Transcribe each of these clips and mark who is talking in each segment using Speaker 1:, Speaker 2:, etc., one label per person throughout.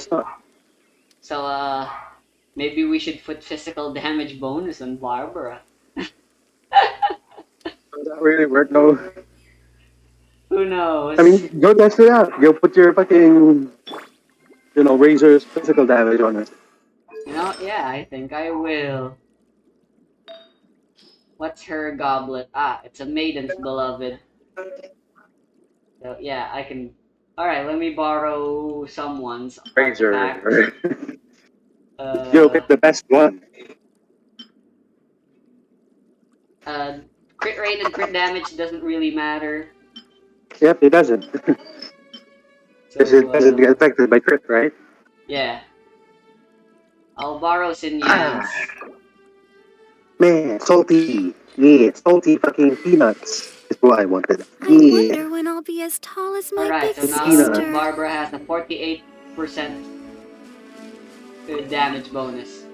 Speaker 1: it's not.
Speaker 2: So, maybe we should put physical damage bonus on Barbara.
Speaker 1: Does that really work though?
Speaker 2: Who
Speaker 1: I
Speaker 2: knows?
Speaker 1: mean, go test it out. Go put your fucking, razor's physical damage on it.
Speaker 2: Yeah, I think I will. What's her goblet? Ah, it's a maiden's beloved. So, yeah, I can... Alright, let me borrow someone's artifact.
Speaker 1: Razor. Go
Speaker 2: Uh,
Speaker 1: pick the best one.
Speaker 2: crit rate and crit damage doesn't really matter.
Speaker 1: Yep, it doesn't. Because it
Speaker 2: So,
Speaker 1: doesn't get affected by crit, right?
Speaker 2: yeah. I'll borrow
Speaker 1: Ah,
Speaker 2: Sinyan's.
Speaker 1: man, salty. Yeah, salty fucking peanuts is what I wanted.
Speaker 3: I
Speaker 1: Yeah,
Speaker 3: wonder when I'll be as tall as my
Speaker 2: Alright,
Speaker 3: big
Speaker 2: so now
Speaker 1: peanut.
Speaker 3: sister.
Speaker 2: Barbara has a 48% damage bonus.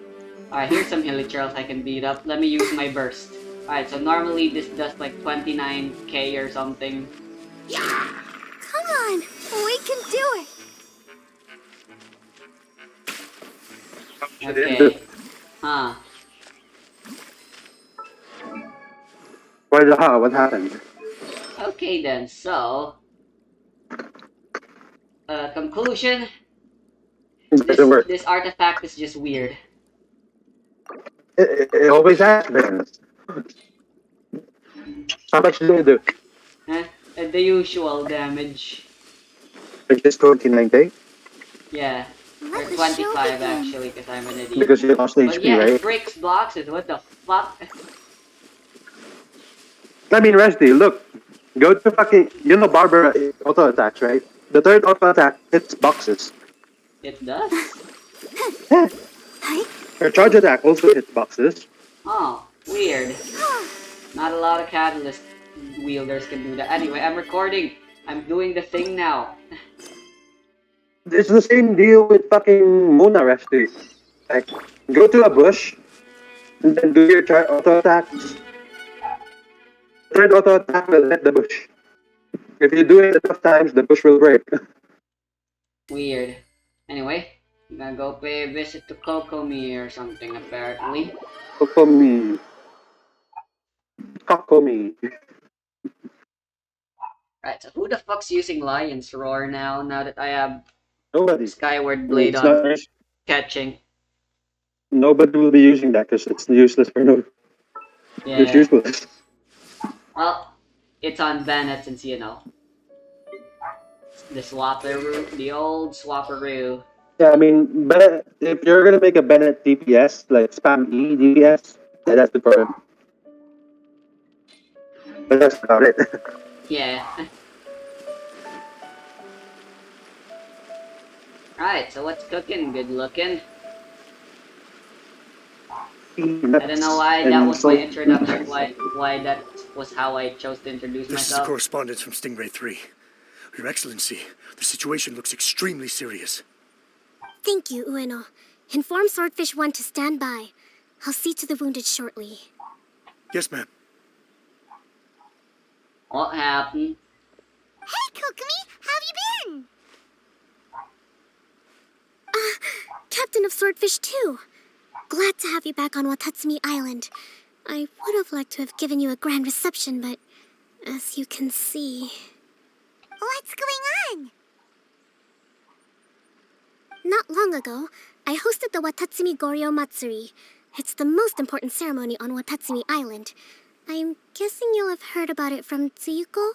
Speaker 2: Alright, here's some hilichurls I can beat up. Let me use my burst. Alright, so normally this does like 29k or something.
Speaker 3: Come on, we can do it.
Speaker 2: Okay. Huh.
Speaker 1: Why the hell? What happened?
Speaker 2: Okay then, so... conclusion.
Speaker 1: It doesn't work.
Speaker 2: This artifact is just weird.
Speaker 1: It always has been. How much did it do?
Speaker 2: The usual damage.
Speaker 1: It's just 29k?
Speaker 2: Yeah. Or
Speaker 3: Let the show
Speaker 2: 25
Speaker 3: begin.
Speaker 2: actually, because I'm an idiot.
Speaker 1: Because you lost
Speaker 2: But
Speaker 1: HP,
Speaker 2: yeah, it
Speaker 1: right?
Speaker 2: breaks blocks. What the fuck?
Speaker 1: I mean, Rusty, look. Go to fucking... Barbara auto attacks, right? The third auto attack hits boxes.
Speaker 2: It does?
Speaker 1: Yeah. Her charge attack also hits boxes.
Speaker 2: Oh, weird. Not a lot of catalyst wielders can do that. Anyway, I'm recording. I'm doing the thing now.
Speaker 1: It's the same deal with fucking Mona, Rusty. Like, go to a bush, and then do your auto attacks. Third auto attack will hit the bush. If you do it enough times, the bush will break.
Speaker 2: Weird. Anyway, I'm gonna go pay a visit to Kokomi or something, apparently.
Speaker 1: Kokomi. Kokomi.
Speaker 2: Right, so who the fuck's using Lion's Roar now that I have
Speaker 1: Nobody.
Speaker 2: Skyward Blade
Speaker 1: It's
Speaker 2: on
Speaker 1: not,
Speaker 2: catching?
Speaker 1: nobody will be using that because it's useless for no. It's
Speaker 2: Yeah.
Speaker 1: useless.
Speaker 2: Well, it's on Bennett since, the Swapperoo, the old Swapperoo.
Speaker 1: Yeah, I mean, Bennett, if you're gonna make a Bennett DPS, like spam E DPS, yeah, that's the problem. But that's about it.
Speaker 2: Yeah. Right, so what's cooking? Good looking. I don't know why that was my introduction, why that was how I chose to introduce
Speaker 4: This is
Speaker 2: myself.
Speaker 4: correspondence from Stingray 3. Your Excellency, the situation looks extremely serious.
Speaker 3: Thank you, Ueno. Inform Swordfish 1 to stand by. I'll see to the wounded shortly.
Speaker 4: Yes, ma'am.
Speaker 2: What happened?
Speaker 3: Hey, Kokomi! How have you been? Captain of Swordfish 2. Glad to have you back on Watatsumi Island. I would have liked to have given you a grand reception, but as you can see... What's going on? Not long ago, I hosted the Watatsumi Goryo Matsuri. It's the most important ceremony on Watatsumi Island. I'm guessing you'll have heard about it from Tsuyuko?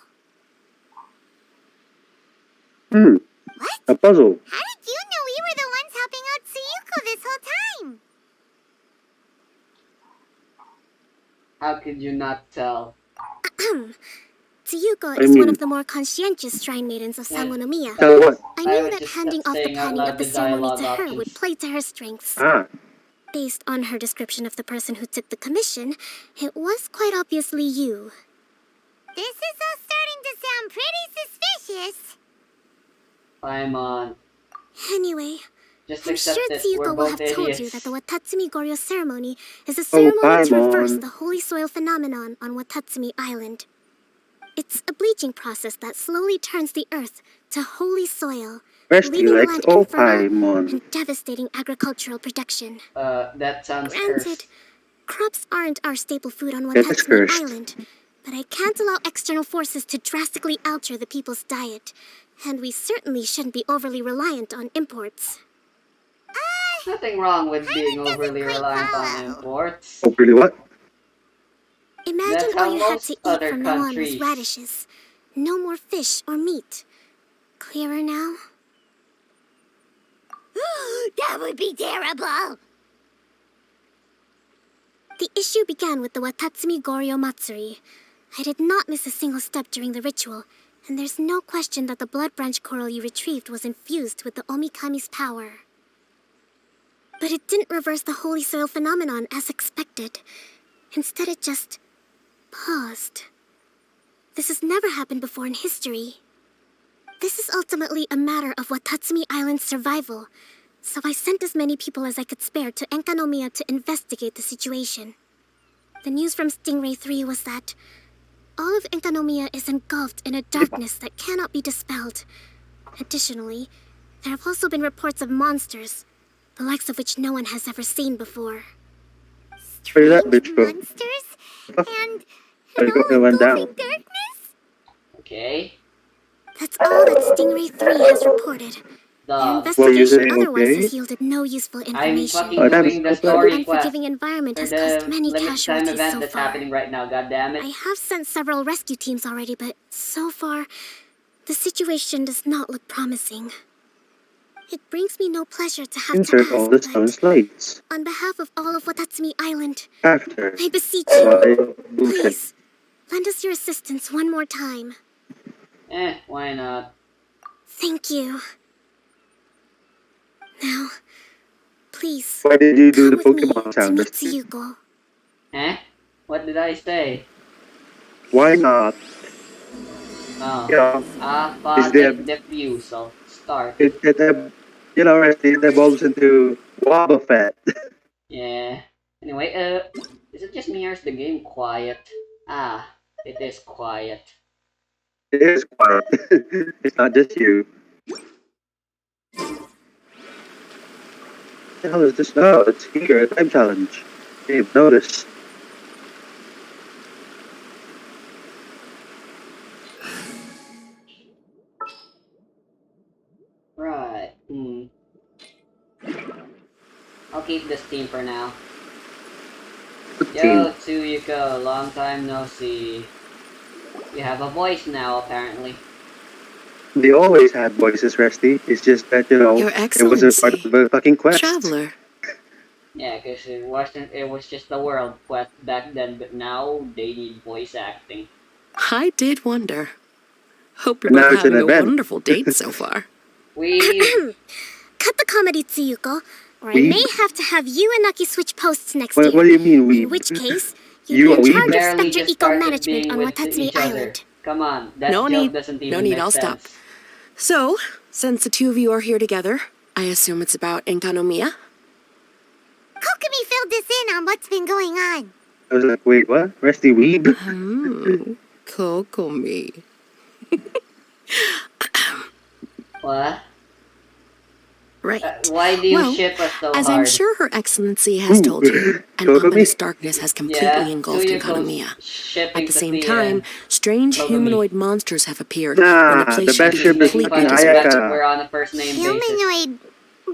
Speaker 3: What?
Speaker 1: A puzzle.
Speaker 3: How did you know we were the ones helping out Tsuyuko this whole time?
Speaker 2: How could you not tell?
Speaker 3: Tsuyuko is one of the more conscientious shrine maidens of Sangonomiya.
Speaker 1: Tell what?
Speaker 3: I
Speaker 2: I
Speaker 3: knew
Speaker 2: was
Speaker 3: that
Speaker 2: just
Speaker 3: handing off the
Speaker 2: saying out
Speaker 3: planning
Speaker 2: loud
Speaker 3: of the
Speaker 2: the
Speaker 3: ceremony
Speaker 2: dialogue
Speaker 3: to her
Speaker 2: options.
Speaker 3: would play to her strengths.
Speaker 1: Ah.
Speaker 3: Based on her description of the person who took the commission, it was quite obviously you. This is all starting to sound pretty suspicious.
Speaker 2: I'm on.
Speaker 3: Anyway,
Speaker 2: Just
Speaker 3: I'm
Speaker 2: accept
Speaker 3: sure
Speaker 2: it. We're
Speaker 3: Tsuyuko will
Speaker 2: both
Speaker 3: have told you
Speaker 2: idiots.
Speaker 3: that the Watatsumi Goryo ceremony is a ceremony to reverse the holy soil phenomenon on Watatsumi Island. It's a bleaching process that slowly turns the earth to holy soil,
Speaker 1: Resty
Speaker 3: leaving the
Speaker 1: likes
Speaker 3: land infertile,
Speaker 1: Paimon.
Speaker 3: and devastating agricultural production.
Speaker 2: That sounds
Speaker 3: Granted,
Speaker 2: cursed.
Speaker 3: crops aren't our staple food on
Speaker 1: It is
Speaker 3: Watatsumi
Speaker 1: cursed.
Speaker 3: Island, but I can't allow external forces to drastically alter the people's diet, and we certainly shouldn't be overly reliant on imports.
Speaker 2: Nothing wrong with being overly reliant on imports.
Speaker 1: Oh, really what?
Speaker 3: Imagine
Speaker 2: That's how
Speaker 3: all you had
Speaker 2: most
Speaker 3: to eat
Speaker 2: other
Speaker 3: from now on was
Speaker 2: countries.
Speaker 3: radishes. No more fish or meat. Clearer now?
Speaker 5: That would be terrible!
Speaker 3: The issue began with the Watatsumi Goryo Matsuri. I did not miss a single step during the ritual, and there's no question that the blood branch coral you retrieved was infused with the Omikami's power. But it didn't reverse the holy soil phenomenon as expected. Instead, it just paused. This has never happened before in history. This is ultimately a matter of Watatsumi Island's survival, so I sent as many people as I could spare to Enkanomiya to investigate the situation. The news from Stingray 3 was that all of Enkanomiya is engulfed in a darkness that cannot be dispelled. Additionally, there have also been reports of monsters, the likes of which no one has ever seen before.
Speaker 1: Where did that bitch go?
Speaker 5: Monsters?
Speaker 1: Huh?
Speaker 5: And
Speaker 1: I
Speaker 5: no
Speaker 1: go went down.
Speaker 5: engulfing darkness?
Speaker 2: Okay.
Speaker 3: That's all that Stingray 3 has reported. Their
Speaker 2: The
Speaker 3: investigation
Speaker 1: saying
Speaker 3: otherwise
Speaker 1: okay?
Speaker 3: has yielded no useful
Speaker 2: I'm
Speaker 3: information.
Speaker 2: fucking
Speaker 1: Oh, that
Speaker 2: doing the
Speaker 1: was so
Speaker 3: The
Speaker 2: story
Speaker 1: bad.
Speaker 2: quest
Speaker 3: unforgiving environment
Speaker 2: for
Speaker 3: has caused
Speaker 2: the
Speaker 3: many
Speaker 2: limited time
Speaker 3: casualties
Speaker 2: event
Speaker 3: so
Speaker 2: that's
Speaker 3: far.
Speaker 2: happening right now. God damn it!
Speaker 3: I have sent several rescue teams already, but so far, the situation does not look promising. It brings me no pleasure to have
Speaker 1: Insert
Speaker 3: to
Speaker 1: all the
Speaker 3: ask,
Speaker 1: stone
Speaker 3: but
Speaker 1: slates.
Speaker 3: on behalf of all of Watatsumi Island,
Speaker 1: After.
Speaker 3: I beseech you,
Speaker 1: Why bullshit?
Speaker 3: please, lend us your assistance one more time.
Speaker 2: Why not?
Speaker 3: Thank you. Now, please,
Speaker 1: Why did you do
Speaker 3: come
Speaker 1: the
Speaker 3: with me
Speaker 1: Pokemon
Speaker 3: to
Speaker 1: sound?
Speaker 3: meet
Speaker 1: Resty?
Speaker 3: Tsuyuko.
Speaker 2: What did I say?
Speaker 1: Why not?
Speaker 2: Oh.
Speaker 1: You know, is there
Speaker 2: Diffusal. Start.
Speaker 1: Resty, it evolves into Wobbuffet.
Speaker 2: Yeah. Anyway, is it just me or is the game quiet? Ah, it is quiet.
Speaker 1: It is quiet. It's not just you. The hell is this? No, it's here, a time challenge. Hey, notice.
Speaker 2: Right. I'll keep this team for now.
Speaker 1: Good
Speaker 2: Yo,
Speaker 1: team.
Speaker 2: Tsuyuko, long time no see. You have a voice now, apparently.
Speaker 1: They always had voices, Resty. It's just that,
Speaker 6: Your
Speaker 1: it was a part
Speaker 6: Excellency,
Speaker 1: of a fucking quest.
Speaker 6: traveler.
Speaker 2: Yeah, because it was just a world quest back then, but now they need voice acting.
Speaker 6: I did wonder. Hope you're
Speaker 1: And
Speaker 6: both
Speaker 1: now it's an
Speaker 6: having a
Speaker 1: event.
Speaker 6: wonderful date so far.
Speaker 2: We
Speaker 3: Cut the comedy, Tsuyuko, or I
Speaker 1: We?
Speaker 3: may have to have you and Naki switch posts next
Speaker 1: What
Speaker 3: year.
Speaker 1: do you mean, we?
Speaker 3: In which case,
Speaker 1: You
Speaker 3: you'll
Speaker 1: a
Speaker 3: be in
Speaker 1: weeb?
Speaker 3: charge of
Speaker 2: barely
Speaker 3: Spectre
Speaker 2: just
Speaker 3: Eco
Speaker 2: started
Speaker 3: Management
Speaker 2: being
Speaker 3: on
Speaker 2: with
Speaker 3: Watatsumi
Speaker 2: each other.
Speaker 3: Island.
Speaker 2: Come on, that
Speaker 6: No
Speaker 2: joke
Speaker 6: need.
Speaker 2: doesn't
Speaker 6: No
Speaker 2: even
Speaker 6: need,
Speaker 2: make
Speaker 6: I'll
Speaker 2: sense.
Speaker 6: stop. So, since the two of you are here together, I assume it's about Enkanomiya?
Speaker 5: Kokomi filled us in on what's been going on.
Speaker 1: I was like, wait, what? Resty weeb?
Speaker 6: Kokomi.
Speaker 2: What?
Speaker 6: Right.
Speaker 2: Why do you
Speaker 6: Well,
Speaker 2: ship us so
Speaker 6: as
Speaker 2: hard?
Speaker 6: I'm sure Her Excellency has told you, an
Speaker 1: Kokomi?
Speaker 6: ominous darkness has completely
Speaker 2: Yeah,
Speaker 6: engulfed
Speaker 2: Tsuyuko's
Speaker 6: Enkanomiya.
Speaker 2: shipping
Speaker 6: At the same
Speaker 2: Sophia
Speaker 6: time,
Speaker 2: and
Speaker 6: strange
Speaker 2: Kokomi.
Speaker 6: humanoid monsters have appeared when
Speaker 1: Nah,
Speaker 6: the place
Speaker 1: the
Speaker 6: should
Speaker 1: best
Speaker 6: be
Speaker 1: ship is
Speaker 2: Making
Speaker 6: completely
Speaker 1: fucking
Speaker 2: fun of
Speaker 6: deserted.
Speaker 2: that we're
Speaker 1: Ayaka.
Speaker 2: on a first name basis.
Speaker 5: Humanoid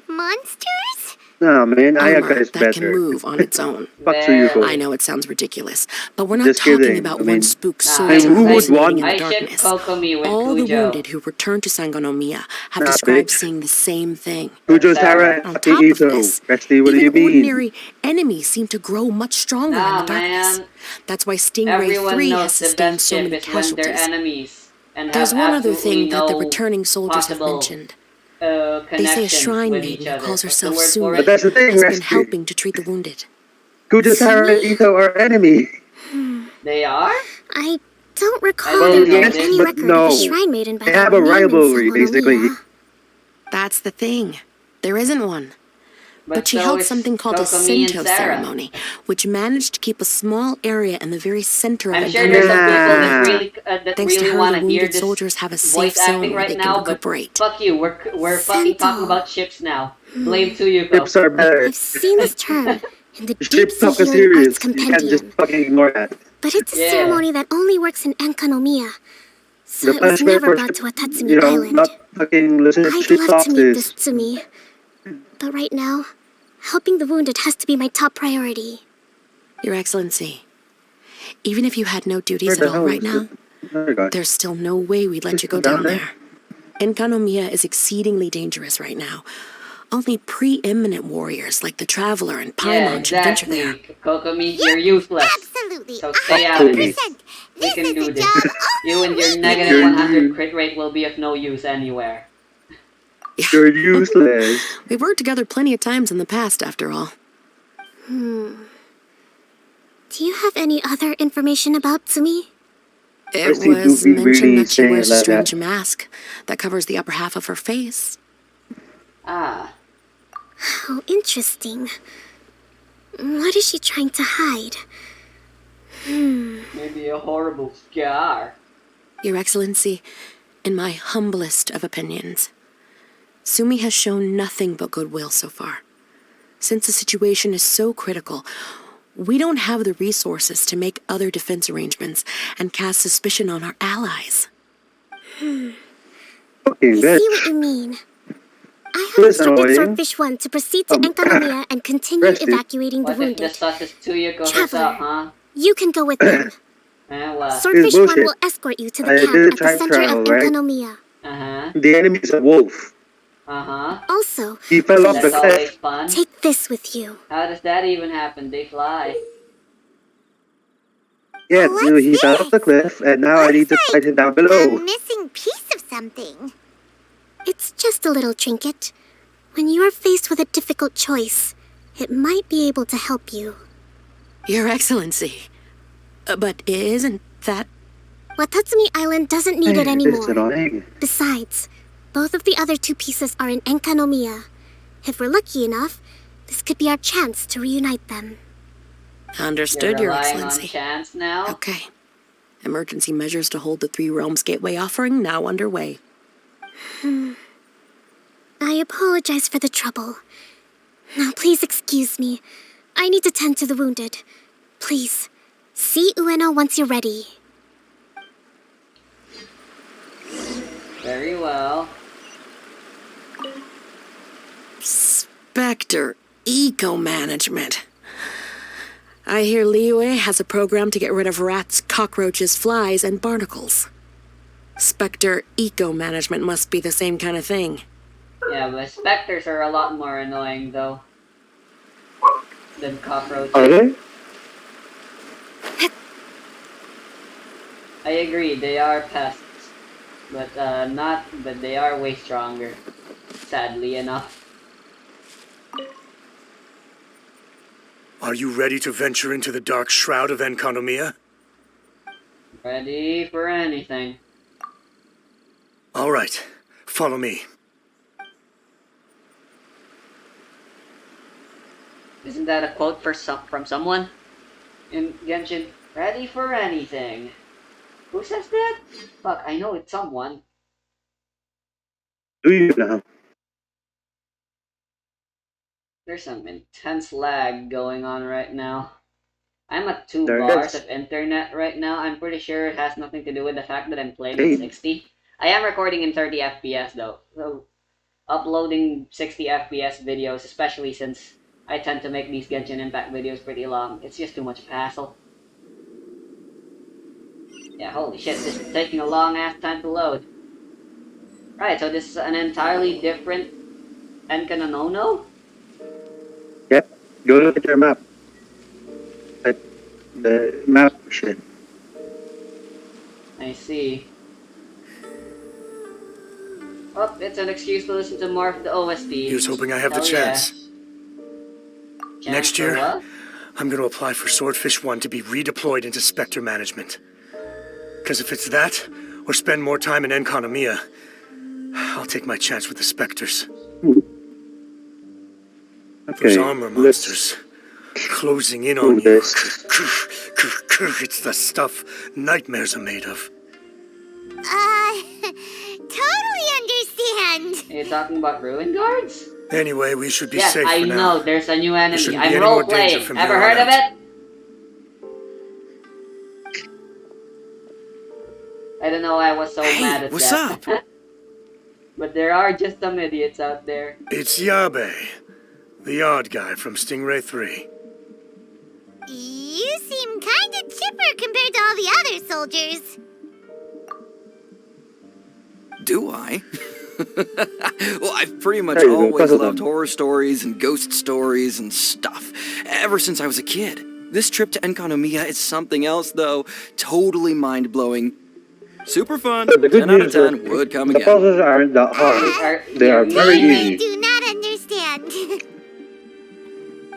Speaker 5: monsters?
Speaker 1: Nah, man, Ayaka
Speaker 6: Armor
Speaker 1: is
Speaker 6: that can
Speaker 1: better.
Speaker 6: move on its own.
Speaker 1: Fuck
Speaker 2: Barely.
Speaker 1: Tsuyuko.
Speaker 6: I know it sounds ridiculous, but we're not
Speaker 1: Just
Speaker 6: talking
Speaker 1: kidding.
Speaker 6: about
Speaker 1: I
Speaker 6: one
Speaker 1: mean,
Speaker 6: spook
Speaker 2: Nah,
Speaker 6: soul
Speaker 1: I mean, who would
Speaker 6: hallucinating in
Speaker 1: want-
Speaker 6: the
Speaker 2: I ship
Speaker 6: darkness.
Speaker 2: Kokomi with
Speaker 6: All the
Speaker 2: Cujo.
Speaker 6: wounded who returned to Sangonomiya have
Speaker 1: Nah,
Speaker 6: described
Speaker 1: bitch.
Speaker 6: seeing the same thing.
Speaker 1: Kujo,
Speaker 2: That's
Speaker 1: Tara,
Speaker 2: sad.
Speaker 1: and
Speaker 6: On
Speaker 1: fucking
Speaker 6: top of
Speaker 1: Ito.
Speaker 6: this,
Speaker 1: Resty, what do you
Speaker 6: even
Speaker 1: mean?
Speaker 6: ordinary enemies seem to grow much stronger in
Speaker 2: Nah,
Speaker 6: the darkness.
Speaker 2: man.
Speaker 6: That's why Stingray
Speaker 2: Everyone
Speaker 6: 3
Speaker 2: knows
Speaker 6: has
Speaker 2: the
Speaker 6: sustained
Speaker 2: best
Speaker 6: so
Speaker 2: ship
Speaker 6: many
Speaker 2: is when they're
Speaker 6: casualties.
Speaker 2: enemies and
Speaker 6: There's
Speaker 2: have
Speaker 6: one other
Speaker 2: absolutely
Speaker 6: thing that the
Speaker 2: no
Speaker 6: returning soldiers have
Speaker 2: possible
Speaker 6: mentioned. They say a
Speaker 2: connection
Speaker 6: shrine
Speaker 2: with each
Speaker 6: maiden who
Speaker 2: other.
Speaker 6: calls
Speaker 2: What's the
Speaker 6: herself
Speaker 2: word for
Speaker 6: Sumi
Speaker 1: But that's the thing,
Speaker 6: has been
Speaker 1: Resty.
Speaker 6: helping to treat the wounded.
Speaker 1: Kujo, Tara, and Ito are enemy.
Speaker 2: They are?
Speaker 3: I don't recall
Speaker 2: Well,
Speaker 3: there
Speaker 2: yes,
Speaker 3: being any
Speaker 2: but
Speaker 3: record of a
Speaker 1: no.
Speaker 3: shrine maiden by
Speaker 1: They
Speaker 3: that
Speaker 1: have a
Speaker 3: name in
Speaker 1: rivalry, basically.
Speaker 3: Sangonomiya.
Speaker 6: That's the thing. There isn't one. But she
Speaker 2: so
Speaker 6: held
Speaker 2: is
Speaker 6: something called a
Speaker 2: Kokomi and
Speaker 6: Sento
Speaker 2: Sarah.
Speaker 6: ceremony, which managed to keep a small area in the very center of
Speaker 2: I'm sure there's some people that
Speaker 1: Yeah.
Speaker 6: Thanks to
Speaker 2: really
Speaker 6: her,
Speaker 2: want
Speaker 6: the
Speaker 2: to hear
Speaker 6: wounded
Speaker 2: this
Speaker 6: soldiers have a safe
Speaker 2: voice acting
Speaker 6: zone where
Speaker 2: right
Speaker 6: they can
Speaker 2: now, but
Speaker 6: recuperate.
Speaker 2: fuck you. We're fucking talking
Speaker 3: Sento.
Speaker 2: about ships now. Blame Tsuyuko.
Speaker 1: Ships are better.
Speaker 3: I've seen this term in the Deep
Speaker 1: Ship
Speaker 3: Sea
Speaker 1: talk is
Speaker 3: Healing Arts
Speaker 1: serious. You can't just
Speaker 3: Compendium,
Speaker 1: fucking ignore that.
Speaker 3: but it's a
Speaker 2: Yeah.
Speaker 3: ceremony that only works in Enkanomiya, so
Speaker 1: The
Speaker 3: it was
Speaker 1: punishment
Speaker 3: never
Speaker 1: for
Speaker 3: brought
Speaker 1: ship,
Speaker 3: to Watatsumi Island.
Speaker 1: not fucking listening to
Speaker 3: I'd
Speaker 1: ship
Speaker 3: love
Speaker 1: talks
Speaker 3: to meet this
Speaker 1: is.
Speaker 3: Tsumi, but right now, helping the wounded has to be my top priority.
Speaker 6: Your Excellency, even if you had no
Speaker 1: Where
Speaker 6: duties
Speaker 1: the
Speaker 6: at all
Speaker 1: hell
Speaker 6: right
Speaker 1: is
Speaker 6: now,
Speaker 1: the other guy?
Speaker 6: there's still no way we'd let
Speaker 1: Just
Speaker 6: you go
Speaker 1: down
Speaker 6: down
Speaker 1: there?
Speaker 6: there. Enkanomiya is exceedingly dangerous right now. Only preeminent warriors like the Traveler and
Speaker 2: Yeah,
Speaker 6: Paimon should venture there.
Speaker 2: exactly. Kokomi, you're useless.
Speaker 5: Absolutely.
Speaker 2: So stay out of it.
Speaker 5: 100%.
Speaker 2: We
Speaker 5: This
Speaker 2: can
Speaker 5: is
Speaker 2: do
Speaker 5: a
Speaker 2: this.
Speaker 5: job
Speaker 2: You and your
Speaker 5: only
Speaker 2: negative
Speaker 1: You're
Speaker 2: 100
Speaker 1: you.
Speaker 2: crit rate will be of no use anywhere.
Speaker 1: You're useless.
Speaker 6: We've worked together plenty of times in the past, after all.
Speaker 3: Do you have any other information about Tsumi?
Speaker 6: It
Speaker 1: Firstly, do
Speaker 6: was
Speaker 1: we
Speaker 6: mentioned
Speaker 1: really
Speaker 6: that she
Speaker 1: say it
Speaker 6: wears a
Speaker 1: like
Speaker 6: strange
Speaker 1: that?
Speaker 6: mask that covers the upper half of her face.
Speaker 2: Ah,
Speaker 3: How interesting. What is she trying to hide?
Speaker 2: maybe a horrible scar.
Speaker 6: Your Excellency, in my humblest of opinions, Sumi has shown nothing but goodwill so far. Since the situation is so critical, we don't have the resources to make other defense arrangements and cast suspicion on our allies.
Speaker 1: Fucking
Speaker 3: I see
Speaker 1: bitch.
Speaker 3: what you mean. I have
Speaker 1: That's
Speaker 3: instructed
Speaker 1: annoying.
Speaker 3: Swordfish 1 to proceed to Enkanomiya and continue
Speaker 1: Rest it.
Speaker 3: evacuating the
Speaker 2: What if the
Speaker 3: wounded.
Speaker 2: sus Tsuyuko
Speaker 3: Traveler.
Speaker 2: herself, huh?
Speaker 3: You can go with them.
Speaker 2: Well,
Speaker 3: Swordfish 1
Speaker 1: bullshit.
Speaker 3: will escort you to the
Speaker 1: I
Speaker 3: camp
Speaker 1: did
Speaker 3: at the
Speaker 1: time
Speaker 3: center
Speaker 1: travel,
Speaker 3: of
Speaker 1: right?
Speaker 3: Enkanomiya.
Speaker 2: uh-huh,
Speaker 1: The enemy is a wolf.
Speaker 2: uh-huh.
Speaker 3: Also,
Speaker 1: He fell off the
Speaker 2: That's always
Speaker 1: cliff.
Speaker 2: fun.
Speaker 3: take this with you.
Speaker 2: How does that even happen? They fly.
Speaker 1: Yeah,
Speaker 5: What's
Speaker 1: he fell off the
Speaker 5: this?
Speaker 1: cliff, and now I need to fight him down
Speaker 5: A
Speaker 1: below.
Speaker 5: missing piece of something.
Speaker 3: It's just a little trinket. When you are faced with a difficult choice, it might be able to help you.
Speaker 6: Your Excellency. But isn't that...
Speaker 3: Watatsumi Island doesn't need it
Speaker 1: It's
Speaker 3: anymore.
Speaker 1: annoying.
Speaker 3: Besides, both of the other two pieces are in Enkanomiya. If we're lucky enough, this could be our chance to reunite them.
Speaker 6: Understood,
Speaker 2: You're
Speaker 6: Your
Speaker 2: relying on
Speaker 6: Excellency.
Speaker 2: chance now?
Speaker 6: Okay. Emergency measures to hold the Three Realms Gateway offering now underway.
Speaker 3: I apologize for the trouble. Now, please excuse me. I need to tend to the wounded. Please, see Ueno once you're ready.
Speaker 2: Very well.
Speaker 6: Spectre Eco-Management. I hear Liyue has a program to get rid of rats, cockroaches, flies, and barnacles. Spectre Eco-Management must be the same kind of thing.
Speaker 2: Yeah, but specters are a lot more annoying, though, than cockroaches.
Speaker 1: Are they?
Speaker 2: I agree, they are pests. But, but they are way stronger. Sadly enough.
Speaker 4: Are you ready to venture into the dark shroud of Enkanomiya?
Speaker 2: Ready for anything.
Speaker 4: All right, follow me.
Speaker 2: Isn't that a quote from someone? In Genshin, ready for anything. Who says that? Fuck, I know it's someone.
Speaker 1: Do you now?
Speaker 2: There's some intense lag going on right now. I'm at 2
Speaker 1: There it
Speaker 2: bars
Speaker 1: is.
Speaker 2: of internet right now. I'm pretty sure it has nothing to do with the fact that I'm playing
Speaker 1: Hey.
Speaker 2: at 60. I am recording in 30 FPS though, so uploading 60 FPS videos, especially since I tend to make these Genshin Impact videos pretty long, it's just too much of a hassle. Yeah, holy shit, this is taking a long ass time to load. Right, so this is an entirely different Enkanonono?
Speaker 1: Yep. Go look at your map. At the map shit.
Speaker 2: I see. Oh, it's an excuse to listen to more of the OST.
Speaker 4: Here's hoping I have the
Speaker 2: Hell
Speaker 4: chance.
Speaker 2: Yeah.
Speaker 4: Next
Speaker 2: for
Speaker 4: year,
Speaker 2: what?
Speaker 4: I'm going to apply for Swordfish 1 to be redeployed into Spectre Management. Because if it's that, or spend more time in Enkanomiya, I'll take my chance with the Spectres.
Speaker 1: Okay,
Speaker 4: Those armor
Speaker 1: let's
Speaker 4: monsters closing in
Speaker 1: do
Speaker 4: on you.
Speaker 1: this.
Speaker 4: It's the stuff nightmares are made of.
Speaker 5: Totally understand.
Speaker 2: Are you talking about ruin guards?
Speaker 4: Anyway, we should be
Speaker 2: Yes,
Speaker 4: safe
Speaker 2: I
Speaker 4: for
Speaker 2: know.
Speaker 4: now.
Speaker 2: There's a new
Speaker 4: There
Speaker 2: enemy.
Speaker 4: shouldn't be
Speaker 2: I'm
Speaker 4: any more
Speaker 2: role
Speaker 4: danger
Speaker 2: playing.
Speaker 4: from
Speaker 2: Ever
Speaker 4: here
Speaker 2: heard
Speaker 4: on
Speaker 2: of
Speaker 4: out.
Speaker 2: it? I don't know why I was so mad at
Speaker 7: what's
Speaker 2: that.
Speaker 7: up?
Speaker 2: But there are just some idiots out there.
Speaker 4: It's Yabe, the yard guy from Stingray 3.
Speaker 5: You seem kinda chipper compared to all the other soldiers.
Speaker 7: Do I? Well, I've pretty much
Speaker 1: There you go,
Speaker 7: always
Speaker 1: puzzle
Speaker 7: loved
Speaker 1: them.
Speaker 7: horror stories and ghost stories and stuff, ever since I was a kid. This trip to Enkanomiya is something else, though. Totally mind-blowing. Super fun.
Speaker 1: But the good
Speaker 7: 10 out of
Speaker 1: news is
Speaker 7: 10 would come
Speaker 1: the
Speaker 7: again.
Speaker 1: puzzles aren't that hard. They are very
Speaker 2: meaning-
Speaker 1: easy.
Speaker 5: Do not understand.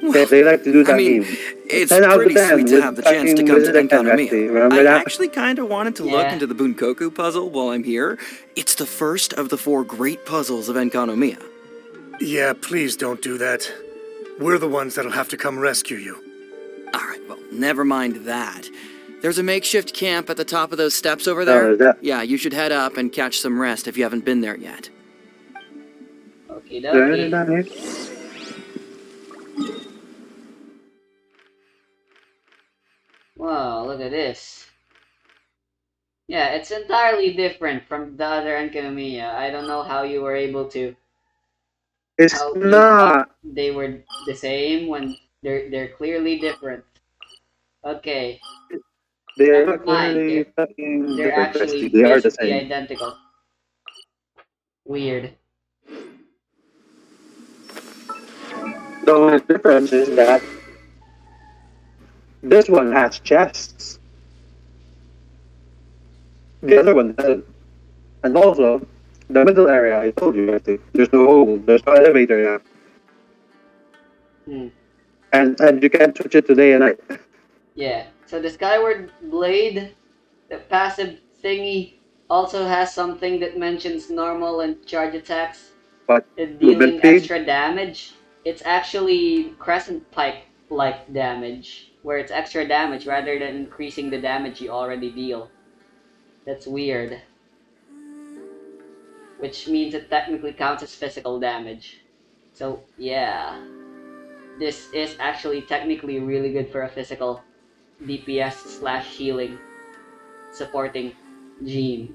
Speaker 1: They like to do that
Speaker 7: I mean,
Speaker 1: meme.
Speaker 7: it's
Speaker 1: 10 out of
Speaker 7: pretty
Speaker 1: 10
Speaker 7: sweet to
Speaker 1: with
Speaker 7: have the chance to
Speaker 1: fucking
Speaker 7: come to
Speaker 1: Wizard and Cat Resty.
Speaker 7: Enkanomiya.
Speaker 1: Remember
Speaker 7: I
Speaker 1: that?
Speaker 7: actually kind of wanted to look
Speaker 2: Yeah.
Speaker 7: into the Bunkoku puzzle while I'm here. It's the first of the 4 great puzzles of Enkanomiya.
Speaker 4: Yeah, please don't do that. We're the ones that'll have to come rescue you.
Speaker 7: Alright, well, never mind that. There's a makeshift camp at the top of those steps over
Speaker 1: Oh,
Speaker 7: there.
Speaker 1: is that-
Speaker 7: Yeah, you should head up and catch some rest if you haven't been there yet.
Speaker 2: Okie
Speaker 1: Is there any
Speaker 2: dokie.
Speaker 1: down here?
Speaker 2: Wow, look at this. Yeah, it's entirely different from the other Enkanomiya. I don't know how you were able to.
Speaker 1: It's
Speaker 2: How you
Speaker 1: not.
Speaker 2: thought they were the same when they're clearly different. Okay,
Speaker 1: They are
Speaker 2: Never
Speaker 1: not
Speaker 2: mind,
Speaker 1: clearly fucking
Speaker 2: they're
Speaker 1: different,
Speaker 2: actually
Speaker 1: Resty. They are the
Speaker 2: basically
Speaker 1: same.
Speaker 2: identical. Weird.
Speaker 1: The only difference is that this one has chests. The other one doesn't. And also, the middle area, I told you, Resty, there's no hole, there's no elevator now.
Speaker 2: Hmm.
Speaker 1: And you can't switch it to day and night.
Speaker 2: Yeah. So the Skyward Blade, the passive thingy, also has something that mentions normal and charge attacks.
Speaker 1: But
Speaker 2: Dealing
Speaker 1: movement speed?
Speaker 2: extra damage. It's actually Crescent Pike-like damage, where it's extra damage rather than increasing the damage you already deal. That's weird. Which means it technically counts as physical damage. So, yeah. This is actually technically really good for a physical DPS / healing supporting gene.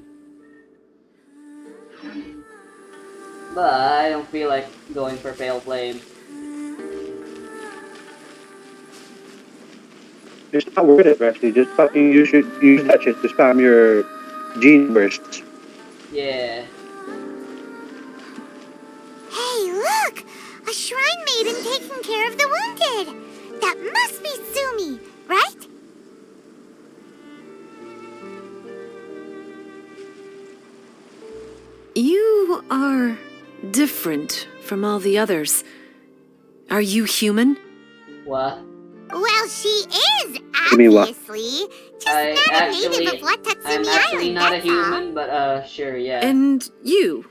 Speaker 2: But I don't feel like going for Pale Flame.
Speaker 1: It's not worth it, Resty. Just fucking use that shit to spam your gene bursts.
Speaker 2: Yeah.
Speaker 5: Hey, look! A shrine maiden taking care of the wounded! That must be Sumi, right?
Speaker 6: You are different from all the others. Are you human?
Speaker 2: What?
Speaker 5: Well, she is,
Speaker 1: You mean what?
Speaker 5: obviously. Just
Speaker 2: I
Speaker 5: not a
Speaker 2: actually,
Speaker 5: native of
Speaker 2: I'm
Speaker 5: Watatsumi
Speaker 2: actually
Speaker 5: Island,
Speaker 2: not a
Speaker 5: that's all.
Speaker 2: human, but sure, yeah.
Speaker 6: And you?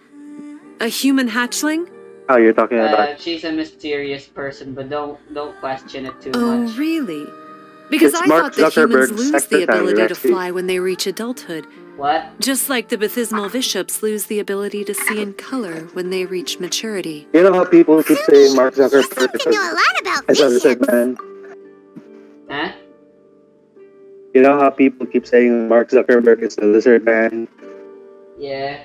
Speaker 6: A human hatchling?
Speaker 1: Oh, you're talking about.
Speaker 2: She's a mysterious person, but don't question it too
Speaker 6: Oh,
Speaker 2: much.
Speaker 6: really? Because
Speaker 1: It's
Speaker 6: I
Speaker 1: Mark
Speaker 6: thought that humans
Speaker 1: Zuckerberg's
Speaker 6: lose the
Speaker 1: secretary,
Speaker 6: ability to
Speaker 1: Resty.
Speaker 6: fly when they reach adulthood.
Speaker 2: What?
Speaker 6: Just like the bathymal bishops lose the ability to see in color when they reach maturity.
Speaker 1: You know how people keep saying Mark
Speaker 5: You
Speaker 1: Zuckerberg
Speaker 5: seem to know a lot about
Speaker 1: is a lizard
Speaker 5: bishops.
Speaker 1: man?
Speaker 2: Huh?
Speaker 1: You know how people keep saying Mark Zuckerberg is a lizard man?
Speaker 2: Yeah.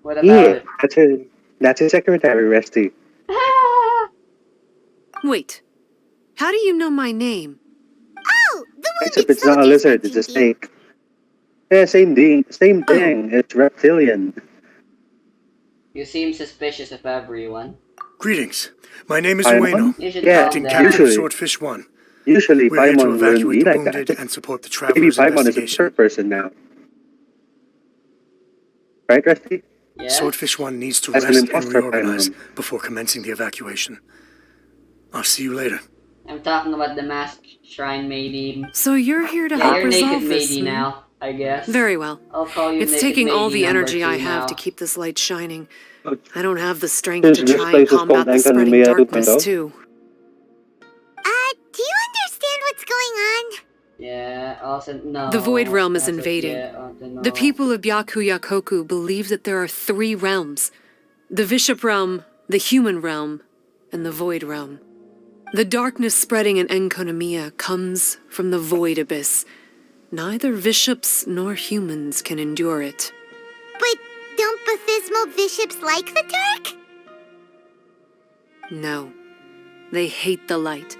Speaker 2: What about
Speaker 1: Yeah,
Speaker 2: it?
Speaker 1: that's his secretary, Resty.
Speaker 6: Wait, how do you know my name?
Speaker 5: Oh, the
Speaker 1: Except
Speaker 5: wounded
Speaker 1: it's not a
Speaker 5: soldiers
Speaker 1: lizard, it's a
Speaker 5: mentioned you.
Speaker 1: snake. Yeah, same thing. It's reptilian.
Speaker 2: You seem suspicious of everyone.
Speaker 4: Greetings. My name is
Speaker 1: Paimon?
Speaker 4: Ueno,
Speaker 2: You should
Speaker 1: Yeah,
Speaker 2: calm
Speaker 4: acting
Speaker 2: down.
Speaker 4: captain of
Speaker 1: usually.
Speaker 4: Swordfish 1.
Speaker 1: Usually,
Speaker 4: We're here to
Speaker 1: Paimon wouldn't
Speaker 4: evacuate
Speaker 1: be
Speaker 4: the
Speaker 1: like
Speaker 4: wounded
Speaker 1: that.
Speaker 4: and support the
Speaker 1: Maybe
Speaker 4: traveler's
Speaker 1: Paimon is a
Speaker 4: investigation.
Speaker 1: third person now. Right, Resty?
Speaker 2: Yeah?
Speaker 4: Swordfish 1 needs to
Speaker 1: As an
Speaker 4: rest and
Speaker 1: imposter,
Speaker 4: reorganize
Speaker 1: Paimon.
Speaker 4: before commencing the evacuation. I'll see you later.
Speaker 2: I'm talking about the masked shrine maiden.
Speaker 6: So you're here to
Speaker 2: Yeah,
Speaker 6: help
Speaker 2: you're
Speaker 6: resolve
Speaker 2: naked
Speaker 6: this,
Speaker 2: maiden now, I guess.
Speaker 6: Very well.
Speaker 2: I'll call you
Speaker 6: It's
Speaker 2: naked
Speaker 6: taking all
Speaker 2: maiden
Speaker 6: the
Speaker 2: number
Speaker 6: energy I
Speaker 2: 2
Speaker 6: have
Speaker 2: now.
Speaker 6: to keep this light shining. I don't have the strength
Speaker 1: Since
Speaker 6: to
Speaker 1: this
Speaker 6: try and
Speaker 1: place is
Speaker 6: combat
Speaker 1: called
Speaker 6: the spreading
Speaker 1: Enkanonono
Speaker 6: darkness,
Speaker 1: 2.0.
Speaker 6: too.
Speaker 5: Do you understand what's going on?
Speaker 2: Yeah, also, no.
Speaker 6: The Void Realm is
Speaker 2: Also,
Speaker 6: invading.
Speaker 2: yeah, also, no.
Speaker 6: The people of Byakuyakoku believe that there are 3 realms. The Bishop Realm, the Human Realm, and the Void Realm. The darkness spreading in Enkonomiya comes from the Void Abyss. Neither bishops nor humans can endure it.
Speaker 5: But don't Bathismal bishops like the dark?
Speaker 6: No. They hate the light.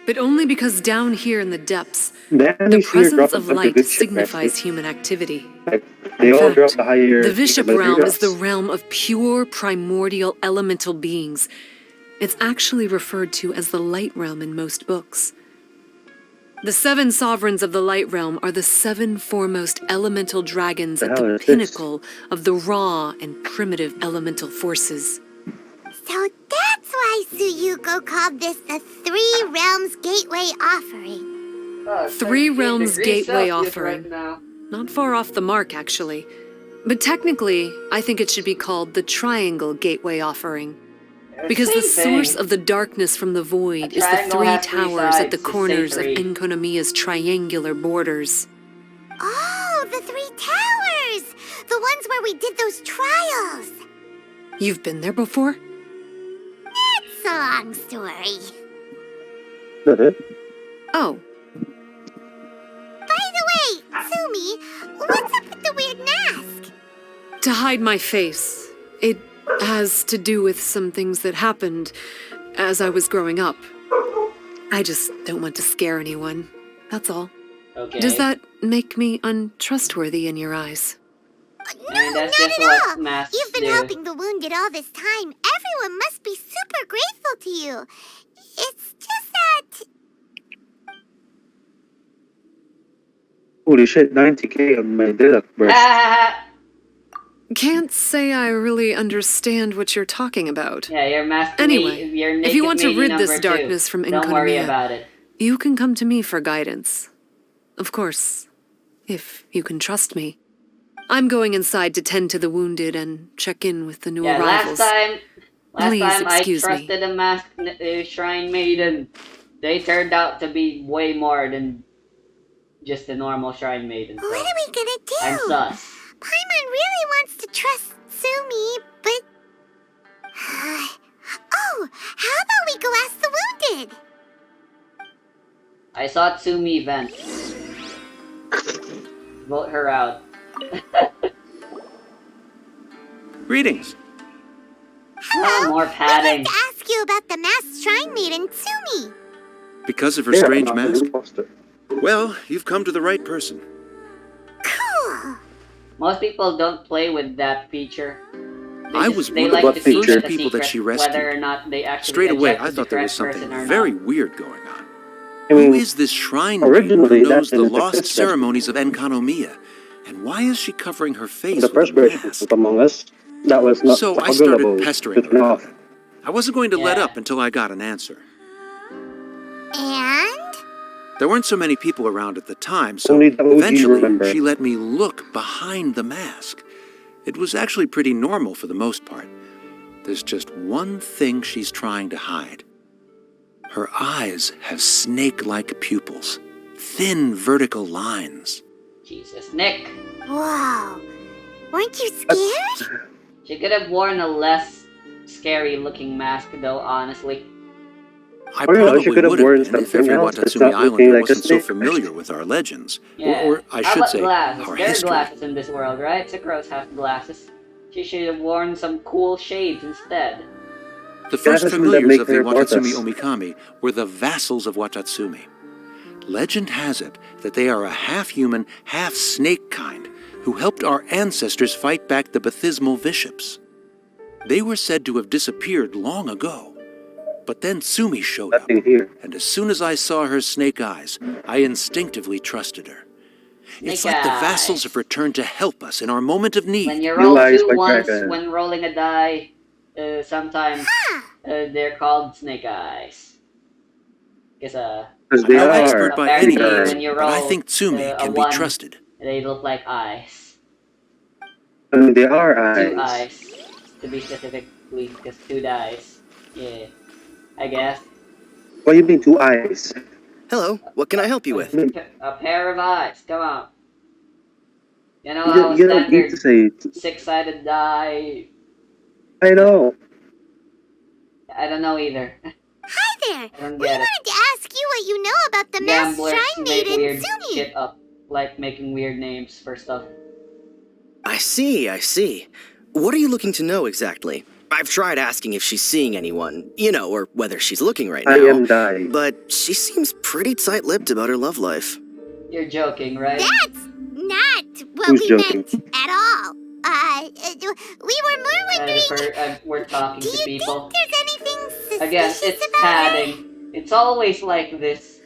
Speaker 6: But only because down here in the depths,
Speaker 1: The
Speaker 6: the
Speaker 1: enemies here drop
Speaker 6: presence
Speaker 1: a
Speaker 6: of
Speaker 1: bunch of
Speaker 6: light
Speaker 1: good shit,
Speaker 6: signifies
Speaker 1: actually.
Speaker 6: human activity.
Speaker 1: Like, they
Speaker 6: In
Speaker 1: all
Speaker 6: fact,
Speaker 1: drop the higher
Speaker 6: the Bishop
Speaker 1: capability
Speaker 6: Realm is the
Speaker 1: drops.
Speaker 6: realm of pure primordial elemental beings. It's actually referred to as the Light Realm in most books. The 7 sovereigns of the Light Realm are the 7 foremost elemental dragons
Speaker 1: The
Speaker 6: at
Speaker 1: hell
Speaker 6: the
Speaker 1: is this?
Speaker 6: pinnacle of the raw and primitive elemental forces.
Speaker 5: So that's why Suyuko called this the 3 Realms Gateway Offering.
Speaker 2: Oh, it's
Speaker 6: 3
Speaker 2: 13
Speaker 6: Realms
Speaker 2: degrees
Speaker 6: Gateway
Speaker 2: Celsius
Speaker 6: offering.
Speaker 2: right now.
Speaker 6: Not far off the mark, actually. But technically, I think it should be called the Triangle Gateway Offering. Because the
Speaker 2: Same
Speaker 6: source
Speaker 2: thing.
Speaker 6: of the darkness from the void
Speaker 2: A
Speaker 6: is the
Speaker 2: triangle
Speaker 6: 3
Speaker 2: has 3
Speaker 6: towers at the
Speaker 2: sides, just say
Speaker 6: corners of
Speaker 2: 3.
Speaker 6: Enkonomiya's triangular borders.
Speaker 5: Oh, the 3 towers! The ones where we did those trials!
Speaker 6: You've been there before?
Speaker 5: It's a long story.
Speaker 1: Is that it?
Speaker 6: Oh,
Speaker 5: By the way, Sumi, what's up with the weird mask?
Speaker 6: to hide my face. It has to do with some things that happened as I was growing up. I just don't want to scare anyone. That's all.
Speaker 2: Okay.
Speaker 6: Does that make me untrustworthy in your eyes?
Speaker 5: No,
Speaker 2: I mean, that's
Speaker 5: not
Speaker 2: just
Speaker 5: at
Speaker 2: what
Speaker 5: all.
Speaker 2: masks
Speaker 5: You've been
Speaker 2: do.
Speaker 5: helping the wounded all this time. Everyone must be super grateful to you. It's just that...
Speaker 1: Holy shit, 90k on my deluxe burst.
Speaker 2: Ah!
Speaker 6: Can't say I really understand what you're talking about.
Speaker 2: Yeah, your mask.
Speaker 6: Anyway,
Speaker 2: your
Speaker 6: if you
Speaker 2: naked
Speaker 6: want to
Speaker 2: lady
Speaker 6: rid this
Speaker 2: number 2.
Speaker 6: darkness from
Speaker 2: Don't worry
Speaker 6: Enkonomiya,
Speaker 2: about it.
Speaker 6: you can come to me for guidance. Of course, if you can trust me. I'm going inside to tend to the wounded and check in with the new
Speaker 2: Yeah,
Speaker 6: arrivals.
Speaker 2: last
Speaker 6: Please
Speaker 2: time I
Speaker 6: excuse me.
Speaker 2: trusted a masked shrine maiden. They turned out to be way more than just a normal shrine maiden. So
Speaker 5: What are we gonna do?
Speaker 2: I'm sus.
Speaker 5: Paimon really wants to trust Sumi, but... oh, how about we go ask the wounded?
Speaker 2: I saw Tsumi vent. Vote her out.
Speaker 8: Greetings.
Speaker 5: Hello,
Speaker 2: more
Speaker 5: we'd
Speaker 2: padding.
Speaker 5: like to ask you about the masked shrine maiden, Sumi.
Speaker 8: Because of her
Speaker 1: Yeah,
Speaker 8: strange
Speaker 1: I'm not
Speaker 8: mask?
Speaker 1: an imposter.
Speaker 8: Well, you've come to the right person.
Speaker 5: Cool.
Speaker 2: Most people don't play with that feature.
Speaker 8: I was
Speaker 2: they
Speaker 8: one
Speaker 2: like
Speaker 8: of
Speaker 2: to
Speaker 8: the
Speaker 2: keep
Speaker 8: first
Speaker 2: it a
Speaker 8: people that
Speaker 2: secret,
Speaker 8: she rescued.
Speaker 2: whether or not they actually
Speaker 8: Straight away,
Speaker 2: ejected
Speaker 8: I thought
Speaker 2: the
Speaker 8: there was
Speaker 2: correct
Speaker 8: something
Speaker 2: person or
Speaker 8: very
Speaker 2: not.
Speaker 8: weird going on.
Speaker 1: I
Speaker 8: Who
Speaker 1: mean,
Speaker 8: is this shrine maiden
Speaker 1: originally
Speaker 8: who
Speaker 1: that
Speaker 8: knows the
Speaker 1: didn't
Speaker 8: lost
Speaker 1: exist,
Speaker 8: ceremonies of Enkanomiya? And why is she covering her face
Speaker 1: the
Speaker 8: with
Speaker 1: first
Speaker 8: a
Speaker 1: version
Speaker 8: mask?
Speaker 1: of Among Us, that was not
Speaker 8: So I started
Speaker 1: toggleable
Speaker 8: pestering
Speaker 1: to turn
Speaker 8: her.
Speaker 1: off.
Speaker 8: I wasn't going to let
Speaker 2: Yeah.
Speaker 8: up until I got an answer.
Speaker 5: And?
Speaker 8: There weren't so many people around at the time, so
Speaker 1: Only the OG
Speaker 8: eventually
Speaker 1: remember.
Speaker 8: she let me look behind the mask. It was actually pretty normal for the most part. There's just one thing she's trying to hide. Her eyes have snake-like pupils, thin vertical lines.
Speaker 2: Jesus, Nick.
Speaker 5: Whoa. Weren't you scared?
Speaker 2: She could have worn a less scary-looking mask, though. Honestly.
Speaker 8: I
Speaker 1: Or, you know, she
Speaker 8: probably
Speaker 1: could have
Speaker 8: would have
Speaker 1: worn
Speaker 8: been if
Speaker 1: something
Speaker 8: every
Speaker 1: else that's
Speaker 8: Watatsumi
Speaker 1: not looking
Speaker 8: Islander
Speaker 1: like a
Speaker 8: wasn't so
Speaker 1: snake.
Speaker 8: familiar with our legends.
Speaker 2: Yeah.
Speaker 8: Or I
Speaker 2: How
Speaker 8: should
Speaker 2: about
Speaker 8: say,
Speaker 2: glasses?
Speaker 8: our
Speaker 2: There are
Speaker 8: history.
Speaker 2: glasses in this world, right? Sakura's have glasses. She should have worn some cool shades instead.
Speaker 8: The first
Speaker 1: Glasses would
Speaker 8: familiars
Speaker 1: make
Speaker 8: of the
Speaker 1: her
Speaker 8: Watatsumi
Speaker 1: tortoise.
Speaker 8: Omikami were the vassals of Watatsumi. Legend has it that they are a half-human, half-snake kind who helped our ancestors fight back the Bathismal bishops. They were said to have disappeared long ago. But then Sumi showed up,
Speaker 1: Nothing here.
Speaker 8: and as soon as I saw her snake eyes, I instinctively trusted her. It's
Speaker 2: Snake
Speaker 8: like the
Speaker 2: eyes.
Speaker 8: vassals have returned to help us in our moment of
Speaker 2: When
Speaker 8: need.
Speaker 2: you
Speaker 1: Blue
Speaker 2: roll
Speaker 1: eyes
Speaker 2: 2
Speaker 1: like
Speaker 2: once
Speaker 1: dragon.
Speaker 2: when rolling a die, sometimes they're called snake eyes. Guess
Speaker 1: Because
Speaker 8: I'm
Speaker 1: they
Speaker 8: no
Speaker 1: are.
Speaker 8: expert by any
Speaker 2: apparently
Speaker 8: means,
Speaker 2: when you
Speaker 8: but I
Speaker 2: roll,
Speaker 8: think Tsumi
Speaker 2: a
Speaker 8: can be
Speaker 2: 1,
Speaker 8: trusted.
Speaker 2: they look like eyes.
Speaker 1: I mean, they are
Speaker 2: 2
Speaker 1: eyes.
Speaker 2: eyes. to be specifically, because 2 dies. Yeah, I guess.
Speaker 1: What do you mean 2 eyes?
Speaker 7: Hello, what can I help you with?
Speaker 2: A pair of eyes, come on. You know
Speaker 1: You,
Speaker 2: how
Speaker 1: you don't need to
Speaker 2: standard
Speaker 1: say.
Speaker 2: 6-sided die.
Speaker 1: I know.
Speaker 2: I don't know either.
Speaker 5: Hi there.
Speaker 2: I don't
Speaker 5: We
Speaker 2: get it.
Speaker 5: wanted to ask you what you know about the masked
Speaker 2: Gamblers
Speaker 5: shrine
Speaker 2: make
Speaker 5: maiden,
Speaker 2: weird
Speaker 5: Sumi.
Speaker 2: shit up, like making weird names for stuff.
Speaker 7: I see. What are you looking to know exactly? I've tried asking if she's seeing anyone, or whether she's looking right
Speaker 1: I
Speaker 7: now.
Speaker 1: am dying.
Speaker 7: But she seems pretty tight-lipped about her love life.
Speaker 2: You're joking, right?
Speaker 5: That's not what
Speaker 1: Who's
Speaker 5: we
Speaker 1: joking?
Speaker 5: meant at all. We were more wondering,
Speaker 2: We're talking
Speaker 5: do
Speaker 2: to
Speaker 5: you
Speaker 2: people.
Speaker 5: think there's anything suspicious
Speaker 2: Again, it's
Speaker 5: about
Speaker 2: padding. It's always like this.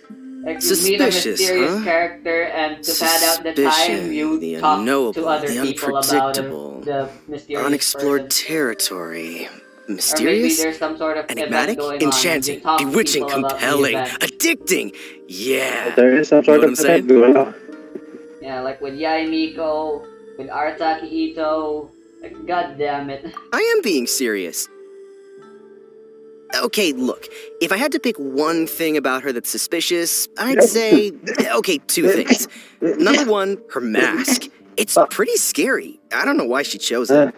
Speaker 2: Like you meet a
Speaker 7: Suspicious,
Speaker 2: mysterious
Speaker 7: huh?
Speaker 2: character, and to pad out the time,
Speaker 7: Suspicion,
Speaker 2: you
Speaker 7: the
Speaker 2: talk
Speaker 7: unknowable,
Speaker 2: to other
Speaker 7: the
Speaker 2: people about
Speaker 7: unpredictable,
Speaker 2: the mysterious
Speaker 7: unexplored
Speaker 2: person.
Speaker 7: territory.
Speaker 2: Or maybe
Speaker 7: Mysterious?
Speaker 2: there's some sort of
Speaker 7: Enigmatic?
Speaker 2: event going
Speaker 7: Enchanting,
Speaker 2: on, and you talk to
Speaker 7: bewitching,
Speaker 2: people about the
Speaker 7: compelling,
Speaker 2: event.
Speaker 7: addicting. Yeah.
Speaker 1: There is some
Speaker 7: You know
Speaker 1: sort
Speaker 7: what
Speaker 1: of
Speaker 7: I'm
Speaker 1: event
Speaker 7: saying?
Speaker 1: going on.
Speaker 2: Yeah, like with Yai Miko, with Arataki Ito. Like, god damn it.
Speaker 7: I am being serious. Okay, look, if I had to pick one thing about her that's suspicious, I'd say, okay, 2 things. Number 1, her mask. It's pretty scary. I don't know why she chose it.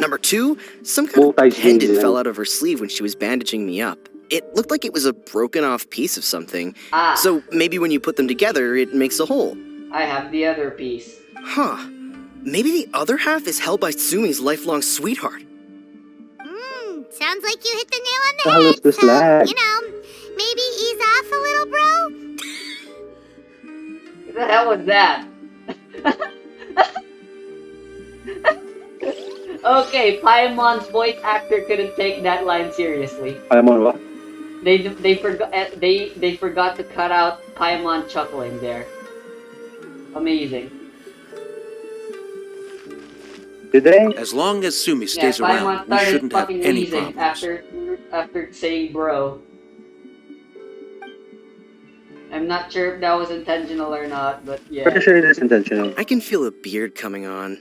Speaker 7: Number 2, some kind of pendant fell out of her sleeve when she was bandaging me up. It looked like it was a broken off piece of something.
Speaker 2: Ah,
Speaker 7: So maybe when you put them together, it makes a whole.
Speaker 2: I have the other piece.
Speaker 7: Huh. Maybe the other half is held by Sumi's lifelong sweetheart.
Speaker 5: Sounds like you hit the nail on
Speaker 1: The hell
Speaker 5: the
Speaker 1: is
Speaker 5: head.
Speaker 1: this
Speaker 5: So,
Speaker 1: lag?
Speaker 5: maybe ease off a little, bro?
Speaker 2: What the hell was that? Okay, Paimon's voice actor couldn't take that line seriously.
Speaker 1: I'm on what?
Speaker 2: They forgot to cut out Paimon chuckling there. Amazing.
Speaker 1: Did they?
Speaker 8: As long as Sumi
Speaker 2: Yeah,
Speaker 8: stays
Speaker 2: Paimon
Speaker 8: around, we
Speaker 2: started
Speaker 8: shouldn't have
Speaker 2: fucking
Speaker 8: any
Speaker 2: wheezing
Speaker 8: problems.
Speaker 2: after saying bro. I'm not sure if that was intentional or not, but yeah.
Speaker 1: Pretty sure it is intentional.
Speaker 7: I can feel a beard coming on.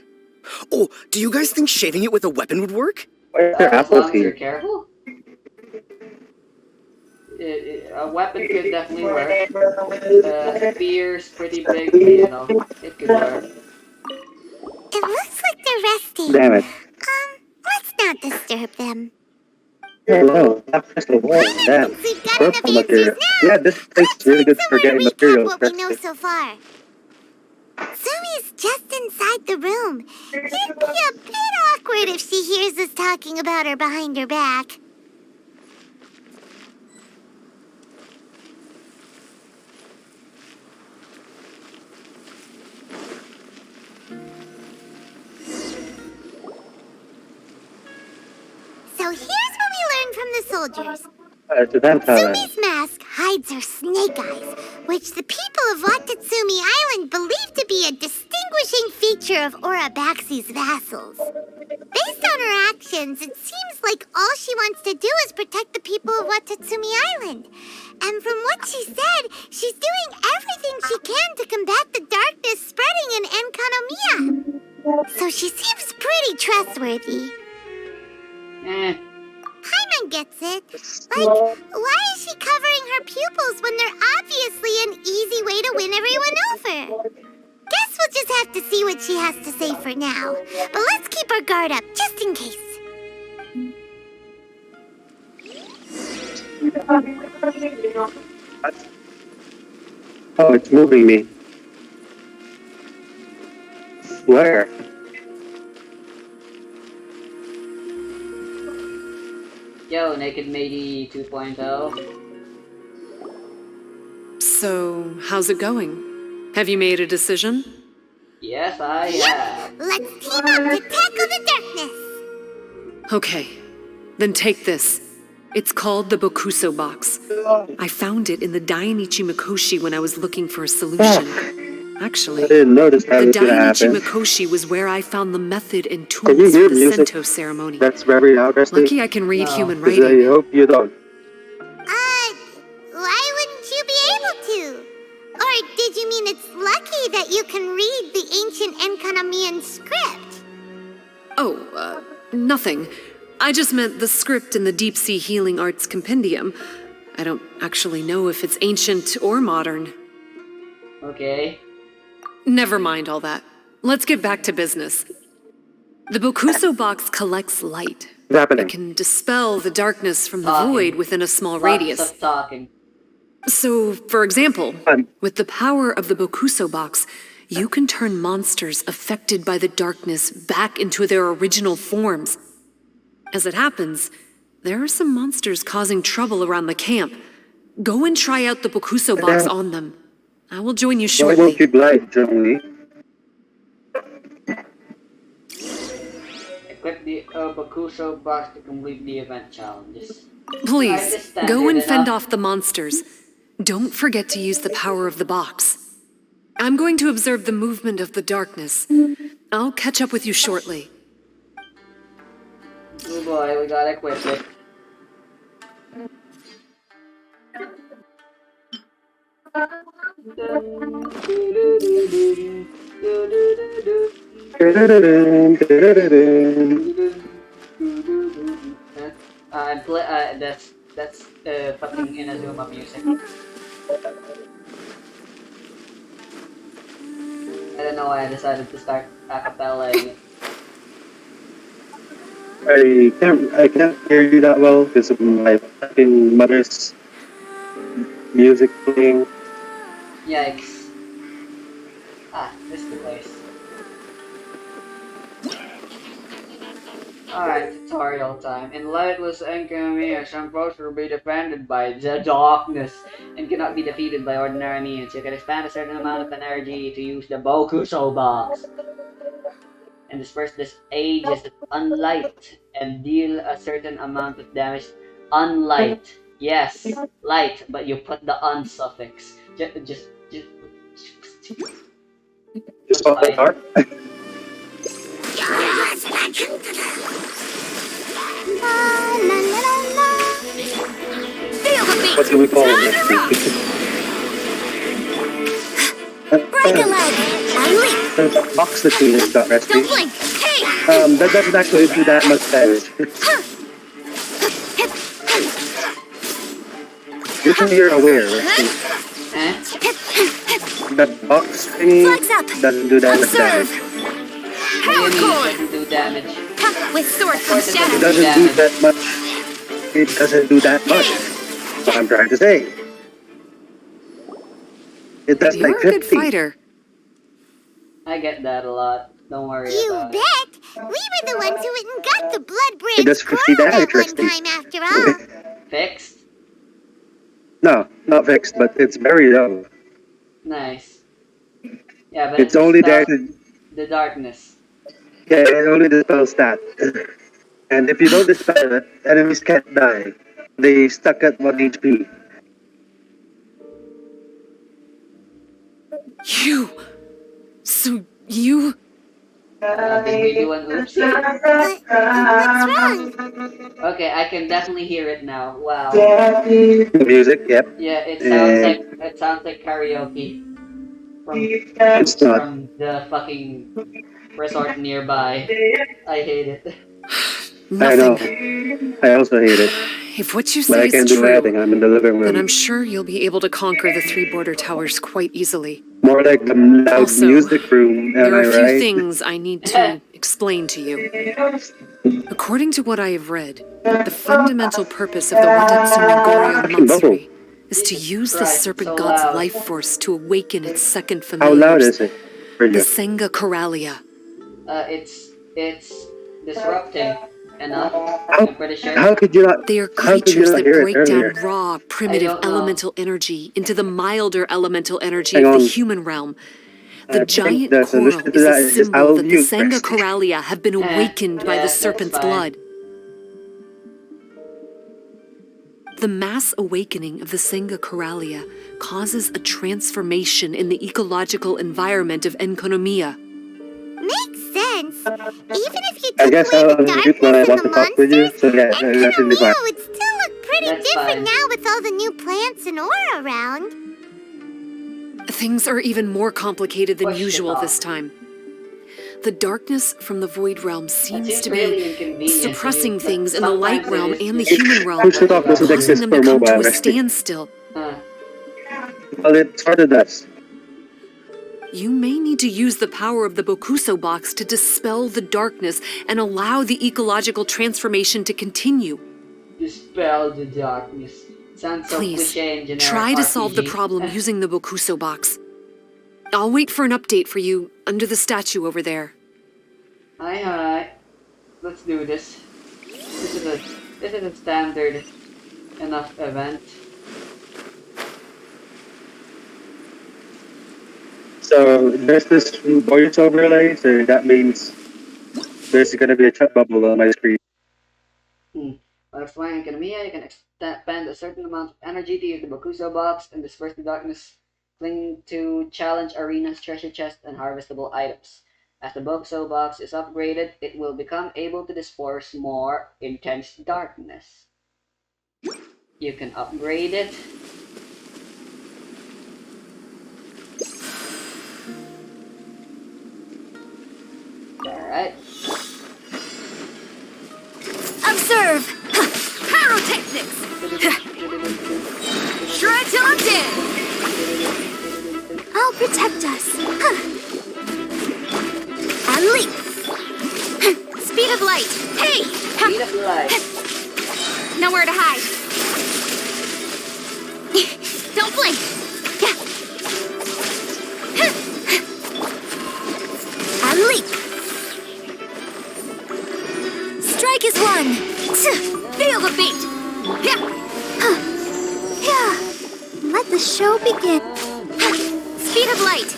Speaker 7: Oh, do you guys think shaving it with a weapon would work?
Speaker 1: Why are there
Speaker 2: As long
Speaker 1: apples
Speaker 2: as you're
Speaker 1: here?
Speaker 2: careful. A weapon could definitely work. Spear's pretty big, it could work.
Speaker 5: It looks like they're resting.
Speaker 1: Damn it.
Speaker 5: Let's not disturb them.
Speaker 1: No, not crystal wall. Damn.
Speaker 5: Since we've got
Speaker 1: Purple
Speaker 5: enough
Speaker 1: material.
Speaker 5: answers now,
Speaker 1: Yeah, this place is really good for getting
Speaker 5: recap
Speaker 1: materials.
Speaker 5: what we know so far. Sumi's just inside the room. It'd be a bit awkward if she hears us talking about her behind her back. So here's what we learned from the soldiers.
Speaker 1: It's a vampire.
Speaker 5: Sumi's mask hides her snake eyes, which the people of Watatsumi Island believe to be a distinguishing feature of Orabaxi's vassals. Based on her actions, it seems like all she wants to do is protect the people of Watatsumi Island. And from what she said, she's doing everything she can to combat the darkness spreading in Enkanomiya. So she seems pretty trustworthy. Paimon gets it. Like, why is she covering her pupils when they're obviously an easy way to win everyone over? Guess we'll just have to see what she has to say for now. But let's keep our guard up, just in case.
Speaker 1: Oh, it's moving me. Where?
Speaker 2: Yo, Naked Matey 2.0.
Speaker 9: So, how's it going? Have you made a decision?
Speaker 2: Yes, I have.
Speaker 5: Let's team up to tackle the darkness.
Speaker 9: Okay, then take this. It's called the Bokuso box. I found it in the Dainichi Mikoshi when I was looking for a solution. Actually,
Speaker 1: I didn't notice that
Speaker 9: the
Speaker 1: was gonna
Speaker 9: Dainichi
Speaker 1: happen.
Speaker 9: Mikoshi was where I found the method and
Speaker 1: Can you
Speaker 9: tools
Speaker 1: hear
Speaker 9: for the
Speaker 1: music?
Speaker 9: Sento ceremony.
Speaker 1: That's very interesting.
Speaker 9: Lucky I can read
Speaker 2: No.
Speaker 9: human
Speaker 1: 'Cause I
Speaker 9: writing.
Speaker 1: hope you don't.
Speaker 5: Why wouldn't you be able to? Or did you mean it's lucky that you can read the ancient Enkanamian script?
Speaker 9: Oh, nothing. I just meant the script in the Deep Sea Healing Arts Compendium. I don't actually know if it's ancient or modern.
Speaker 2: Okay.
Speaker 9: Never mind all that. Let's get back to business. The Bokuso box collects light.
Speaker 1: What's happening?
Speaker 9: It can dispel the darkness from the
Speaker 2: Talking.
Speaker 9: void within a small
Speaker 2: Lots
Speaker 9: radius.
Speaker 2: of talking.
Speaker 9: So, for example,
Speaker 1: Um,
Speaker 9: with the power of the Bokuso box, you can turn monsters affected by the darkness back into their original forms. As it happens, there are some monsters causing trouble around the camp. Go and try out the Bokuso box on them. I will join you
Speaker 1: Why
Speaker 9: shortly.
Speaker 1: won't you blind, Johnny?
Speaker 2: Equip the Bakuso box to complete the event challenges.
Speaker 9: Please,
Speaker 2: Alright, this
Speaker 9: go
Speaker 2: standard
Speaker 9: and fend
Speaker 2: enough.
Speaker 9: off the monsters. Don't forget to use the power of the box. I'm going to observe the movement of the darkness. I'll catch up with you shortly.
Speaker 2: Oh boy, we gotta equip it. That's fucking Inazuma music. I don't know why I decided to start acapella.
Speaker 1: I can't hear you that well because of my fucking mother's music playing.
Speaker 2: Yikes. Ah, this is the place. Alright, tutorial time. In lightless Enkanonono, some foes will be defended by the darkness and cannot be defeated by ordinary means. You can expand a certain amount of energy to use the Bokuso box and disperse this ages at unlight and deal a certain amount of damage. Unlight. Yes, light, but you put the un suffix. Just
Speaker 1: Just on the
Speaker 2: fine.
Speaker 1: dark. What do we call it?
Speaker 3: Break a leg! I leap!
Speaker 1: The box that we just got resting.
Speaker 3: Don't blink! Hey!
Speaker 1: That doesn't actually do that much damage. Usually you're aware, Rusty.
Speaker 2: Eh?
Speaker 1: That box thingy
Speaker 3: Flex up!
Speaker 1: doesn't do that much
Speaker 3: Observe!
Speaker 1: damage.
Speaker 3: Power
Speaker 2: What do you mean it
Speaker 3: cord!
Speaker 2: doesn't do damage?
Speaker 3: With sword
Speaker 2: Of
Speaker 3: from
Speaker 2: course it
Speaker 3: shadow!
Speaker 1: It doesn't do that much. It doesn't do that much. That's what I'm trying to say. It does
Speaker 9: You're
Speaker 1: like
Speaker 9: a good
Speaker 1: 50.
Speaker 9: fighter.
Speaker 2: I get that a lot. Don't worry
Speaker 5: You
Speaker 2: about
Speaker 5: bet!
Speaker 2: it.
Speaker 5: We were the ones who went and got the blood
Speaker 1: It does
Speaker 5: bridge
Speaker 1: 50
Speaker 5: coral
Speaker 1: damage,
Speaker 5: that one
Speaker 1: Rusty.
Speaker 5: time after all.
Speaker 2: Fixed?
Speaker 1: No, not fixed, but it's very low.
Speaker 2: Nice. Yeah, but
Speaker 1: It's
Speaker 2: it
Speaker 1: only there
Speaker 2: dispels
Speaker 1: to...
Speaker 2: the darkness.
Speaker 1: Yeah, it only dispels that. And if you don't dispel it, enemies can't die. They stuck at 1 HP.
Speaker 9: You! So you...
Speaker 2: Did we do an oopsie?
Speaker 5: What's wrong?
Speaker 2: Okay, I can definitely hear it now. Wow.
Speaker 1: The music, yep.
Speaker 2: Yeah, it sounds like karaoke
Speaker 1: It's not.
Speaker 2: from the fucking resort nearby. I hate it.
Speaker 1: I know.
Speaker 9: Nothing.
Speaker 1: I also hate it.
Speaker 9: If what you
Speaker 1: But I
Speaker 9: say
Speaker 1: can't
Speaker 9: is
Speaker 1: do anything.
Speaker 9: true,
Speaker 1: I'm in the living
Speaker 9: then I'm
Speaker 1: room.
Speaker 9: sure you'll be able to conquer the 3 border towers quite easily.
Speaker 1: More like the loud
Speaker 9: Also,
Speaker 1: music room, am
Speaker 9: There are
Speaker 1: I
Speaker 9: a few
Speaker 1: right?
Speaker 9: things I need to explain to you. According to what I have read, the fundamental purpose of the Watatsumi Goryo Matsuri is to use the
Speaker 2: Right,
Speaker 9: serpent
Speaker 2: so
Speaker 9: god's
Speaker 2: loud.
Speaker 9: life force to awaken its second
Speaker 1: How loud
Speaker 9: familiars,
Speaker 1: is it for
Speaker 9: the
Speaker 1: you?
Speaker 9: Senga Coralia.
Speaker 2: It's disrupting enough.
Speaker 1: How,
Speaker 2: I'm pretty sure.
Speaker 1: how could you not?
Speaker 9: They are
Speaker 1: How could you
Speaker 9: creatures
Speaker 1: not
Speaker 9: that
Speaker 1: hear it
Speaker 9: break
Speaker 1: earlier?
Speaker 9: down raw, primitive
Speaker 2: don't know.
Speaker 9: elemental energy into the milder elemental energy
Speaker 1: Hang
Speaker 9: of the
Speaker 1: on.
Speaker 9: human realm.
Speaker 1: I
Speaker 9: The
Speaker 1: think
Speaker 9: giant
Speaker 1: the
Speaker 9: coral
Speaker 1: solution to
Speaker 9: is
Speaker 1: that
Speaker 9: a
Speaker 1: is just
Speaker 9: symbol
Speaker 1: how
Speaker 9: that the
Speaker 1: you
Speaker 9: Senga
Speaker 1: express it.
Speaker 9: Coralia have been awakened by
Speaker 2: yeah,
Speaker 9: the
Speaker 2: that's
Speaker 9: serpent's
Speaker 2: fine.
Speaker 9: blood. The mass awakening of the Senga Coralia causes a transformation in the ecological environment of Enkonomiya.
Speaker 5: Makes sense. Even if you
Speaker 1: I
Speaker 5: took
Speaker 1: guess
Speaker 5: away
Speaker 1: I'll
Speaker 5: the
Speaker 1: unmute when I
Speaker 5: darkness
Speaker 1: want
Speaker 5: and
Speaker 1: to
Speaker 5: the
Speaker 1: talk with you.
Speaker 5: monsters,
Speaker 1: So yeah, that should be fine.
Speaker 5: Enkanonono would still look pretty
Speaker 2: That's
Speaker 5: different
Speaker 2: fine.
Speaker 5: now with all the new plants and aura around.
Speaker 9: Things are even more complicated than
Speaker 2: Push it
Speaker 9: usual
Speaker 2: off.
Speaker 9: this time. The darkness from the Void Realm seems
Speaker 2: seems
Speaker 9: to
Speaker 2: really
Speaker 9: be
Speaker 2: inconvenient to
Speaker 9: suppressing
Speaker 2: use, but
Speaker 9: things in the Light
Speaker 2: sometimes it
Speaker 9: Realm
Speaker 2: is
Speaker 9: and the
Speaker 2: just
Speaker 9: Human Realm,
Speaker 1: Times the talk doesn't
Speaker 9: causing
Speaker 1: exist
Speaker 9: them
Speaker 1: for
Speaker 9: to come to
Speaker 1: mobile
Speaker 9: a
Speaker 1: rescue.
Speaker 9: standstill.
Speaker 2: Huh.
Speaker 1: Well, it sort of does.
Speaker 9: You may need to use the power of the Bokuso box to dispel the darkness and allow the ecological transformation to continue.
Speaker 2: Dispel the darkness. Sounds so
Speaker 9: Please,
Speaker 2: cliche and generic
Speaker 9: try to solve the
Speaker 2: RPG.
Speaker 9: problem using the Bokuso box. I'll wait for an update for you under the statue over there.
Speaker 2: Aye. Let's do this. This is a standard enough event.
Speaker 1: So there's this voice overlay, so that means there's gonna be a chat bubble on my screen.
Speaker 2: While exploring Enkanonono, you can expend a certain amount of energy to use the Bokuso box and disperse the darkness, cling to challenge arenas, treasure chests, and harvestable items. As the Bokuso box is upgraded, it will become able to disperse more intense darkness. You can upgrade it. Alright.
Speaker 5: Observe! Pyrotechnics! Shred till I'm dead!
Speaker 3: I'll protect us.
Speaker 5: And leap! Speed of light! Hey!
Speaker 2: Speed of light.
Speaker 5: Nowhere to hide! Don't blink! And leap! Strike is one! Feel the beat!
Speaker 3: Let the show begin.
Speaker 5: Speed of light!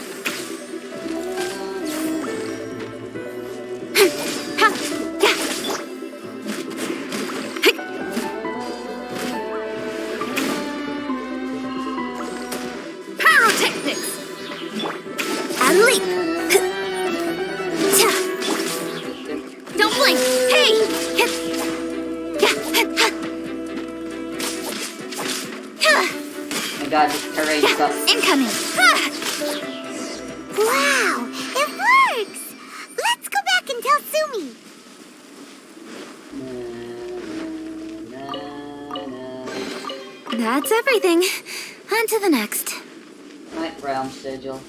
Speaker 5: Pyrotechnics! And leap! Don't blink! Hey!
Speaker 2: My god, this terrain sucks.
Speaker 5: Incoming! Wow! It works! Let's go back and tell Sumi!
Speaker 3: That's everything. On to the next.
Speaker 2: Night Realm Sigil.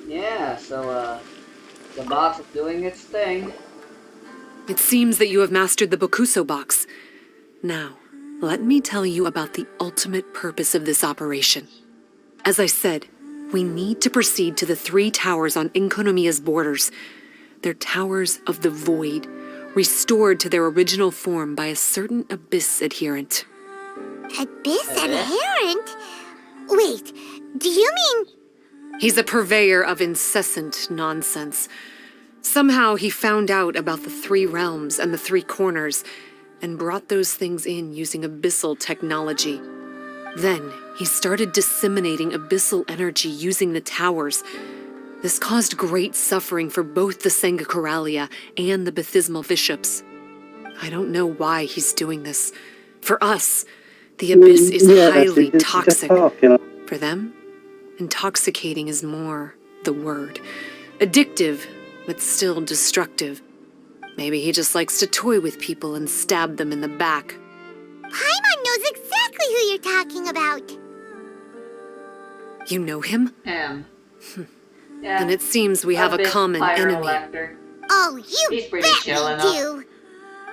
Speaker 2: Yeah, so, the box is doing its thing.
Speaker 9: It seems that you have mastered the Bokuso box. Now, let me tell you about the ultimate purpose of this operation. As I said, we need to proceed to the 3 towers on Enkonomiya's borders. They're towers of the void, restored to their original form by a certain Abyss adherent.
Speaker 5: Abyss adherent? Wait, do you mean...
Speaker 9: He's a purveyor of incessant nonsense. Somehow he found out about the 3 realms and the 3 corners, and brought those things in using abyssal technology. Then he started disseminating abyssal energy using the towers. This caused great suffering for both the Sangakaralia and the Bathismal Bishops. I don't know why he's doing this. For us, the abyss is highly toxic. For them, intoxicating is more the word. Addictive, but still destructive. Maybe he just likes to toy with people and stab them in the back.
Speaker 5: Paimon knows exactly who you're talking about.
Speaker 9: You know him?
Speaker 2: Yeah.
Speaker 9: And it seems we have a common enemy.
Speaker 5: Oh, you
Speaker 2: He's pretty
Speaker 5: bet
Speaker 2: chill
Speaker 5: we
Speaker 2: enough.
Speaker 5: do.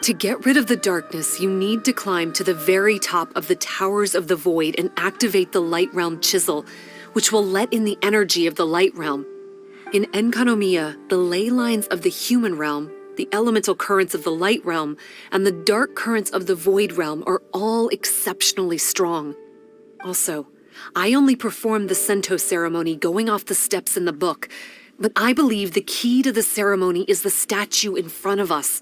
Speaker 9: To get rid of the darkness, you need to climb to the very top of the Towers of the Void and activate the Light Realm Chisel, which will let in the energy of the Light Realm. In Enkanomiya, the ley lines of the human realm, the elemental currents of the Light Realm, and the dark currents of the Void Realm are all exceptionally strong. Also, I only performed the Sento ceremony going off the steps in the book, but I believe the key to the ceremony is the statue in front of us.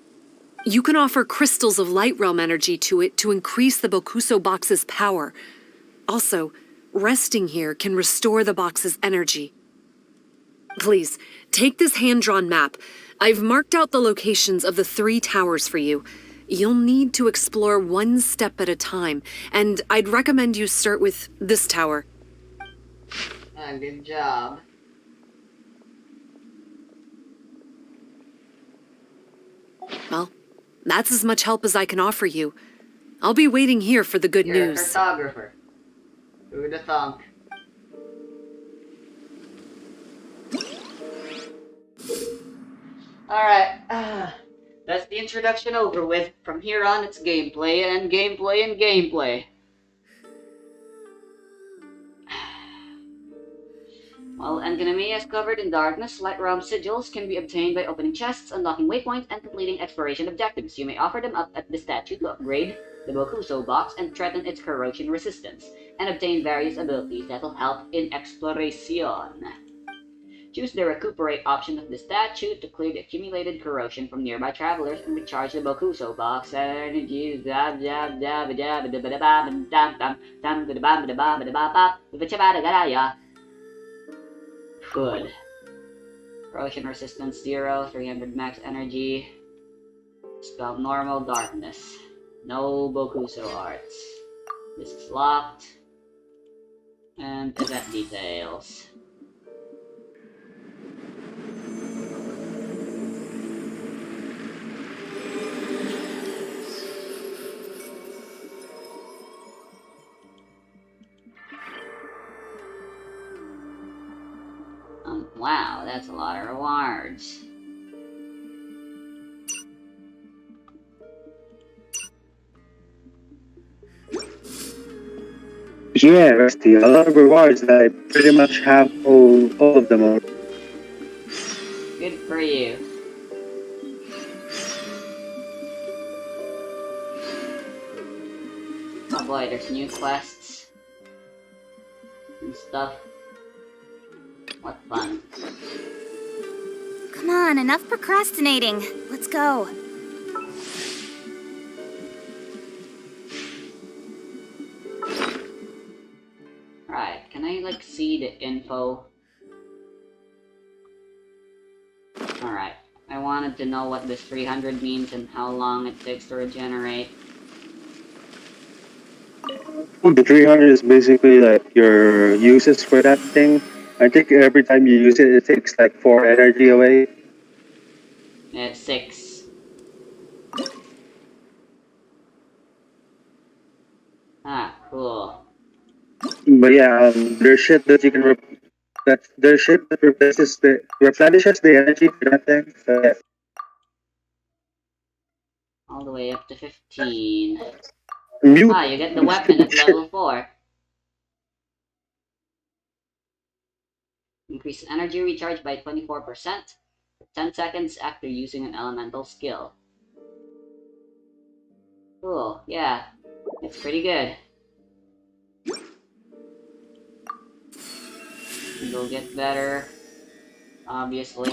Speaker 9: You can offer crystals of light realm energy to it to increase the Bokuso box's power. Also, resting here can restore the box's energy. Please, take this hand-drawn map. I've marked out the locations of the 3 towers for you. You'll need to explore one step at a time, and I'd recommend you start with this tower.
Speaker 2: Good job.
Speaker 9: Well, that's as much help as I can offer you. I'll be waiting here for the good
Speaker 2: You're a
Speaker 9: news.
Speaker 2: cartographer. Who'd have thunk? Alright, that's the introduction over with. From here on, it's gameplay and gameplay and gameplay. While Enkanonono is covered in darkness, light realm sigils can be obtained by opening chests, unlocking waypoints, and completing exploration objectives. You may offer them up at the statue to upgrade the Bokuso box and threaten its corrosion resistance, and obtain various abilities that will help in exploration. Choose the recuperate option of the statue to clear the accumulated corrosion from nearby travelers and recharge the Bokuso box. Good. Corrosion resistance 0, 300 max energy. Spell normal darkness. No Bokuso arts. This is locked. And event details. Wow, that's a lot of rewards.
Speaker 1: Yeah, Rusty, a lot of rewards. I pretty much have all of them already.
Speaker 2: Good for you. Oh boy, there's new quests and stuff. What fun.
Speaker 5: Come on, enough procrastinating. Let's go.
Speaker 2: Right, can I like see the info? Alright, I wanted to know what this 300 means and how long it takes to regenerate.
Speaker 1: The 300 is basically like your uses for that thing. I think every time you use it, it takes like 4 energy away.
Speaker 2: It's 6. Ah, cool.
Speaker 1: But yeah, there's shit that you can there's shit that replenishes the energy for that thing. So yeah.
Speaker 2: All the way up to 15.
Speaker 1: Mute.
Speaker 2: Ah, you get the weapon at level 4. Increase energy recharge by 24% for 10 seconds after using an elemental skill. Cool, yeah. It's pretty good. It'll get better, obviously.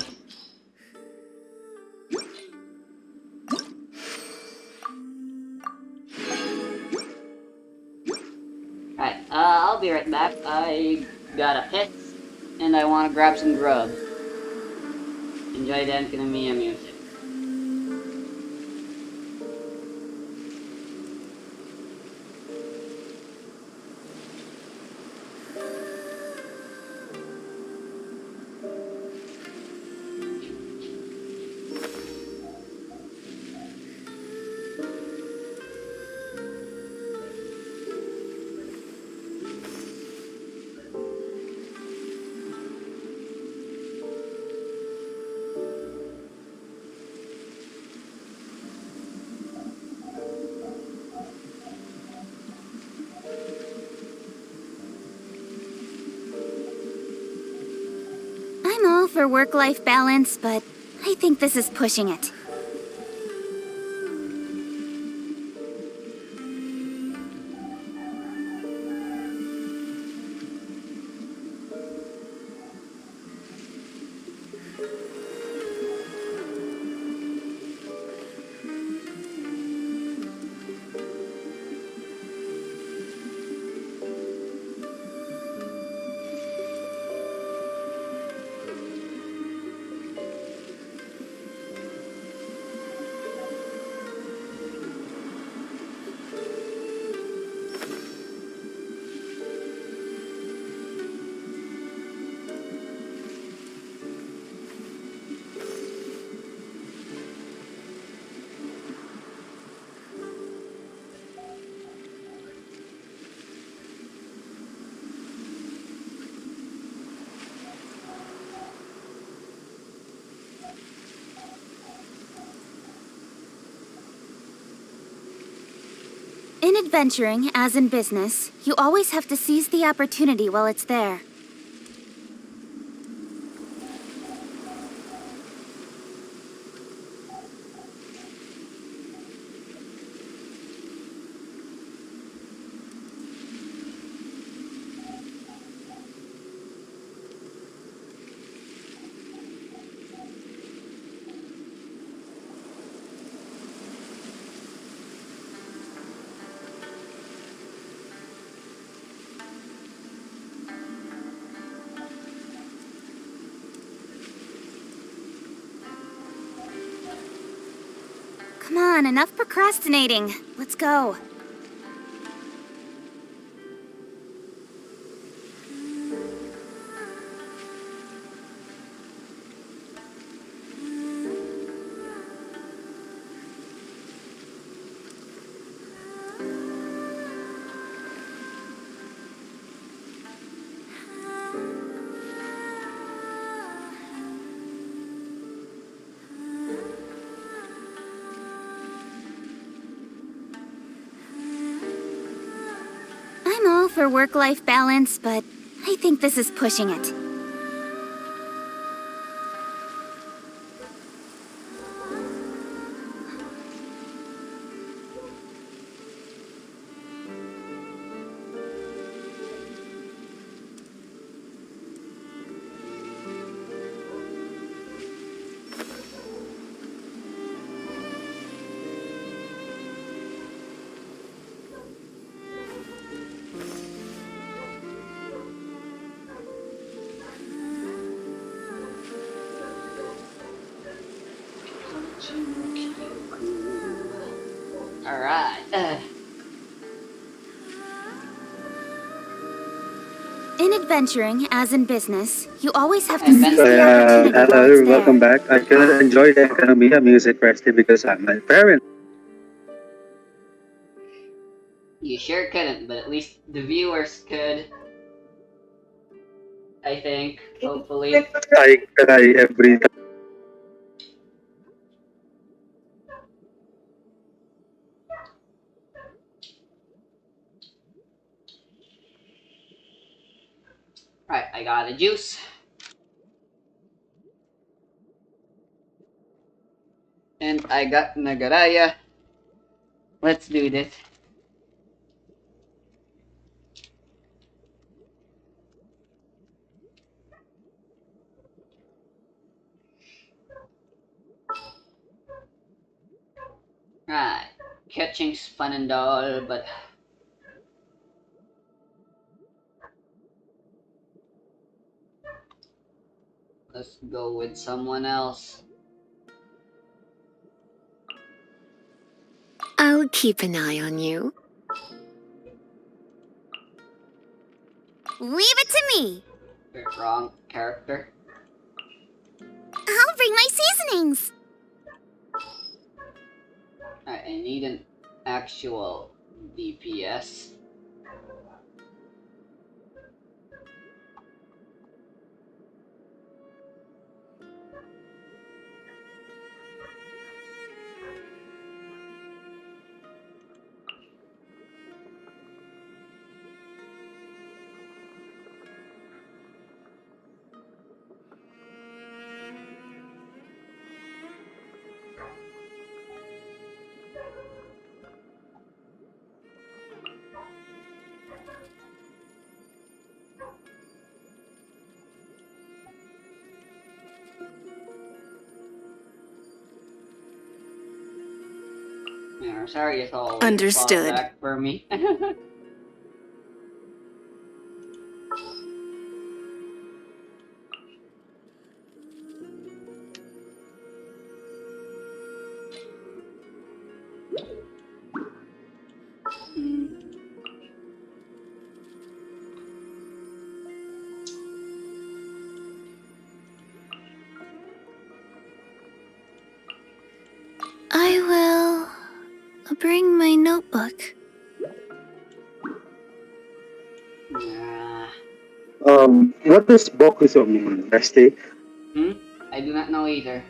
Speaker 2: Alright, I'll be right back. I got a piss, and I want to grab some grub. Enjoy the Enkanonono music.
Speaker 5: I'm all for work-life balance, but I think this is pushing it.
Speaker 10: In adventuring, as in business, you always have to seize the opportunity while it's there. Come on, enough procrastinating. Let's go. I'm all for work-life balance, but I think this is pushing it.
Speaker 2: Alright.
Speaker 10: In adventuring, as in business, you always have to seize the
Speaker 1: Hello,
Speaker 10: opportunity while it's
Speaker 1: welcome
Speaker 10: there.
Speaker 1: back. I couldn't enjoy the Economia music, Rusty, because I'm my parent.
Speaker 2: You sure couldn't, but at least the viewers could. I think, hopefully.
Speaker 1: I cry every time.
Speaker 2: Right, I got a juice. And I got Nagaraya. Let's do this. Right, catching's fun and all, but let's go with someone else.
Speaker 3: I'll keep an eye on you.
Speaker 5: Leave it to me.
Speaker 2: Wrong character.
Speaker 5: I'll bring my seasonings.
Speaker 2: Right, I need an actual DPS. Yeah, sorry, it's all
Speaker 6: Understood.
Speaker 2: back for me.
Speaker 3: I will bring my notebook.
Speaker 2: Nah.
Speaker 1: What does Bokuso mean, Rusty?
Speaker 2: I do not know either.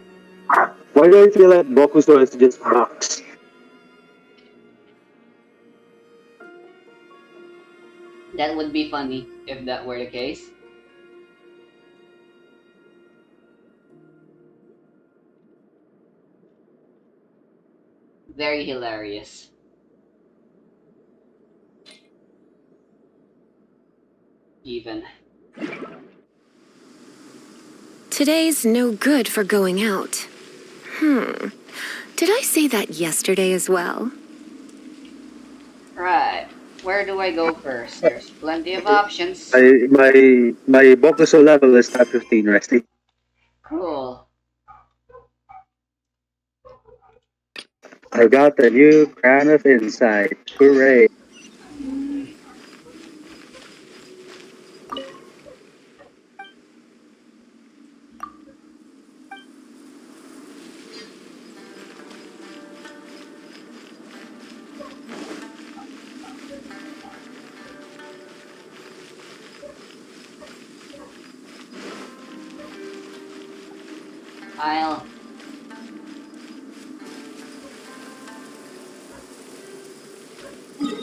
Speaker 1: Why do I feel like Bokuso is just box?
Speaker 2: That would be funny if that were the case. Very hilarious. Even.
Speaker 6: Today's no good for going out. Did I say that yesterday as well?
Speaker 2: Right. Where do I go first? There's plenty of options.
Speaker 1: My Bokuso level is at 15, Rusty.
Speaker 2: Cool.
Speaker 1: I got the new Crown of Insight. Hooray!
Speaker 2: I'll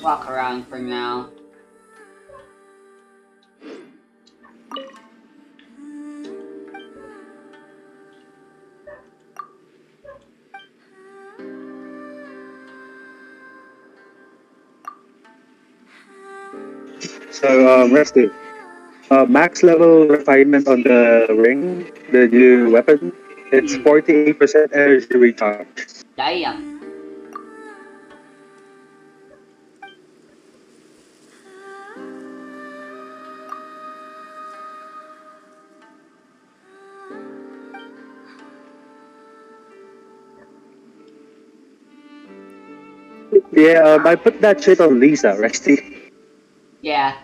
Speaker 2: walk around for now.
Speaker 1: So, Rusty, max level refinement on the ring, the new weapon, it's 48% energy recharge.
Speaker 2: Damn.
Speaker 1: Yeah, I put that shit on Lisa, Rusty.
Speaker 2: Yeah.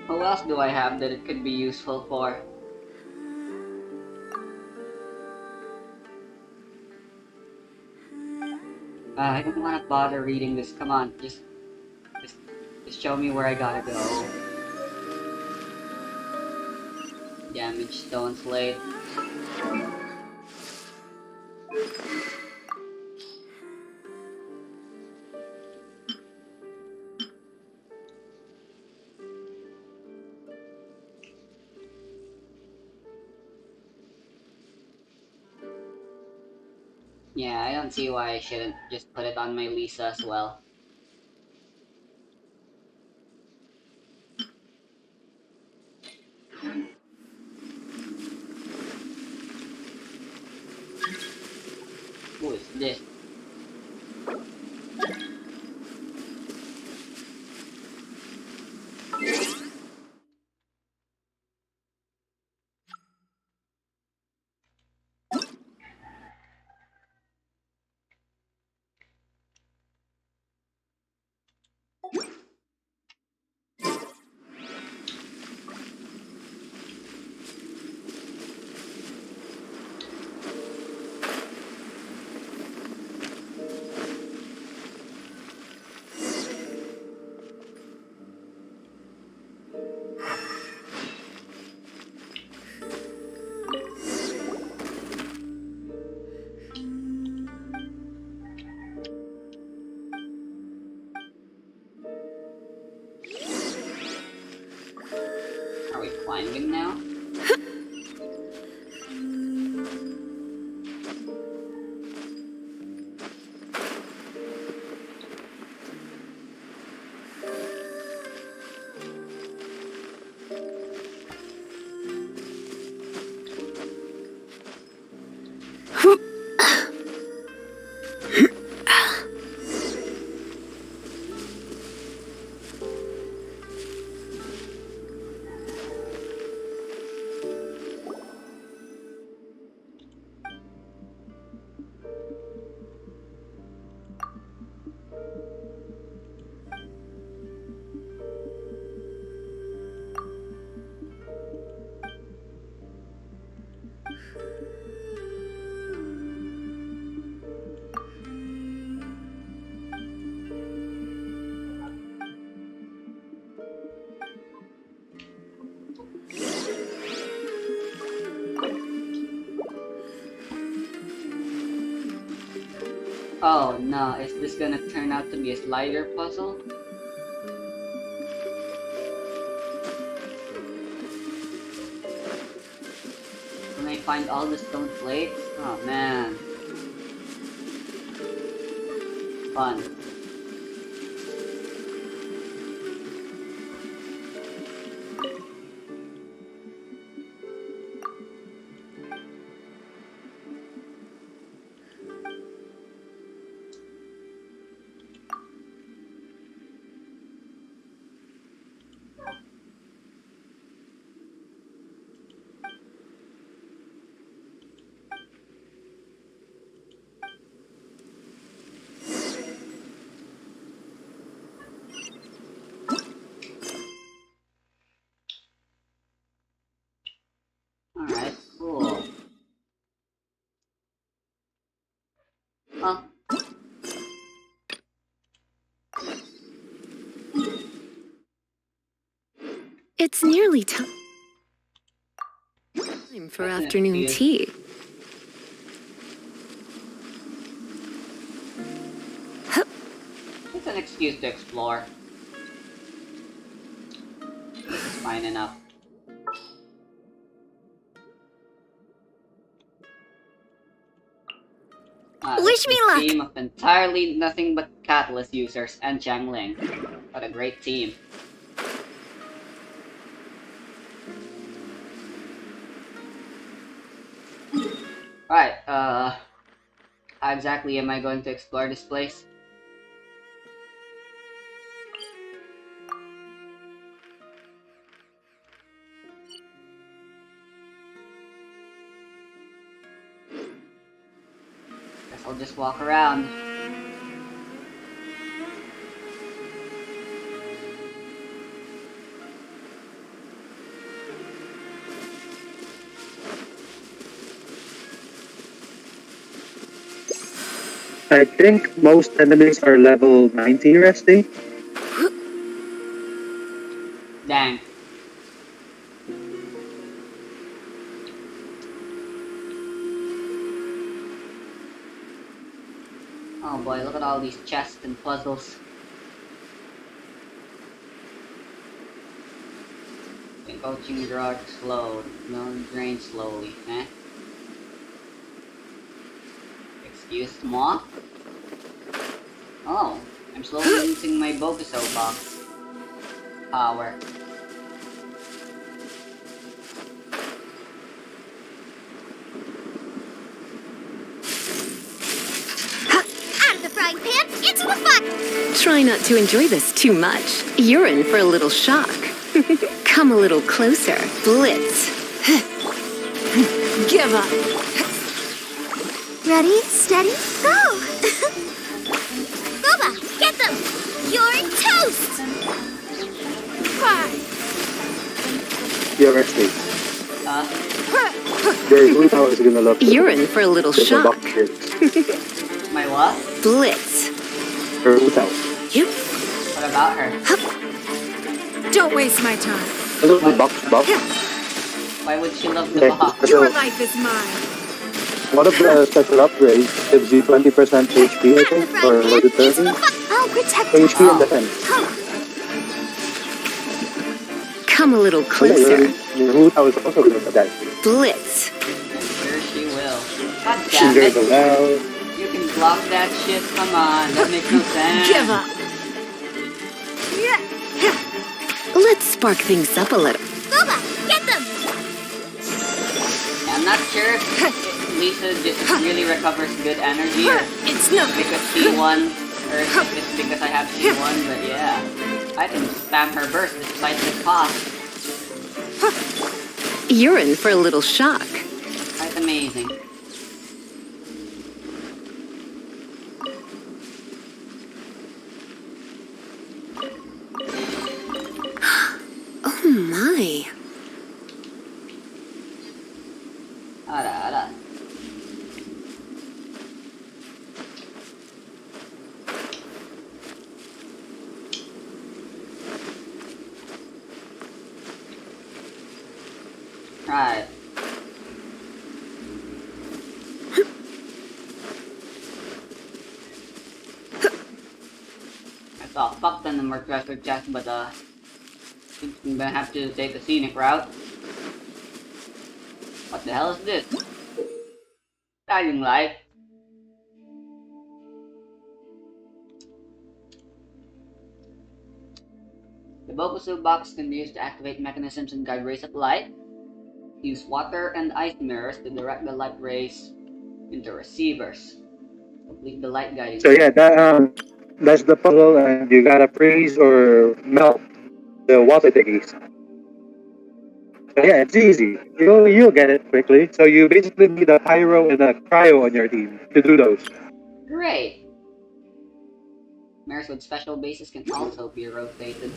Speaker 2: Who else do I have that it could be useful for? I don't want to bother reading this. Come on, just show me where I gotta go. Damage stone slate. Yeah, I don't see why I shouldn't just put it on my Lisa as well. Who is this? Are we climbing now? Oh no, is this gonna turn out to be a slider puzzle? Can I find all the stone plates? Oh man. Fun. Alright, cool. Well,
Speaker 6: It's nearly time for
Speaker 2: That's an
Speaker 6: afternoon
Speaker 2: excuse.
Speaker 6: tea.
Speaker 2: It's an excuse to explore. This is fine enough.
Speaker 3: Wish me
Speaker 2: A
Speaker 3: luck.
Speaker 2: team of entirely nothing but Catalyst users and Changling. What a great team. Alright, how exactly am I going to explore this place? Guess I'll just walk around.
Speaker 1: I think most enemies are level 90, Rusty.
Speaker 2: Dang. Oh boy, look at all these chests and puzzles. Coaching drug slow. No, drain slowly, eh? Excuse moi? Oh, I'm slowly losing my Bokuso box power.
Speaker 3: Out of the frying pan, into the fire!
Speaker 6: Try not to enjoy this too much. You're in for a little shock. Come a little closer. Blitz. Give up.
Speaker 3: Ready, steady, go! Boba, get them! You're toast!
Speaker 1: You're Rusty. Your blue power is gonna look.
Speaker 6: You're in for a little
Speaker 1: like a
Speaker 6: shock.
Speaker 1: box shirt.
Speaker 2: My what?
Speaker 6: Blitz.
Speaker 1: Your blue power.
Speaker 2: What about her?
Speaker 11: Don't waste my time.
Speaker 1: I love the box.
Speaker 2: Why would she love the
Speaker 1: Okay,
Speaker 2: box?
Speaker 1: so
Speaker 11: Your life is mine.
Speaker 1: one of the special upgrades gives you 20% HP, I think, or was it 30?
Speaker 3: I'll protect
Speaker 1: HP and
Speaker 2: Oh.
Speaker 1: defense.
Speaker 6: Come a little
Speaker 1: Oh, yeah,
Speaker 6: closer.
Speaker 1: your blue power is also good for that.
Speaker 6: Blitz.
Speaker 2: I'm sure she will. God
Speaker 1: She
Speaker 2: damn
Speaker 1: goes
Speaker 2: it.
Speaker 1: around.
Speaker 2: You can block that shit. Come on, that makes no sense.
Speaker 6: Give up. Let's spark things up a little.
Speaker 3: Boba, get them!
Speaker 2: I'm not sure if Lisa just really recovers good energy or
Speaker 11: It's no
Speaker 2: because C1, or if it's because I have C1, but yeah. I can spam her burst despite the cost.
Speaker 6: You're in for a little shock.
Speaker 2: Quite amazing.
Speaker 6: Oh my.
Speaker 2: Ara, ara. Right. Oh, fuck the number treasure chest, but I'm gonna have to take the scenic route. What the hell is this? Guiding light. The Bokusu box can be used to activate mechanisms and guide rays of light. Use water and ice mirrors to direct the light rays into receivers. Complete the light guiding.
Speaker 1: So yeah, that's the puzzle, and you gotta freeze or melt the water thingies. So yeah, it's easy. You'll get it quickly. So you basically need a pyro and a cryo on your team to do those.
Speaker 2: Great! Mirrors with special bases can also be rotated.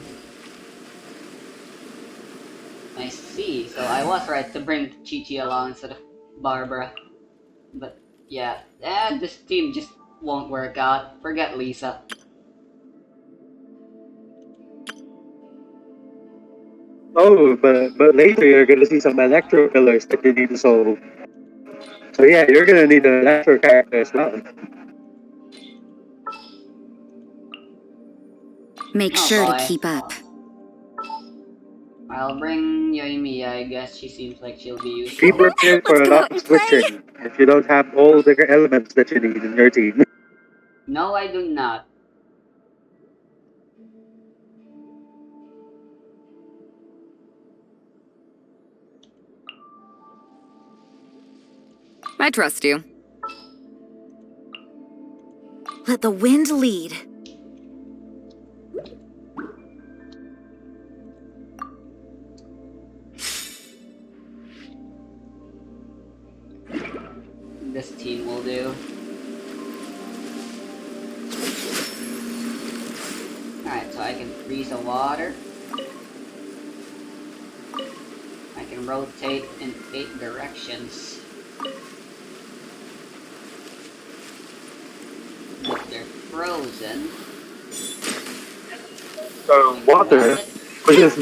Speaker 2: I see, so I was right to bring Chi-Chi along instead of Barbara. But yeah, this team just won't work out. Forget Lisa.
Speaker 1: Oh, but later you're gonna see some electro pillars that you need to solve. So yeah, you're gonna need an electro character as well.
Speaker 10: Make
Speaker 2: Oh
Speaker 10: sure to
Speaker 2: boy.
Speaker 10: keep up.
Speaker 2: I'll bring Yoimiya, I guess she seems like she'll be useful.
Speaker 1: Be prepared for
Speaker 5: Let's
Speaker 1: a
Speaker 5: go
Speaker 1: lot
Speaker 5: out
Speaker 1: of
Speaker 5: and play.
Speaker 1: switching if you don't have all the elements that you need in your team.
Speaker 2: No, I do not.
Speaker 10: I trust you. Let the wind lead.
Speaker 2: This team will do. Alright, so I can freeze the water. I can rotate in 8 directions. If they're frozen.
Speaker 1: So water pushes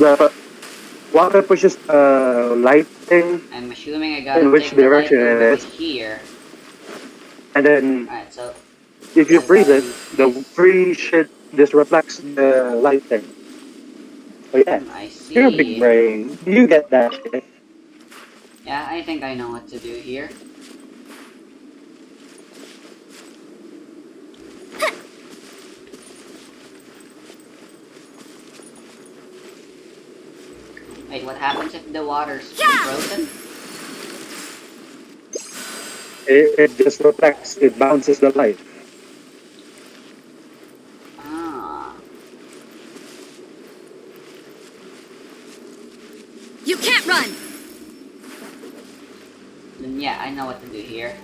Speaker 1: the light thing
Speaker 2: I'm assuming I gotta
Speaker 1: in which
Speaker 2: take the light
Speaker 1: direction it
Speaker 2: over
Speaker 1: is,
Speaker 2: here.
Speaker 1: and then
Speaker 2: Alright, so
Speaker 1: if you
Speaker 2: I
Speaker 1: freeze
Speaker 2: gotta
Speaker 1: it,
Speaker 2: use
Speaker 1: the
Speaker 2: this.
Speaker 1: freeze shit just reflects the light thing. So yeah,
Speaker 2: I
Speaker 1: you're a big
Speaker 2: see.
Speaker 1: brain. You get that shit.
Speaker 2: Yeah, I think I know what to do here. Wait, what happens if the water's frozen?
Speaker 1: It just reflects. It bounces the light.
Speaker 2: Ah.
Speaker 10: You can't run!
Speaker 2: Then yeah, I know what to do here.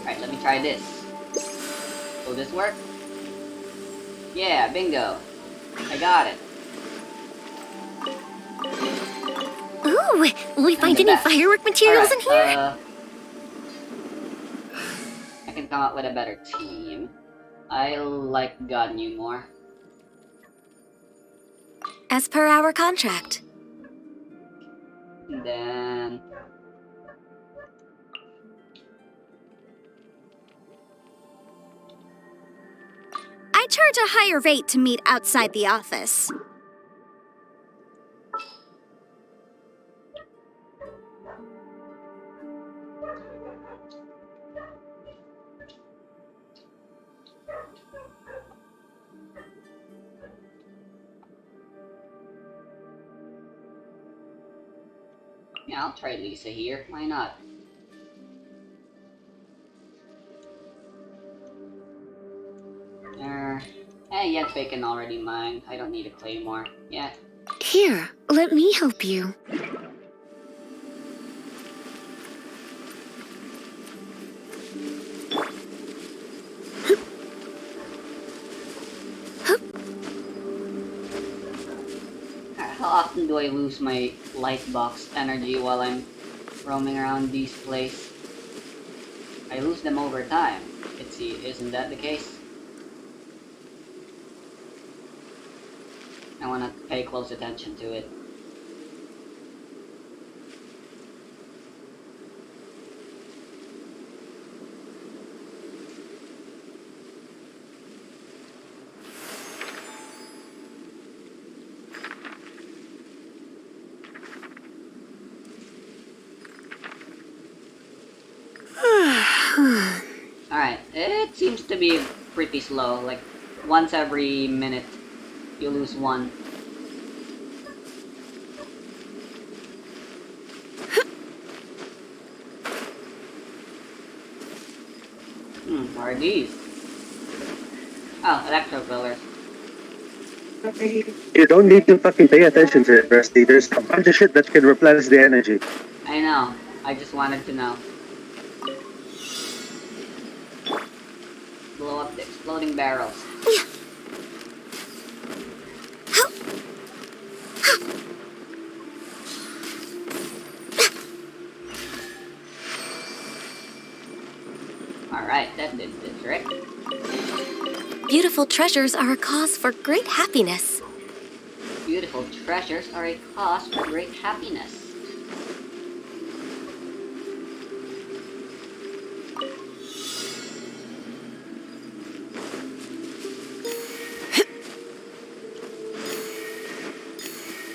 Speaker 2: Alright, let me try this. Will this work? Yeah, bingo. I got it.
Speaker 3: Ooh, will we find
Speaker 2: the
Speaker 3: any
Speaker 2: best.
Speaker 3: firework materials in here?
Speaker 2: I can come up with a better team. I like Ganyu more.
Speaker 10: As per our contract.
Speaker 2: And then...
Speaker 10: I charge a higher rate to meet outside the office.
Speaker 2: Yeah, I'll try Lisa here. Why not? Yetpe can already mine. I don't need a claymore. Yeah.
Speaker 3: Here, let me help you.
Speaker 2: How often do I lose my light box energy while I'm roaming around these places? I lose them over time. Let's see, isn't that the case? I want to pay close attention to it. Alright, it seems to be pretty slow, like once every minute you lose one. What are these? Oh, electro pillars.
Speaker 1: You don't need to fucking pay attention to it, Rusty. There's a bunch of shit that can replenish the energy.
Speaker 2: I know, I just wanted to know. Blow up the exploding barrels. Alright, that did the trick.
Speaker 3: Beautiful treasures are a cause for great happiness.
Speaker 2: Beautiful treasures are a cause for great happiness.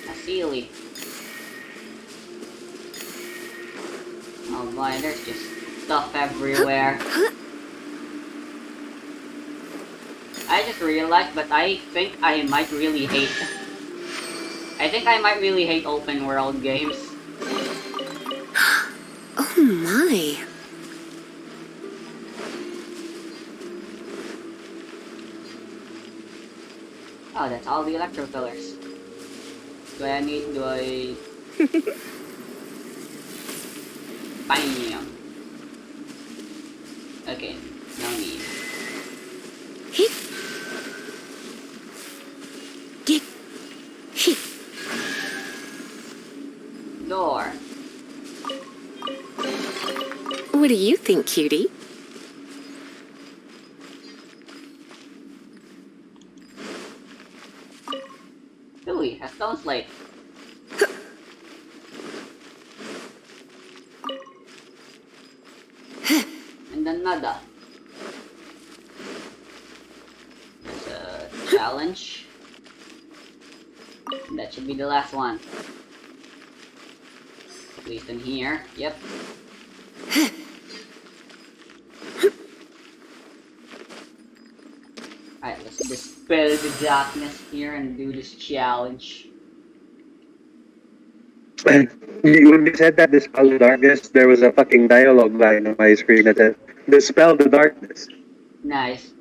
Speaker 2: A sealy. Oh boy, there's just stuff everywhere. I just realized, but I think I might really hate open world games.
Speaker 6: Oh my.
Speaker 2: Oh, that's all the electro pillars. Do I Bam. Okay, no need. Door.
Speaker 6: What do you think, cutie?
Speaker 2: Ooh, a stone slate. And another. There's a challenge. That should be the last one. At least in here. Yep. Alright, let's dispel the darkness here and do this challenge.
Speaker 1: When you said that dispel the darkness, there was a fucking dialogue line on my screen that said, "Dispel the darkness."
Speaker 2: Nice.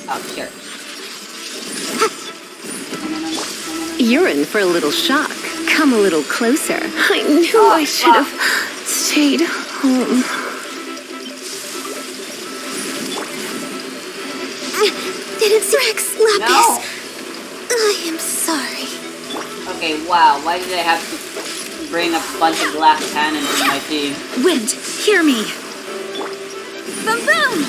Speaker 2: Oh, sure.
Speaker 6: You're in for a little shock. Come a little closer. I knew I should have stayed home.
Speaker 3: Rex, Lapis.
Speaker 2: No.
Speaker 3: I am sorry.
Speaker 2: Okay, wow. Why did I have to bring a bunch of glass cannons to my team?
Speaker 11: Wind, hear me. Boom, boom.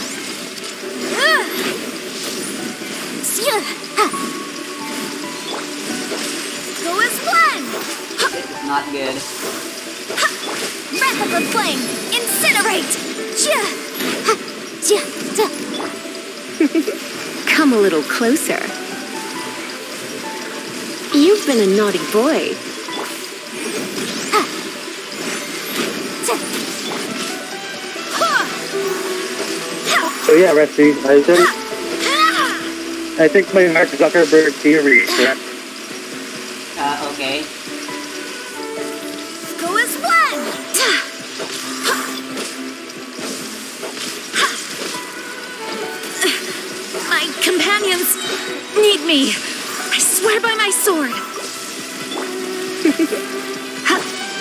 Speaker 11: Go as one.
Speaker 2: This is not good.
Speaker 11: Wrap up the flame. Incinerate.
Speaker 6: Come a little closer. You've been a naughty boy.
Speaker 1: So yeah, Rusty, I think my Mark Zuckerberg theory is correct.
Speaker 2: Okay.
Speaker 11: Go as one. My companions need me. I swear by my sword.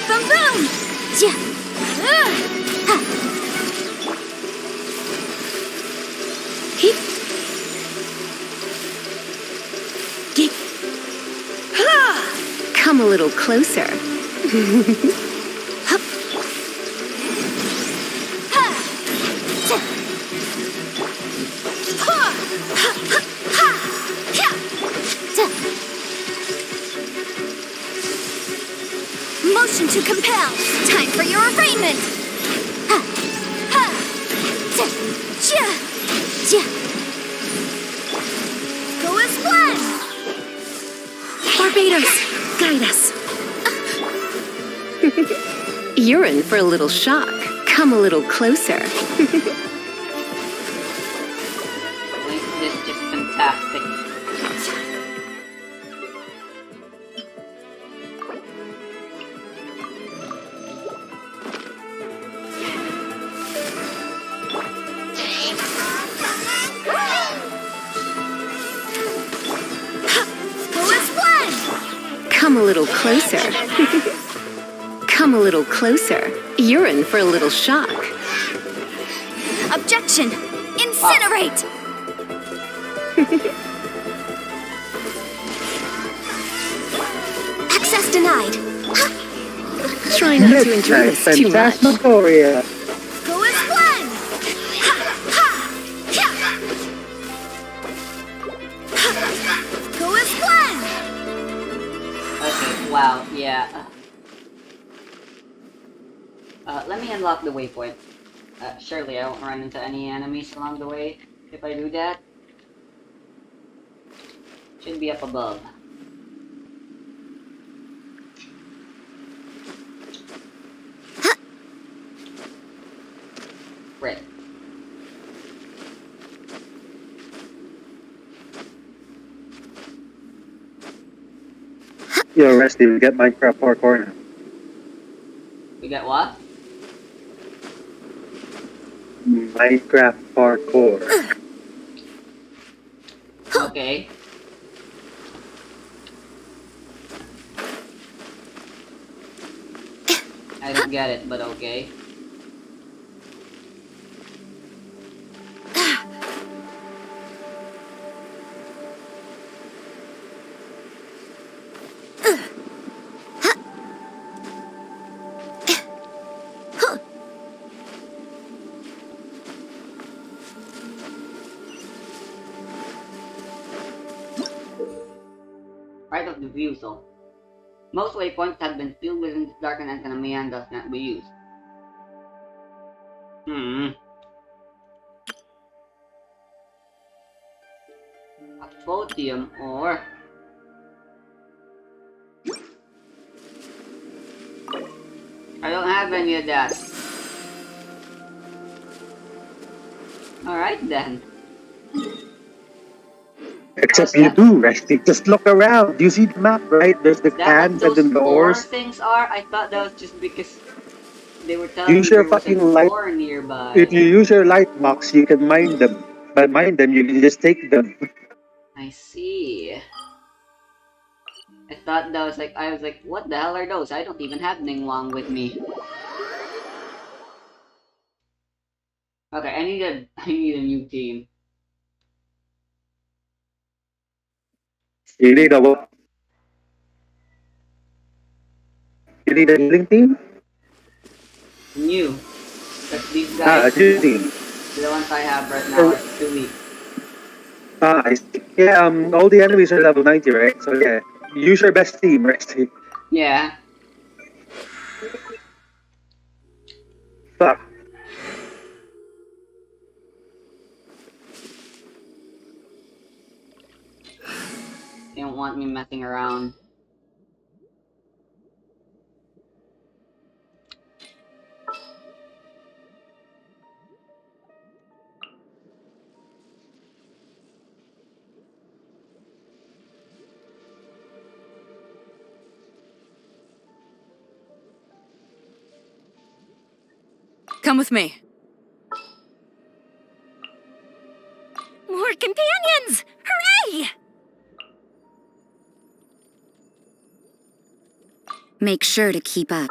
Speaker 11: Boom, boom.
Speaker 6: Come a little closer.
Speaker 11: motion to compel. Time for your arraignment. Ha! Ha! Ja! Ja! Ja! Go as one!
Speaker 9: Barbados, guide us. You're in for a little shock. Come a little closer.
Speaker 2: This is just fantastic.
Speaker 11: Go as one!
Speaker 9: Come a little closer. Come a little closer. You're in for a little shock.
Speaker 11: Objection! Incinerate! Access denied.
Speaker 9: Try not to enjoy this too much.
Speaker 1: Phantasmagoria.
Speaker 11: Go as one! Ha! Ha! Ya! Ha! Go as one!
Speaker 2: Okay, wow, yeah. Let me unlock the waypoint. Surely I won't run into any enemies along the way if I do that. Should be up above. Right.
Speaker 1: Yo, Rusty, we get Minecraft parkour now.
Speaker 2: We get what?
Speaker 1: Minecraft parkour.
Speaker 2: Okay. I don't get it, but okay. Right of refusal. Most waypoints have been filled within this darkened enemy and does not be used. A podium or... I don't have any of that. Alright then.
Speaker 1: Except you do, Rusty. Just look around. Do you see the map, right? There's the cans and then the ores.
Speaker 2: Things are? I thought that was just because they were telling
Speaker 1: Use
Speaker 2: me
Speaker 1: your
Speaker 2: there was
Speaker 1: fucking
Speaker 2: an
Speaker 1: light.
Speaker 2: ore nearby.
Speaker 1: If you use your light box, you can mine them. By mine them, you can just take them.
Speaker 2: I see. I thought that was like, I was like, what the hell are those? I don't even have Ningguang with me. Okay, I need a new team.
Speaker 1: You need a what? You need a healing team?
Speaker 2: New. Because these
Speaker 1: A
Speaker 2: guys,
Speaker 1: new team.
Speaker 2: the ones I have right now are too weak.
Speaker 1: I see. Yeah, all the enemies are level 90, right? So yeah, use your best team, Rusty.
Speaker 2: Yeah.
Speaker 1: Fuck.
Speaker 2: They don't want me messing around.
Speaker 11: Come with me. More companions! Hooray!
Speaker 10: Make sure to keep up.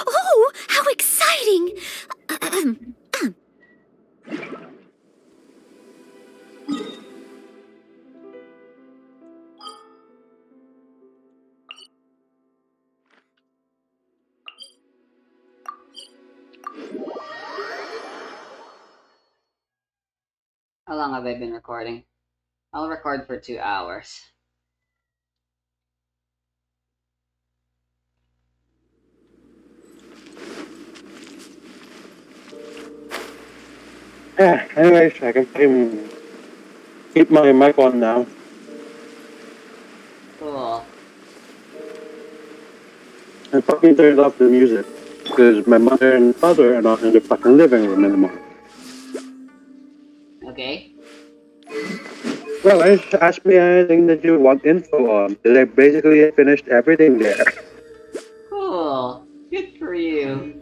Speaker 3: Oh, how exciting!
Speaker 2: How long have I been recording? I'll record for 2 hours.
Speaker 1: Yeah, anyways, I can keep my mic on now.
Speaker 2: Cool.
Speaker 1: And fucking turned off the music. Because my mother and father are not in the fucking living room anymore.
Speaker 2: Okay.
Speaker 1: Well, just ask me anything that you want info on. Because I basically finished everything there.
Speaker 2: Cool. Good for you.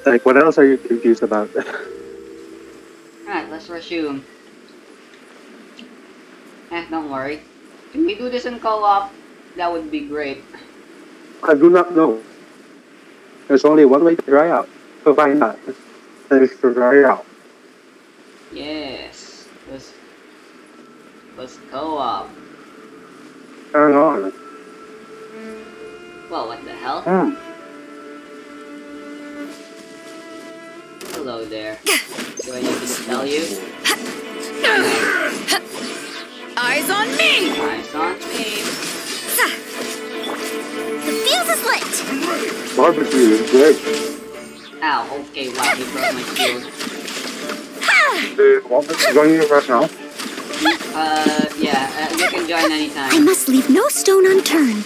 Speaker 1: Like, what else are you confused about?
Speaker 2: Alright, let's resume. Don't worry. Can we do this in co-op? That would be great.
Speaker 1: I do not know. There's only one way to try out. To find out. And it's to try out.
Speaker 2: Yes. Let's co-op.
Speaker 1: Hang on.
Speaker 2: Well, what the hell? Hello there. Do I need to tell you?
Speaker 11: Eyes on me!
Speaker 2: Eyes on me.
Speaker 5: The fuse is lit!
Speaker 1: Barbecue is great.
Speaker 2: Ow, okay, wow, he broke my shield.
Speaker 1: Do you want me to join you right now?
Speaker 2: Yeah, you can join anytime.
Speaker 3: I must leave no stone unturned.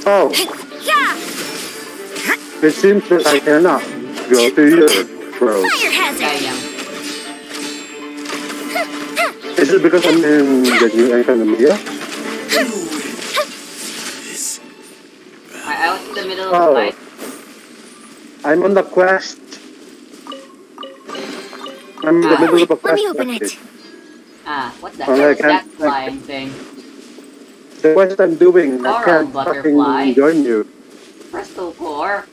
Speaker 1: Oh, it seems that I cannot go to you, bro.
Speaker 5: Fire hazard!
Speaker 2: Yeah.
Speaker 1: Is it because I'm in the new Enkanonono?
Speaker 2: I was in the middle of the fight.
Speaker 1: I'm on the quest. I'm in the middle of a quest.
Speaker 5: Let me open it.
Speaker 2: What the
Speaker 1: Well,
Speaker 2: hell
Speaker 1: I
Speaker 2: is that
Speaker 1: can't-
Speaker 2: flying thing?
Speaker 1: The quest I'm doing, I
Speaker 2: Coral
Speaker 1: can't
Speaker 2: butterfly.
Speaker 1: fucking join you.
Speaker 2: Crystal core?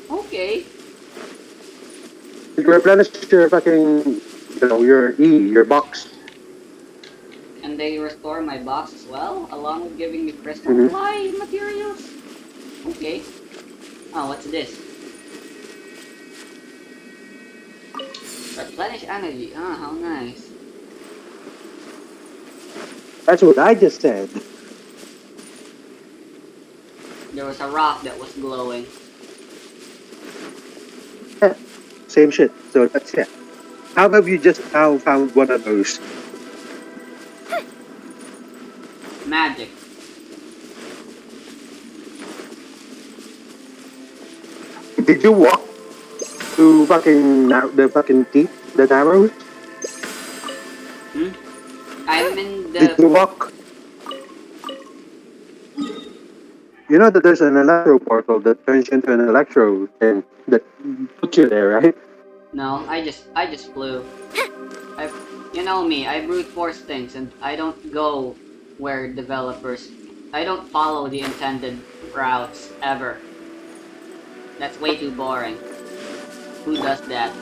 Speaker 2: Okay.
Speaker 1: You replenish your fucking, your box.
Speaker 2: And they restore my box as well, along with giving me crystal
Speaker 1: Mhm.
Speaker 2: fly materials? Okay. Oh, what's this? Replenish energy. Ah, how nice.
Speaker 1: That's what I just said.
Speaker 2: There was a rock that was glowing.
Speaker 1: Same shit, so that's it. How have you just now found one of those?
Speaker 2: Magic.
Speaker 1: Did you walk to fucking the fucking teeth, the arrows?
Speaker 2: I'm in
Speaker 1: Did you
Speaker 2: the...
Speaker 1: walk? You know that there's an electro portal that turns into an electro thing that puts you there, right?
Speaker 2: No, I just flew. You know me, I brute force things and I don't go where developers... I don't follow the intended routes, ever. That's way too boring. Who does that?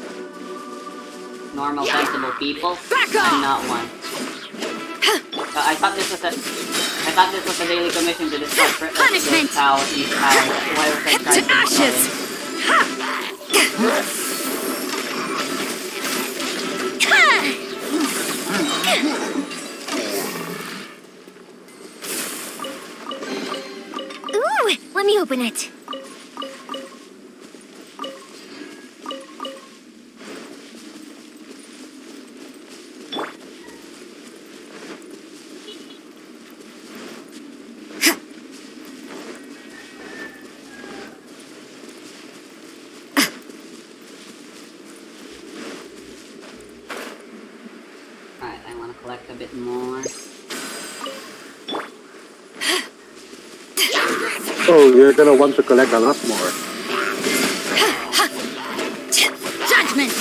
Speaker 2: Normal, sensible people? I'm not one. I thought this was a daily commission to discuss
Speaker 11: Punishment!
Speaker 2: how these powers. Why was I trying
Speaker 11: To ashes!
Speaker 5: Ooh, let me open it.
Speaker 2: Alright, I want to collect a bit more.
Speaker 1: Oh, you're gonna want to collect a lot more.
Speaker 11: Judgment!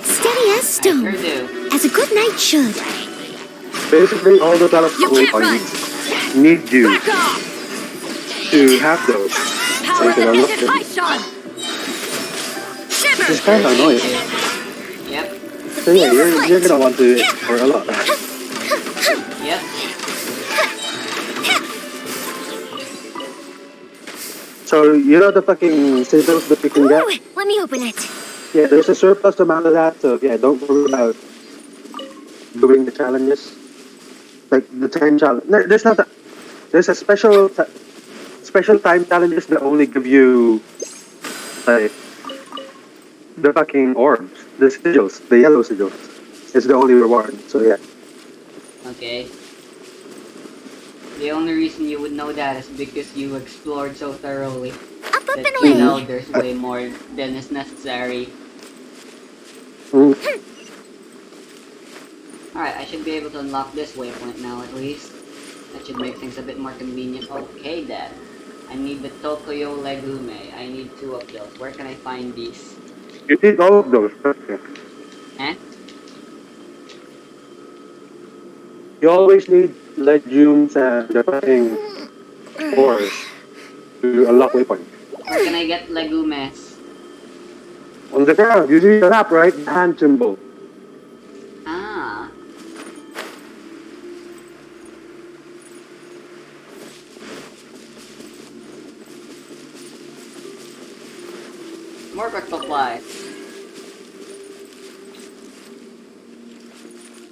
Speaker 3: Steady as
Speaker 2: I
Speaker 3: stone,
Speaker 2: sure do.
Speaker 3: as a good knight should.
Speaker 1: Basically, all the
Speaker 11: You can't run!
Speaker 1: points need you
Speaker 11: Back off!
Speaker 1: to have those.
Speaker 11: Power
Speaker 1: So you can
Speaker 11: that
Speaker 1: unlock
Speaker 11: isn't
Speaker 1: them.
Speaker 11: Python!
Speaker 1: Which is kind of annoying.
Speaker 2: Yep.
Speaker 1: So yeah, you're gonna want to explore a lot.
Speaker 2: Yep.
Speaker 1: So you know the fucking sigils that you can get?
Speaker 11: Ooh, let me open it.
Speaker 1: Yeah, there's a surplus amount of that, so yeah, don't worry about doing the challenges. Like the time challenge. No, there's not. There's a special time challenges that only give you like the fucking orbs, the sigils, the yellow sigils. It's the only reward. So yeah.
Speaker 2: Okay. The only reason you would know that is because you explored so thoroughly
Speaker 11: Up
Speaker 2: that
Speaker 11: and
Speaker 2: you
Speaker 11: away.
Speaker 2: know there's way more than is necessary.
Speaker 1: Mm.
Speaker 2: Alright, I should be able to unlock this waypoint now at least. That should make things a bit more convenient. Okay then. I need the Tokoyo Legume. I need 2 of those. Where can I find these?
Speaker 1: You need all of those. Okay.
Speaker 2: Eh?
Speaker 1: You always need legumes and the fucking ores to unlock waypoint.
Speaker 2: Where can I get legumes?
Speaker 1: On the ground, you see the map, right? The hand symbol.
Speaker 2: Ah. More quick supplies.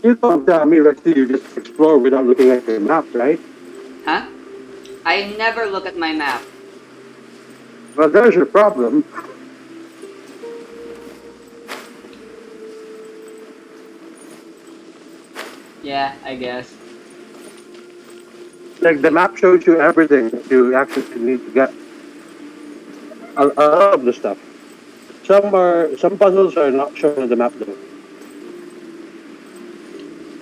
Speaker 1: You don't tell me, Rusty, you just explore without looking at the map, right?
Speaker 2: Huh? I never look at my map.
Speaker 1: Well, there's your problem.
Speaker 2: Yeah, I guess.
Speaker 1: Like, the map shows you everything that you actually need to get. A lot of the stuff. Some puzzles are not shown on the map, though.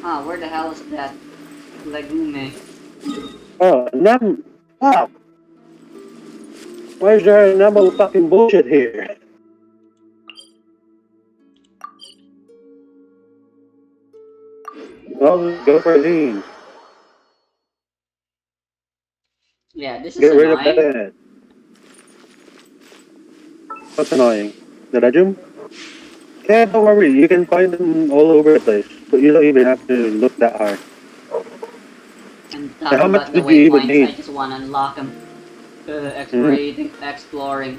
Speaker 2: Ah, where the hell is that legume?
Speaker 1: Oh, wow. Why is there no fucking bullshit here? Well, go for these.
Speaker 2: Yeah, this is
Speaker 1: Get rid of
Speaker 2: annoying.
Speaker 1: that. What's annoying? The legume? Yeah, don't worry. You can find them all over the place. But you don't even have to look that hard.
Speaker 2: And
Speaker 1: How
Speaker 2: talking
Speaker 1: much
Speaker 2: about the
Speaker 1: did you even
Speaker 2: waypoints,
Speaker 1: need?
Speaker 2: I just want to unlock them. Exploring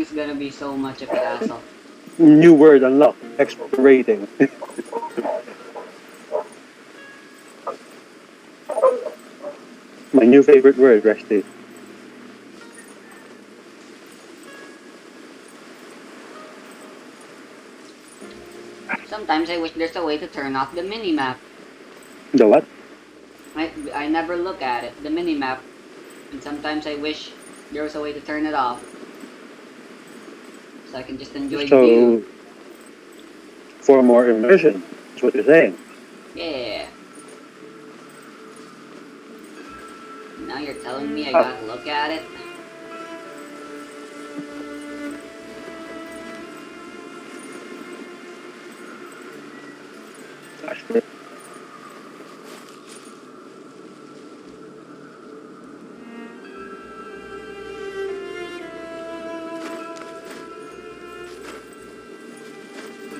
Speaker 2: is gonna be so much of a hassle.
Speaker 1: New word unlocked. Explorating. My new favorite word, Rusty.
Speaker 2: Sometimes I wish there's a way to turn off the mini-map.
Speaker 1: The what?
Speaker 2: I never look at it, the mini-map. And sometimes I wish there was a way to turn it off. So I can just enjoy the view.
Speaker 1: For more immersion, that's what you're saying.
Speaker 2: Yeah. Now you're telling me I gotta look at it?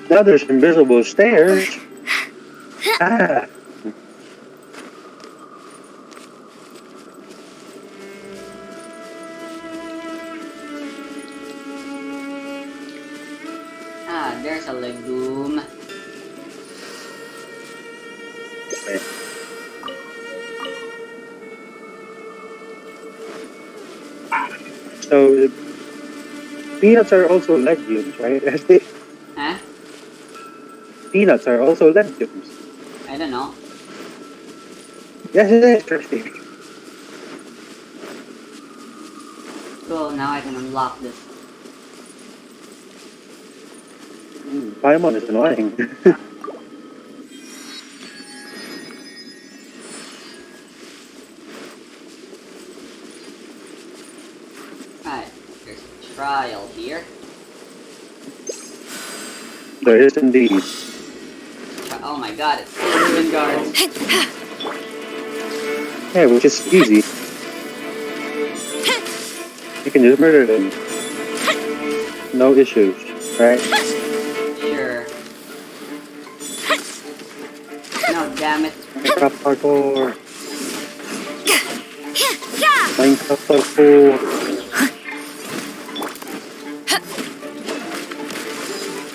Speaker 1: Now there's invisible stairs. Ah.
Speaker 2: Ah, there's a legume.
Speaker 1: Okay. So, peanuts are also legumes, right?
Speaker 2: Huh?
Speaker 1: Peanuts are also legumes.
Speaker 2: I don't know.
Speaker 1: Yes, it is, Rusty.
Speaker 2: Cool, now I can unlock this.
Speaker 1: Paimon is annoying.
Speaker 2: Alright, there's a trial here.
Speaker 1: There is indeed.
Speaker 2: Oh my god, it's ruin guards.
Speaker 1: Yeah, which is easy. You can just murder them. No issues, right?
Speaker 2: Sure. No, damn it.
Speaker 1: Minecraft parkour. Minecraft parkour.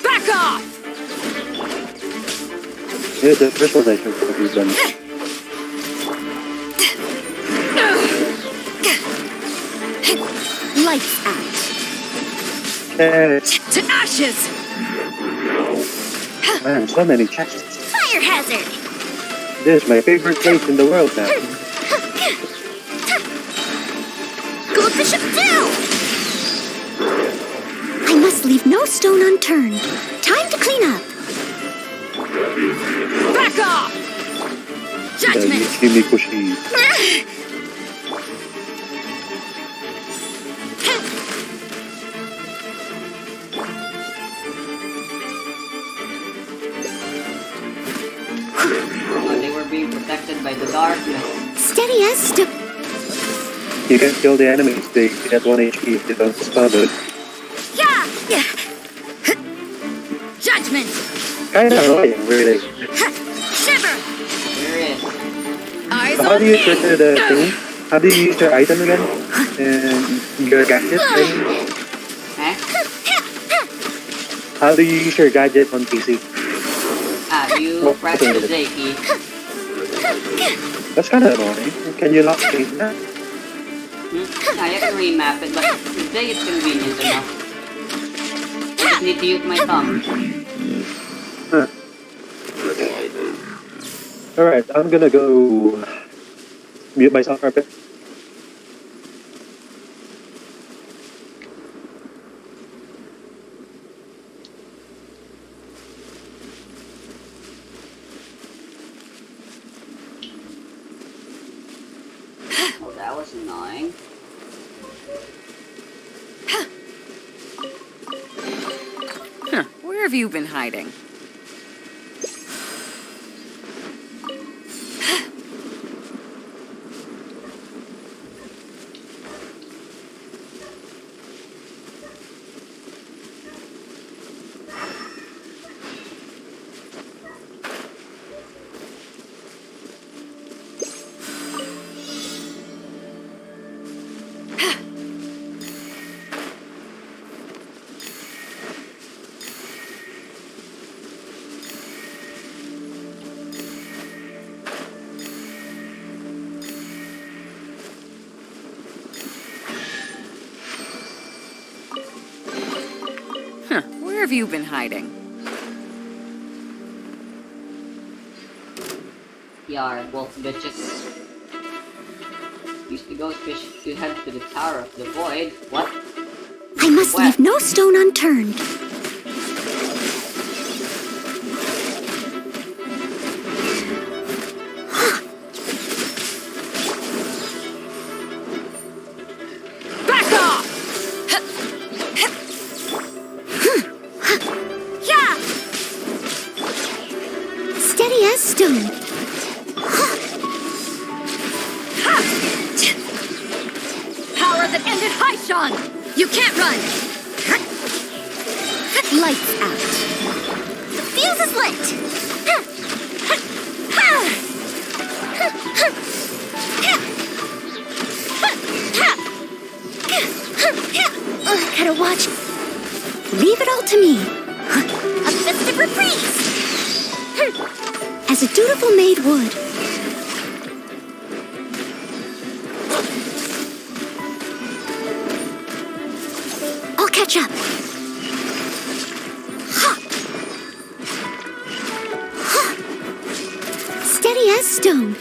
Speaker 11: Back off!
Speaker 1: Yeah, the visualization could be done.
Speaker 11: Lights out.
Speaker 1: Chests.
Speaker 11: To ashes!
Speaker 1: Man, so many chests.
Speaker 11: Fire hazard!
Speaker 1: This is my favorite place in the world now.
Speaker 11: Goldfish up down!
Speaker 3: I must leave no stone unturned. Time to clean up.
Speaker 11: Back off! Judgment!
Speaker 1: Kimikushi.
Speaker 2: Oh, they were being protected by the darkness.
Speaker 3: Steady as stone.
Speaker 1: You can kill the enemies, they get 1 HP if they don't stun it.
Speaker 11: Yeah! Judgment!
Speaker 1: Kinda annoying, really.
Speaker 11: Shiver!
Speaker 2: There is.
Speaker 11: Eyes
Speaker 1: So how
Speaker 11: on
Speaker 1: do you
Speaker 11: me!
Speaker 1: trigger the thing? How do you use your item again? And your gadget thing?
Speaker 2: Eh?
Speaker 1: How do you use your gadget on PC?
Speaker 2: You press the J key.
Speaker 1: That's kinda annoying. Can you lock change that?
Speaker 2: Yeah, you can remap it, but the J is convenient enough. I just need to use my thumb.
Speaker 1: Huh. Alright, I'm gonna go mute myself for a bit.
Speaker 2: Oh, that was annoying.
Speaker 11: Where have you been hiding? Where have you been hiding?
Speaker 2: Yar, wolf bitches. Use the ghost fish to head to the Tower of the Void. What?
Speaker 3: I must leave no stone unturned.
Speaker 11: Back off! Yeah!
Speaker 3: Steady as stone.
Speaker 11: Power that ended Haishan! You can't run!
Speaker 3: Lights out.
Speaker 11: The fuse is lit!
Speaker 3: Gotta watch. Leave it all to me.
Speaker 11: A festive reprise!
Speaker 3: As a dutiful maid would. I'll catch up. Steady as stone.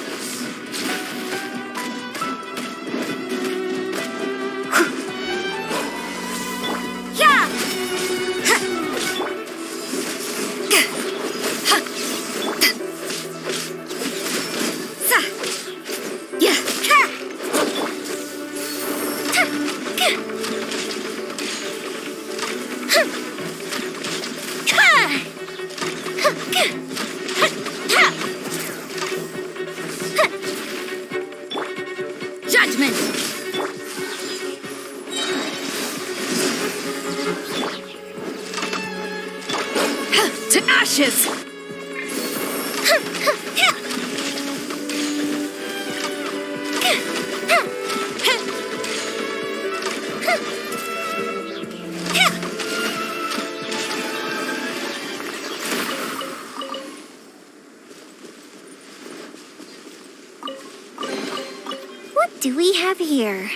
Speaker 11: Yeah! Judgment!
Speaker 9: To ashes!
Speaker 11: What do we have here?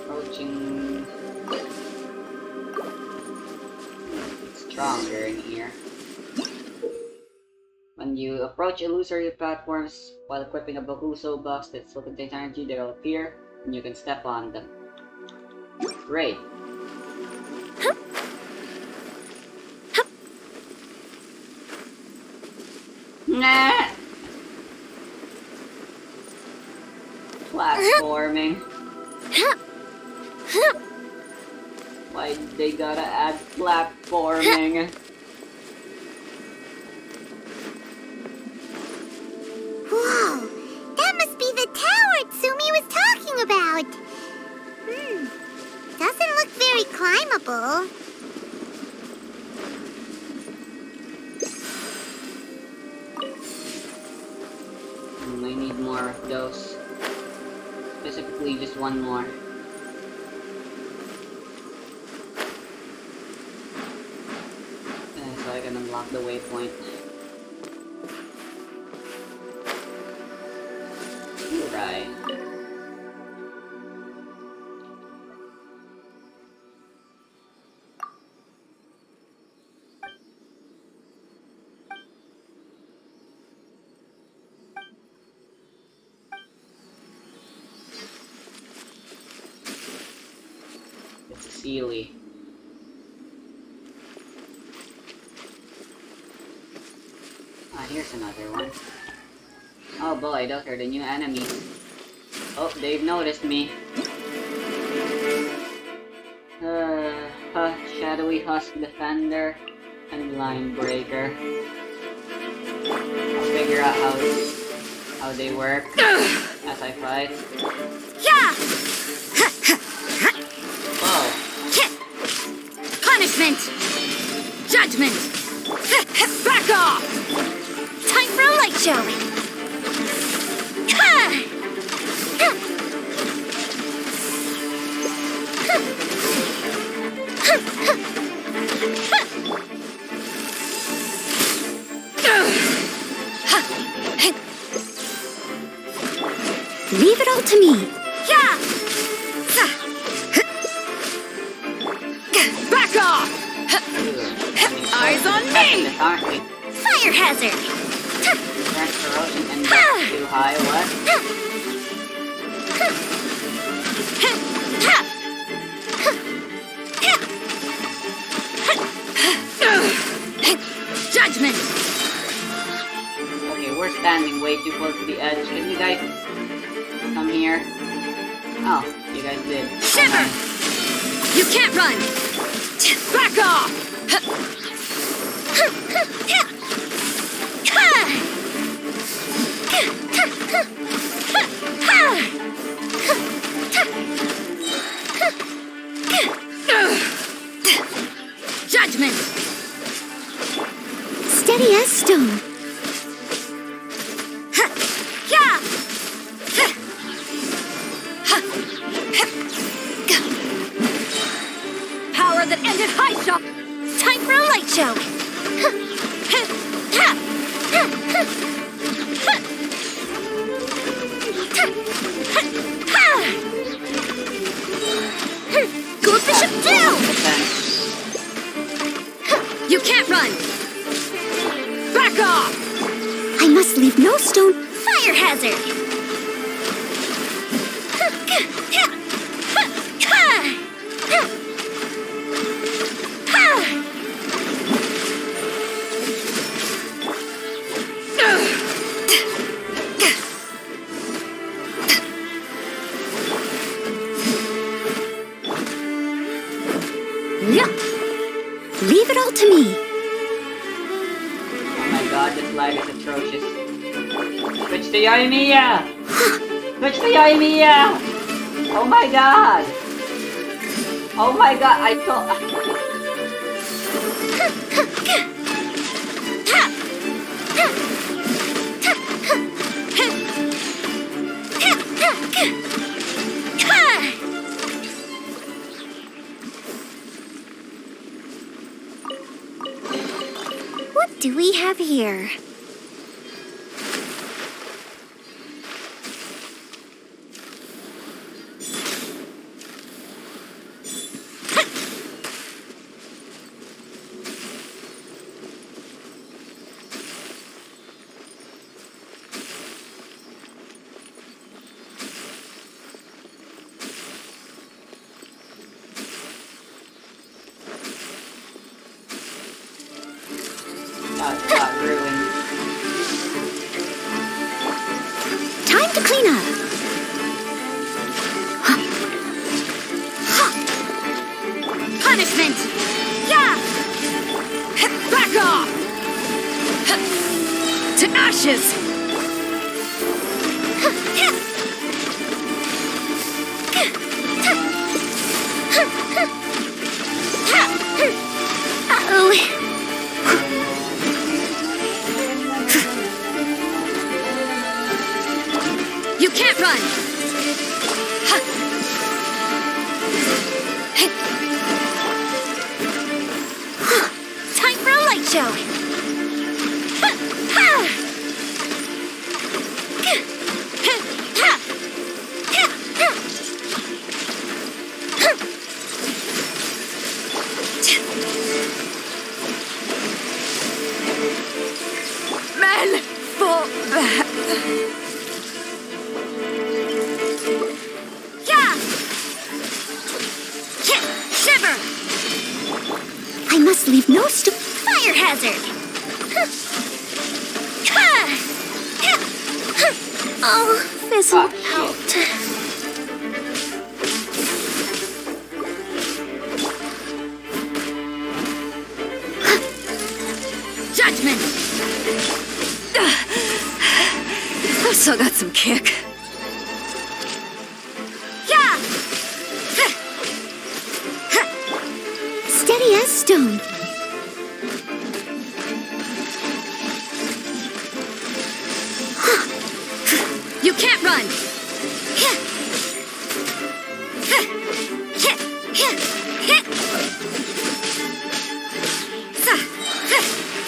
Speaker 2: Approaching. It's stronger in here. When you approach illusory platforms while equipping a Bokuso box that still contains energy, they will appear and you can step on them. Great. Nah. Platforming. Why they gotta add platforming?
Speaker 5: Whoa! That must be the tower Tsumi was talking about! Doesn't look very climbable.
Speaker 2: I need more of those. Specifically, just one more. So I can unlock the waypoint. Right. It's Sealy. Ah, here's another one. Oh boy, those are the new enemies. Oh, they've noticed me. Shadowy Husk Defender and Line Breaker. I'll figure out how they work as I fight.
Speaker 11: Yeah!
Speaker 2: Whoa!
Speaker 11: Punishment! Judgment! Back off! Time for a light show! Leave it all to me. Yeah! Back off! Eyes on me! Fire hazard!
Speaker 2: Corrosion index too high, what?
Speaker 11: Judgment!
Speaker 2: Okay, we're standing way too close to the edge. Can you guys come here? Oh, you guys did.
Speaker 11: Shiver! You can't run! Back off! Judgment! Steady as stone. show. Time for a light show. Go Bishop down! You can't run! Back off!
Speaker 3: I must leave no stone.
Speaker 11: Fire hazard!
Speaker 3: Leave it all to me.
Speaker 2: Oh my god, this lag is atrocious. Switch to Yoimiya! Switch to Yoimiya! Oh my god! Oh my god, I thought...
Speaker 3: What do we have here?
Speaker 2: Got ruined.
Speaker 3: Time to clean up.
Speaker 11: Punishment! Yeah! Back off! To ashes!
Speaker 3: Uh-oh.
Speaker 11: You can't run! Time for a light show! Men, fall back! Yeah! Shiver!
Speaker 3: I must leave no stone.
Speaker 11: Fire hazard!
Speaker 3: Oh, fizzle out.
Speaker 11: Judgment! I've still got some kick. Yeah!
Speaker 3: Steady as stone.
Speaker 11: You can't run!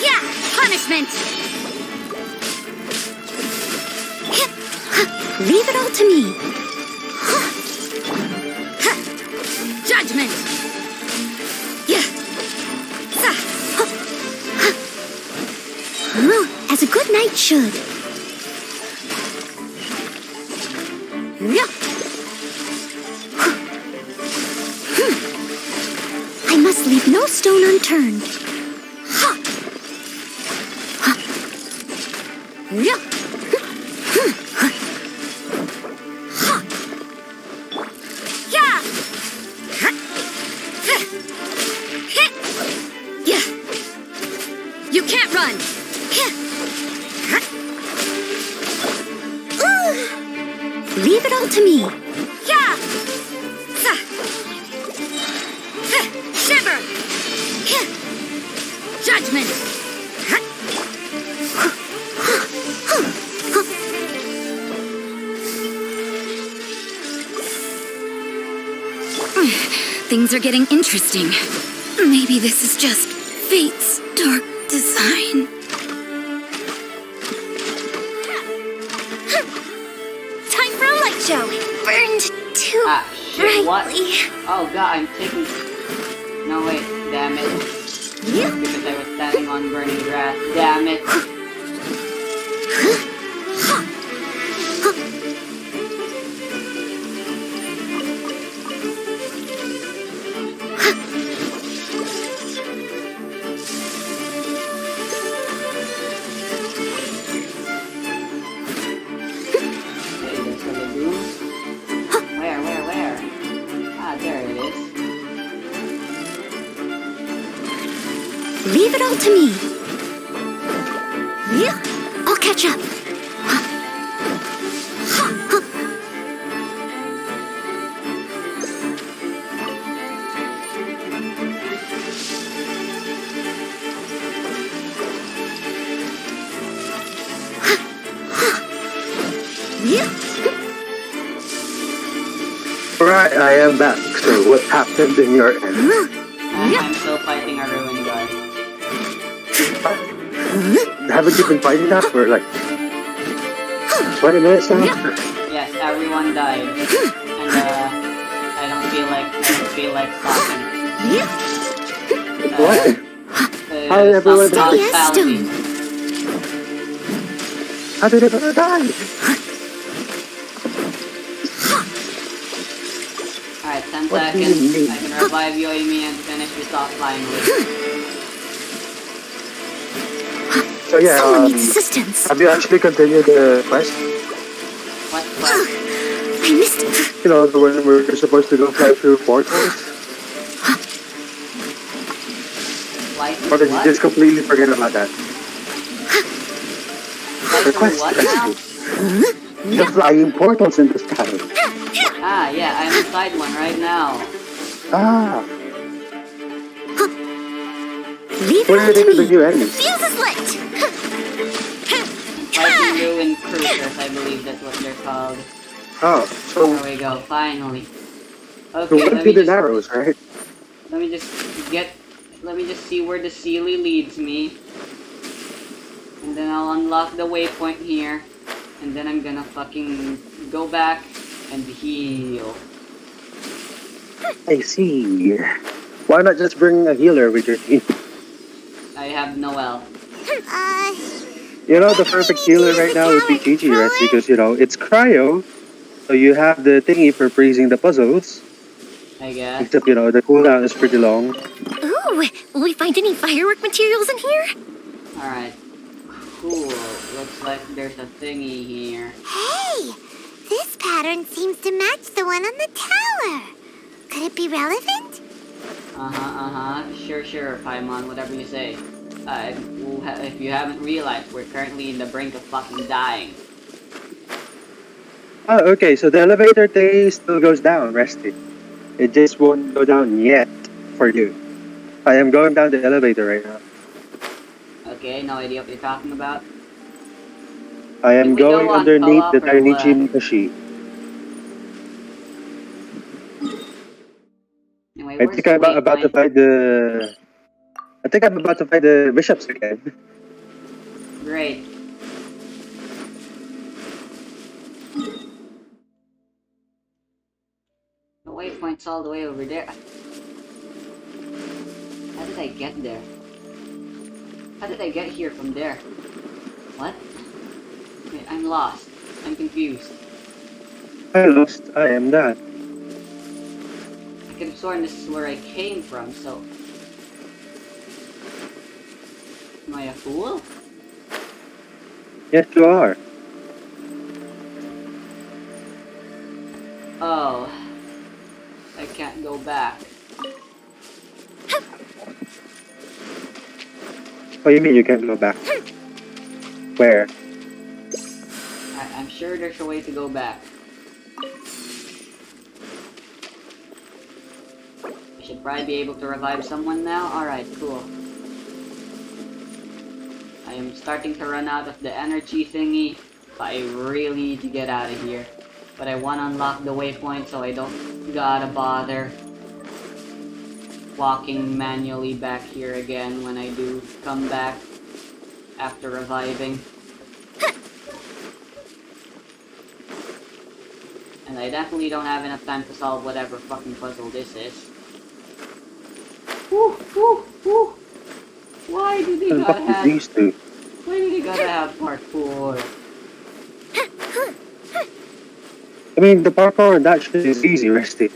Speaker 11: Yeah! Punishment!
Speaker 3: Leave it all to me.
Speaker 11: Judgment! Yeah!
Speaker 3: As a good knight should. I must leave no stone unturned.
Speaker 11: Yeah! Yeah! You can't run!
Speaker 3: Leave it all to me.
Speaker 11: Yeah! Shiver! Judgment! Things are getting interesting. Maybe this is just fate's dark design. Time for a light show. Burned too
Speaker 2: Shit, what?
Speaker 11: brightly.
Speaker 2: Oh god, I'm taking... No, wait, damn it. Because I was standing on burning grass. Damn it. Where? Ah, there it is.
Speaker 11: Leave it all to me. Yeah, I'll catch up.
Speaker 1: Right, I am back. So what happened in your end?
Speaker 2: I'm still fighting a ruined guard.
Speaker 1: Haven't you been fighting that for like 20 minutes now?
Speaker 2: Yes, everyone died. And I don't feel like stopping.
Speaker 1: What? How did everyone die? How did everyone die?
Speaker 2: Alright, 10
Speaker 1: What do you
Speaker 2: seconds.
Speaker 1: mean?
Speaker 2: I can revive you, Amy, and finish this off finally.
Speaker 1: So yeah,
Speaker 11: Someone needs assistance.
Speaker 1: have you actually continued the quest?
Speaker 2: What quest?
Speaker 11: I missed it.
Speaker 1: You know, the one where you're supposed to go fly through portals?
Speaker 2: Like
Speaker 1: Or did you
Speaker 2: what?
Speaker 1: just completely forget about that?
Speaker 2: Like
Speaker 1: The
Speaker 2: for
Speaker 1: quest.
Speaker 2: what now?
Speaker 1: The flying portals in the sky.
Speaker 2: Ah, yeah, I'm inside one right now.
Speaker 1: Ah,
Speaker 11: Leave
Speaker 1: what
Speaker 11: it
Speaker 1: are
Speaker 11: all
Speaker 1: they
Speaker 11: to
Speaker 1: the
Speaker 11: me.
Speaker 1: new enemies?
Speaker 11: Fuse is lit.
Speaker 2: Fighting ruined cruisers, I believe that's what they're called.
Speaker 1: Oh, so
Speaker 2: There we go, finally.
Speaker 1: so
Speaker 2: Okay,
Speaker 1: one through the arrows, right?
Speaker 2: let me just see where the Sealy leads me. And then I'll unlock the waypoint here. And then I'm gonna fucking go back and heal.
Speaker 1: I see. Why not just bring a healer with your team?
Speaker 2: I have Noel.
Speaker 1: You know, the perfect healer right now would be Gigi, right? Because, you know, it's cryo. So you have the thingy for freezing the puzzles.
Speaker 2: I guess.
Speaker 1: Except, you know, the cooldown is pretty long.
Speaker 11: Ooh, will we find any firework materials in here?
Speaker 2: Alright. Cool. Looks like there's a thingy here.
Speaker 5: Hey, this pattern seems to match the one on the tower. Could it be relevant?
Speaker 2: Sure, Paimon, whatever you say. If you haven't realized, we're currently in the brink of fucking dying.
Speaker 1: Oh, okay, so the elevator thing still goes down, Resty. It just won't go down yet for you. I am going down the elevator right now.
Speaker 2: Okay, no idea what you're talking about.
Speaker 1: I am
Speaker 2: Can we go
Speaker 1: going
Speaker 2: on
Speaker 1: underneath
Speaker 2: co-op
Speaker 1: the
Speaker 2: or
Speaker 1: tiny
Speaker 2: what?
Speaker 1: gym machine.
Speaker 2: Anyway,
Speaker 1: I
Speaker 2: where's
Speaker 1: think
Speaker 2: the
Speaker 1: I'm about to
Speaker 2: waypoint?
Speaker 1: fight the... I think I'm about to fight the bishops again.
Speaker 2: Great. The waypoint's all the way over there. How did I get there? How did I get here from there? What? Wait, I'm lost. I'm confused.
Speaker 1: I lost. I am that.
Speaker 2: I could have sworn this is where I came from, so... Am I a fool?
Speaker 1: Yes, you are.
Speaker 2: Oh. I can't go back.
Speaker 1: What do you mean you can't go back? Where?
Speaker 2: I'm sure there's a way to go back. I should probably be able to revive someone now. Alright, cool. I am starting to run out of the energy thingy, but I really need to get out of here. But I want to unlock the waypoint so I don't gotta bother. walking manually back here again when I do come back after reviving. And I definitely don't have enough time to solve whatever fucking puzzle this is. Woo, woo, woo. Why do they
Speaker 1: And
Speaker 2: gotta
Speaker 1: fuck
Speaker 2: have...
Speaker 1: these two.
Speaker 2: Why do they gotta have parkour?
Speaker 1: I mean, the parkour on that shit is easy, Resty.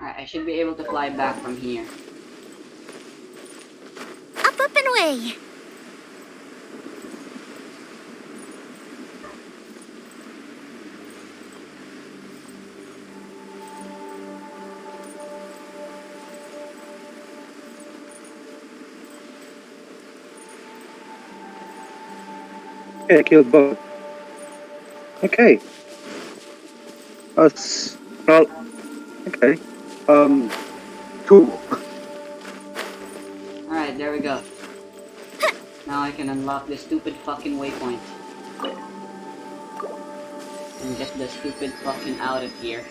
Speaker 2: Alright, I should be able to fly back from here.
Speaker 5: Up, up, and away.
Speaker 1: Okay, I killed both. Okay. Us. Well, okay. Cool.
Speaker 2: Alright, there we go. Now I can unlock this stupid fucking waypoint. And get the stupid fucking out of here.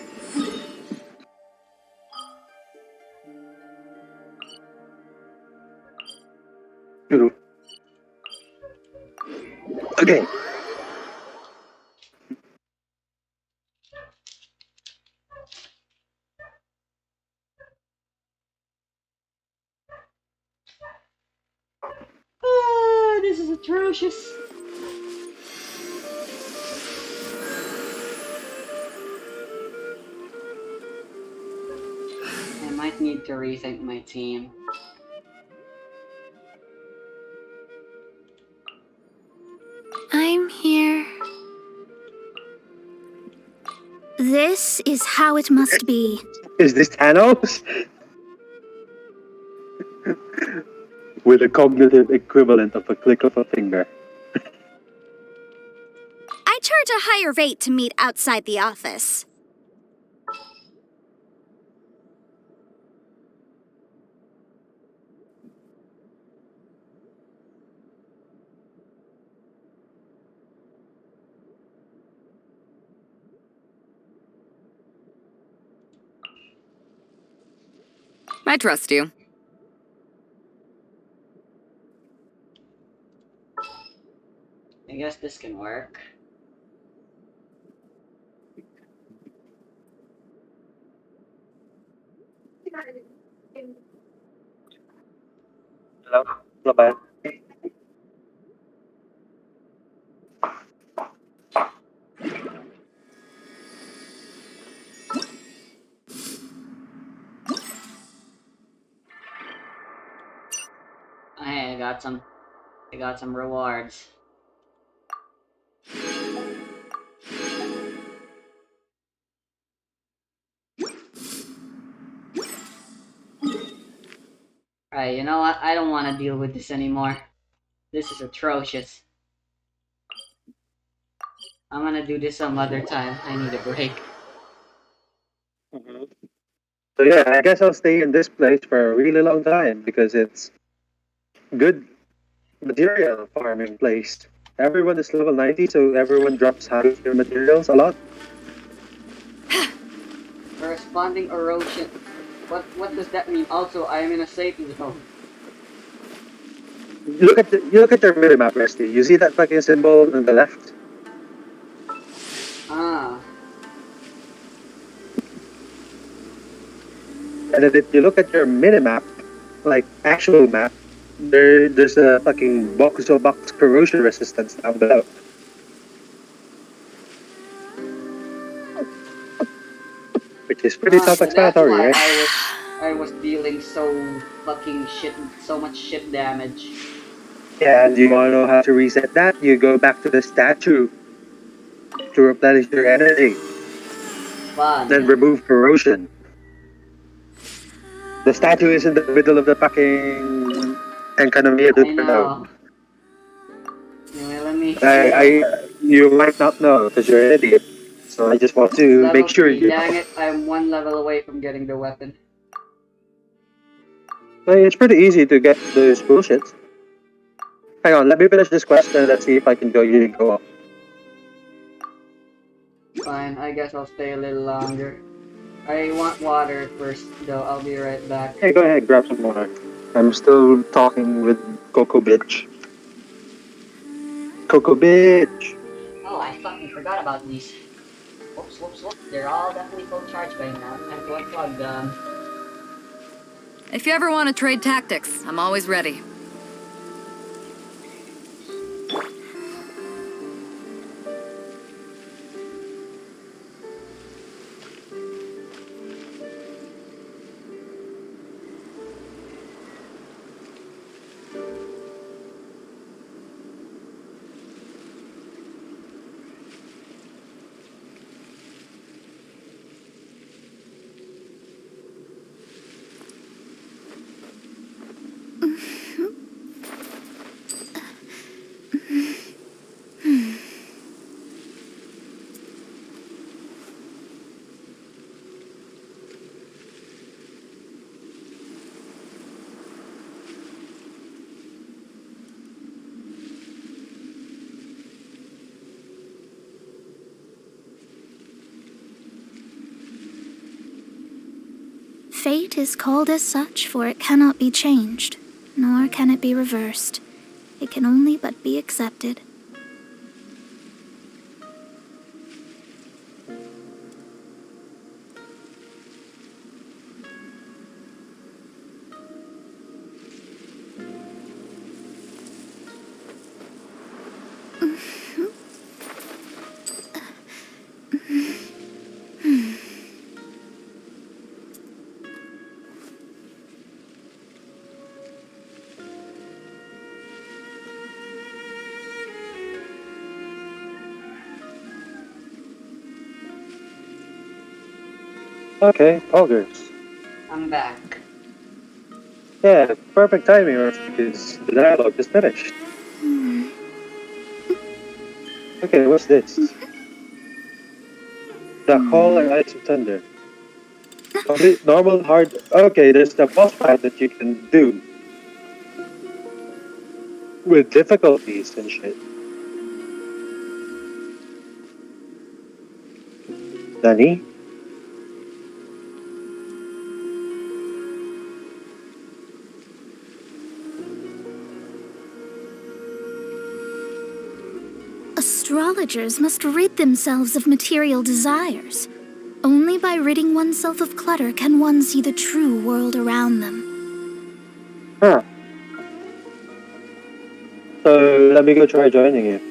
Speaker 1: Cool. Okay.
Speaker 2: This is atrocious. I might need to rethink my team.
Speaker 10: I'm here. This is how it must be.
Speaker 1: Is this Thanos? With a cognitive equivalent of a click of a finger.
Speaker 11: I charge a higher rate to meet outside the office.
Speaker 12: I trust you.
Speaker 2: I guess this can work.
Speaker 1: Hello? Hello, man.
Speaker 2: Hey, I got some rewards. Right, you know what? I don't want to deal with this anymore. This is atrocious. I'm gonna do this some other time. I need a break.
Speaker 1: So yeah, I guess I'll stay in this place for a really long time because it's good material farming place. Everyone is level 90, so everyone drops half of their materials a lot.
Speaker 2: Corresponding erosion. What does that mean? Also, I am in a safe zone.
Speaker 1: You look at your minimap, Rusty. You see that fucking symbol on the left?
Speaker 2: Ah.
Speaker 1: And then if you look at your minimap, like actual map, there's a fucking box corrosion resistance down below. Which is pretty
Speaker 2: So that's
Speaker 1: self-explanatory,
Speaker 2: why
Speaker 1: right?
Speaker 2: I was dealing so much shit damage.
Speaker 1: Yeah, and you wanna know how to reset that? You go back to the statue to replenish your energy.
Speaker 2: Fun.
Speaker 1: Then remove corrosion. The statue is in the middle of the fucking Enkanonono
Speaker 2: I know. Anyway, let me.
Speaker 1: you might not know because you're an idiot. So I just want to
Speaker 2: Level
Speaker 1: make sure
Speaker 2: 3,
Speaker 1: you
Speaker 2: dang
Speaker 1: know.
Speaker 2: it, I'm 1 level away from getting the weapon.
Speaker 1: Like, it's pretty easy to get those bullshits. Hang on, let me finish this quest and let's see if I can go you go up.
Speaker 2: Fine, I guess I'll stay a little longer. I want water first, though. I'll be right back.
Speaker 1: Hey, go ahead, grab some water. I'm still talking with Coco Bitch. Coco Bitch!
Speaker 2: Oh, I fucking forgot about these. Whoops, whoops, whoops. They're all definitely full charge by now. Time to unplug them.
Speaker 12: If you ever want to trade tactics, I'm always ready.
Speaker 3: Fate is called as such, for it cannot be changed, nor can it be reversed. It can only but be accepted.
Speaker 1: Okay, August.
Speaker 2: I'm back.
Speaker 1: Yeah, perfect timing, or because the dialogue is finished. Okay, what's this? The Call and Ice of Thunder. Complete normal hard. Okay, there's the boss fight that you can do with difficulties and shit. Nani?
Speaker 3: Astrologers must rid themselves of material desires. Only by ridding oneself of clutter can one see the true world around them.
Speaker 1: Huh. So let me go try joining you.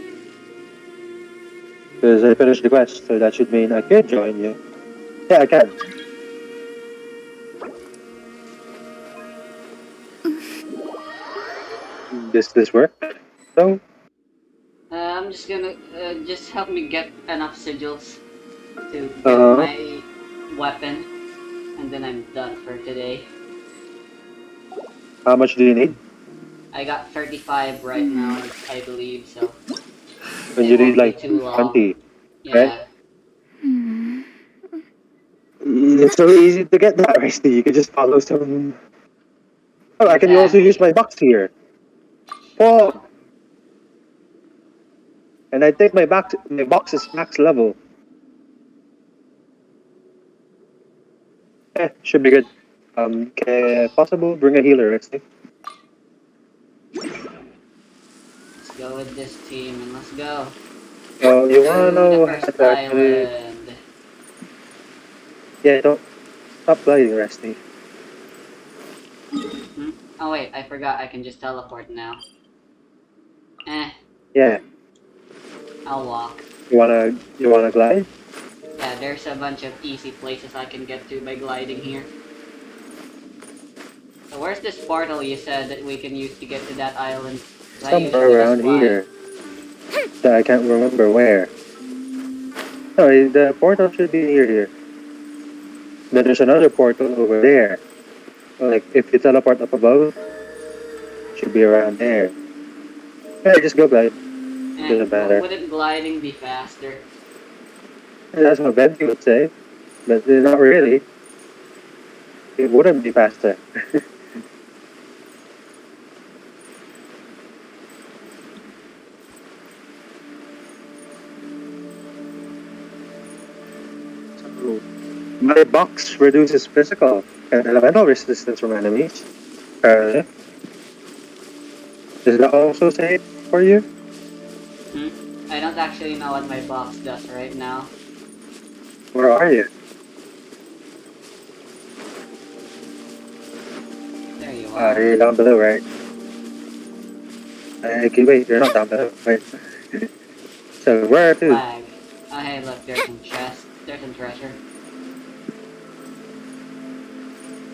Speaker 1: Because I finished the quest, so that should mean I could join you. Yeah, I can. Does this work? No?
Speaker 2: I'm just gonna just help me get enough sigils to get
Speaker 1: Uh-huh.
Speaker 2: my weapon, and then I'm done for today.
Speaker 1: How much do you need?
Speaker 2: I got 35 right now, I believe, so
Speaker 1: And
Speaker 2: it
Speaker 1: you need
Speaker 2: won't be
Speaker 1: like
Speaker 2: too long.
Speaker 1: 20, right?
Speaker 2: Yeah.
Speaker 1: It's so easy to get that, Rusty. You can just follow some. Oh, I can also use my
Speaker 2: Exactly.
Speaker 1: box here. Pog! And I think my box is max level. Should be good. Can possible bring a healer, Rusty.
Speaker 2: Let's go with this team and let's go
Speaker 1: So you wanna
Speaker 2: to the
Speaker 1: know how
Speaker 2: first
Speaker 1: to actually?
Speaker 2: island.
Speaker 1: Yeah, don't stop gliding, Rusty.
Speaker 2: Hmm? Oh wait, I forgot I can just teleport now.
Speaker 1: Yeah.
Speaker 2: I'll walk.
Speaker 1: You wanna glide?
Speaker 2: Yeah, there's a bunch of easy places I can get to by gliding here. So where's this portal you said that we can use to get to that island? 'Cause I
Speaker 1: Somewhere
Speaker 2: usually just
Speaker 1: around
Speaker 2: fly.
Speaker 1: here. That I can't remember where. No, the portal should be near here. Then there's another portal over there. Like if you teleport up above, it should be around there. Yeah, just go glide. Doesn't matter.
Speaker 2: Wouldn't gliding be faster?
Speaker 1: That's what Benji would say, but not really. It wouldn't be faster. So, my box reduces physical and elemental resistance from enemies. Apparently. Does that also say it for you?
Speaker 2: I don't actually know what my box does right now.
Speaker 1: Where are you?
Speaker 2: There you are.
Speaker 1: You're down below, right? Okay, wait, you're not down below. Wait. So, where to?
Speaker 2: Flag. Oh hey, look, there's some chest. There's some treasure.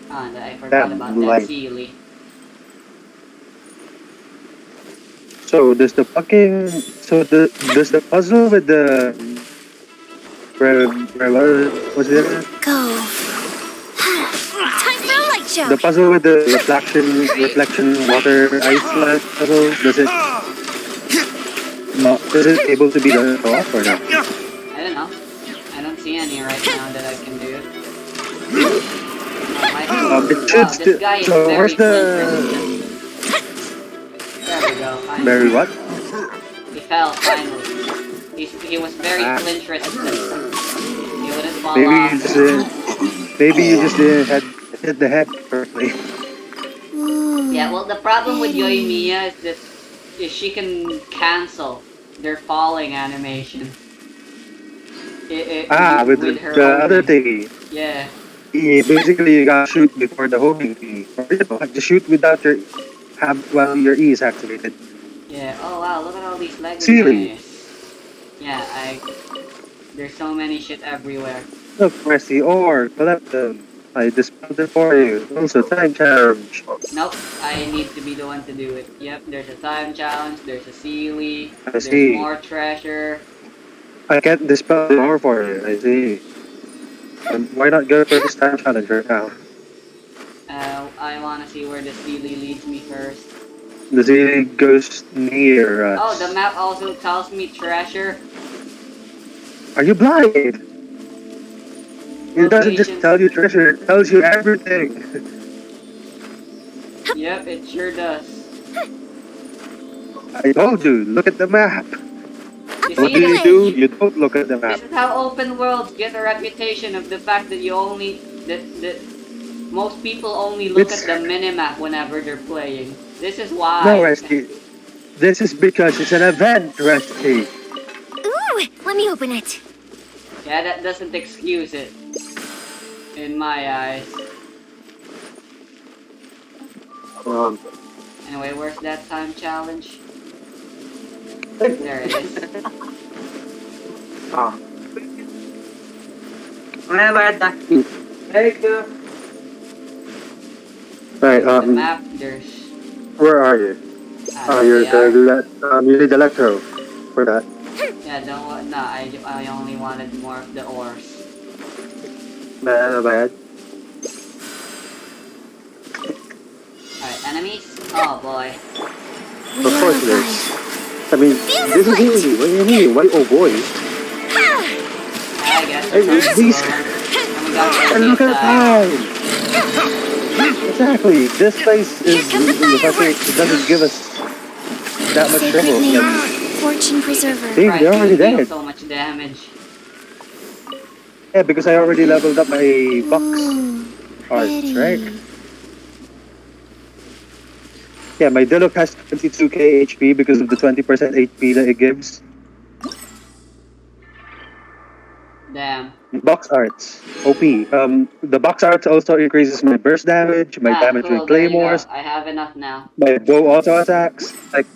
Speaker 2: Oh, and I forgot about that Sealy.
Speaker 1: So, does the fucking... So, does the puzzle with the... What's the other?
Speaker 11: Go. Time for a light show.
Speaker 1: The puzzle with the reflection water ice slab puzzle, does it... No, is it able to be done off or not?
Speaker 2: I don't know. I don't see any right now that I can do.
Speaker 1: It should still... So, where's the...
Speaker 2: There we go, finally.
Speaker 1: Very what?
Speaker 2: He fell, finally. He was very flinch resistant. He wouldn't fall off.
Speaker 1: Maybe you just didn't hit the head correctly.
Speaker 2: Yeah, well, the problem with Yoimiya is that she can cancel their falling animation.
Speaker 1: With
Speaker 2: her
Speaker 1: the
Speaker 2: homing.
Speaker 1: other thingy.
Speaker 2: Yeah.
Speaker 1: Basically, you gotta shoot before the homing thingy. Or, you know, just shoot without your... while your E is activated.
Speaker 2: Yeah, oh wow, look at all these legs.
Speaker 1: Sealy.
Speaker 2: Yeah, there's so many shit everywhere.
Speaker 1: Look, where's the ore? Collect them. I dispelled it for you. Also, time challenge.
Speaker 2: Nope, I need to be the one to do it. Yep, there's a time challenge, there's a Sealy,
Speaker 1: I see.
Speaker 2: there's more treasure.
Speaker 1: I can't dispel the ore for you, I see. And why not go for this time challenge right now?
Speaker 2: I wanna see where the Sealy leads me first.
Speaker 1: The city goes near us.
Speaker 2: Oh, the map also tells me treasure.
Speaker 1: Are you blind? It doesn't just tell you treasure, it tells you everything.
Speaker 2: Yep, it sure does.
Speaker 1: I told you, look at the map.
Speaker 2: You
Speaker 1: What
Speaker 2: see,
Speaker 1: do you do? You don't look at the map.
Speaker 2: this is how open worlds get a reputation of the fact that that most people only look at the minimap whenever they're playing. This is why.
Speaker 1: No, Rusty. This is because it's an event, Rusty.
Speaker 11: Ooh, let me open it.
Speaker 2: Yeah, that doesn't excuse it. In my eyes. Anyway, where's that time challenge? There it is.
Speaker 1: Ah. Right,
Speaker 2: The map, there's...
Speaker 1: where are you? You need the electro for that.
Speaker 2: Yeah, no, I only wanted more of the ores.
Speaker 1: Bad.
Speaker 2: Alright, enemies? Oh boy.
Speaker 1: Of course it is. I mean, this is easy. What do you mean? Why, oh boy.
Speaker 2: I guess
Speaker 1: And look at the time! Exactly. This place is... It doesn't give us that much
Speaker 3: Sacred
Speaker 1: trouble.
Speaker 3: name, Fortune Preserver.
Speaker 1: See, they're already dead.
Speaker 2: so much damage.
Speaker 1: Yeah, because I already leveled up my box arts,
Speaker 3: pretty.
Speaker 1: right? Yeah, my Diluc has 22k HP because of the 20% HP that it gives.
Speaker 2: Damn.
Speaker 1: Box arts, OP. The box arts also increases my burst damage, my damage
Speaker 2: cool,
Speaker 1: with
Speaker 2: there you go.
Speaker 1: claymores,
Speaker 2: I have enough now.
Speaker 1: my bow auto attacks. Like,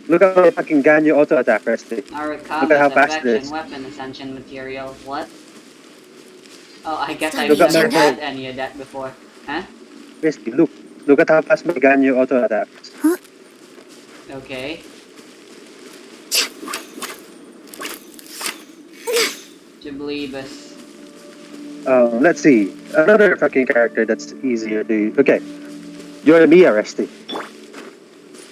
Speaker 1: look at my fucking Ganyu auto attack, Rusty. Look at how fast it is.
Speaker 2: Weapon ascension material. What? Oh, I guess
Speaker 3: Look
Speaker 2: I've
Speaker 3: at
Speaker 2: never
Speaker 3: my
Speaker 2: had
Speaker 3: head.
Speaker 2: any of that before. Huh?
Speaker 1: Rusty, look at how fast my Ganyu auto attacks.
Speaker 2: Okay. Jablebus.
Speaker 1: Let's see. Another fucking character that's easier to... Okay. Yoimiya, Rusty.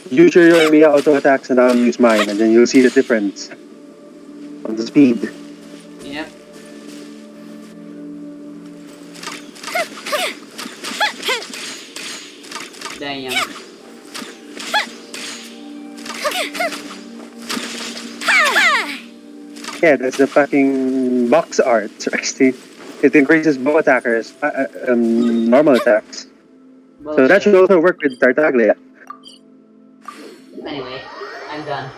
Speaker 1: Use your Yoimiya auto attacks and I'll use mine, and then you'll see the difference on the speed.
Speaker 2: Yep. Damn.
Speaker 1: Yeah, that's the fucking box art, Rusty. It increases bow attackers, normal attacks. So that should
Speaker 2: Bullshit.
Speaker 1: also work with Tartaglia.
Speaker 2: Anyway, I'm done.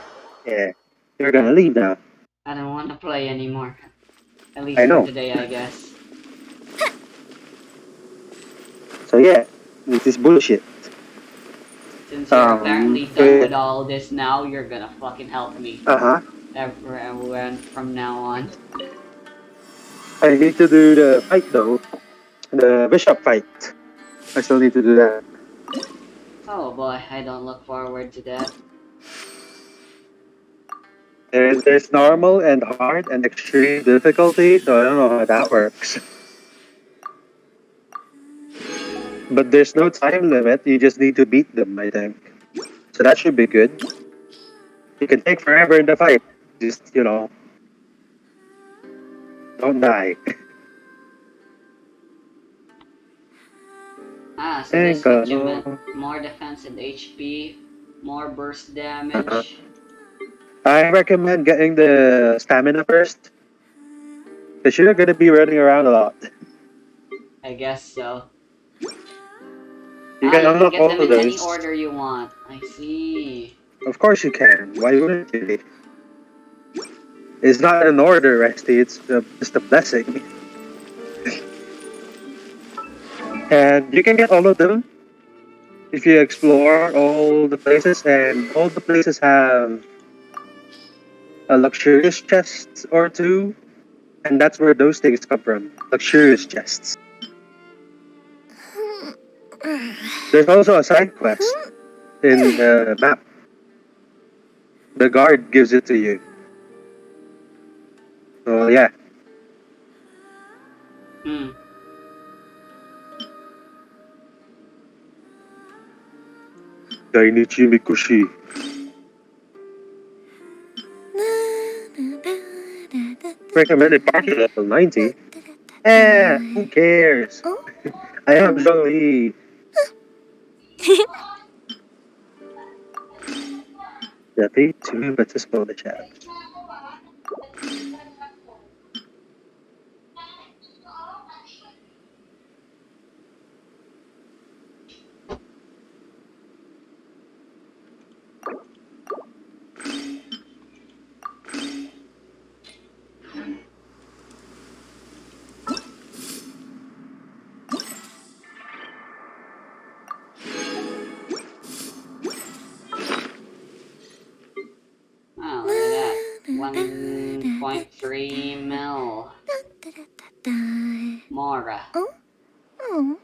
Speaker 1: Yeah. You're gonna leave now.
Speaker 2: I don't want to play anymore. At
Speaker 1: I
Speaker 2: least for
Speaker 1: know.
Speaker 2: today, I guess.
Speaker 1: So yeah, this is bullshit.
Speaker 2: Since you're apparently done with
Speaker 1: With,
Speaker 2: all this now, you're gonna fucking help me.
Speaker 1: uh-huh.
Speaker 2: Everyone from now on.
Speaker 1: I need to do the fight though. The bishop fight. I still need to do that.
Speaker 2: Oh boy, I don't look forward to that.
Speaker 1: There's normal and hard and extreme difficulty, so I don't know how that works. But there's no time limit, you just need to beat them, I think. So that should be good. You can take forever in the fight. Just, don't die.
Speaker 2: Ah, so this what you meant.
Speaker 1: Enkanonono.
Speaker 2: More defense and HP, more burst
Speaker 1: Uh-huh.
Speaker 2: damage.
Speaker 1: I recommend getting the stamina first, because you're gonna be running around a lot.
Speaker 2: I guess so.
Speaker 1: You
Speaker 2: Ah,
Speaker 1: can
Speaker 2: you can
Speaker 1: unlock
Speaker 2: get
Speaker 1: all
Speaker 2: them
Speaker 1: of
Speaker 2: in any
Speaker 1: those.
Speaker 2: order you want. I see.
Speaker 1: Of course you can. Why wouldn't you? It's not an order, Resty. It's just a blessing. And you can get all of them if you explore all the places, and all the places have a luxurious chest or two, and that's where those things come from. Luxurious chests. There's also a side quest in the map. The guard gives it to you. So yeah.
Speaker 2: Hmm.
Speaker 1: Dainichi Mikoshi. Recommended party level 90. Eh, who cares? I am Zhongli. Dati 2 baptismal the chat.
Speaker 2: Oh, look at that. 1.3 mil. Mora.
Speaker 5: Oh.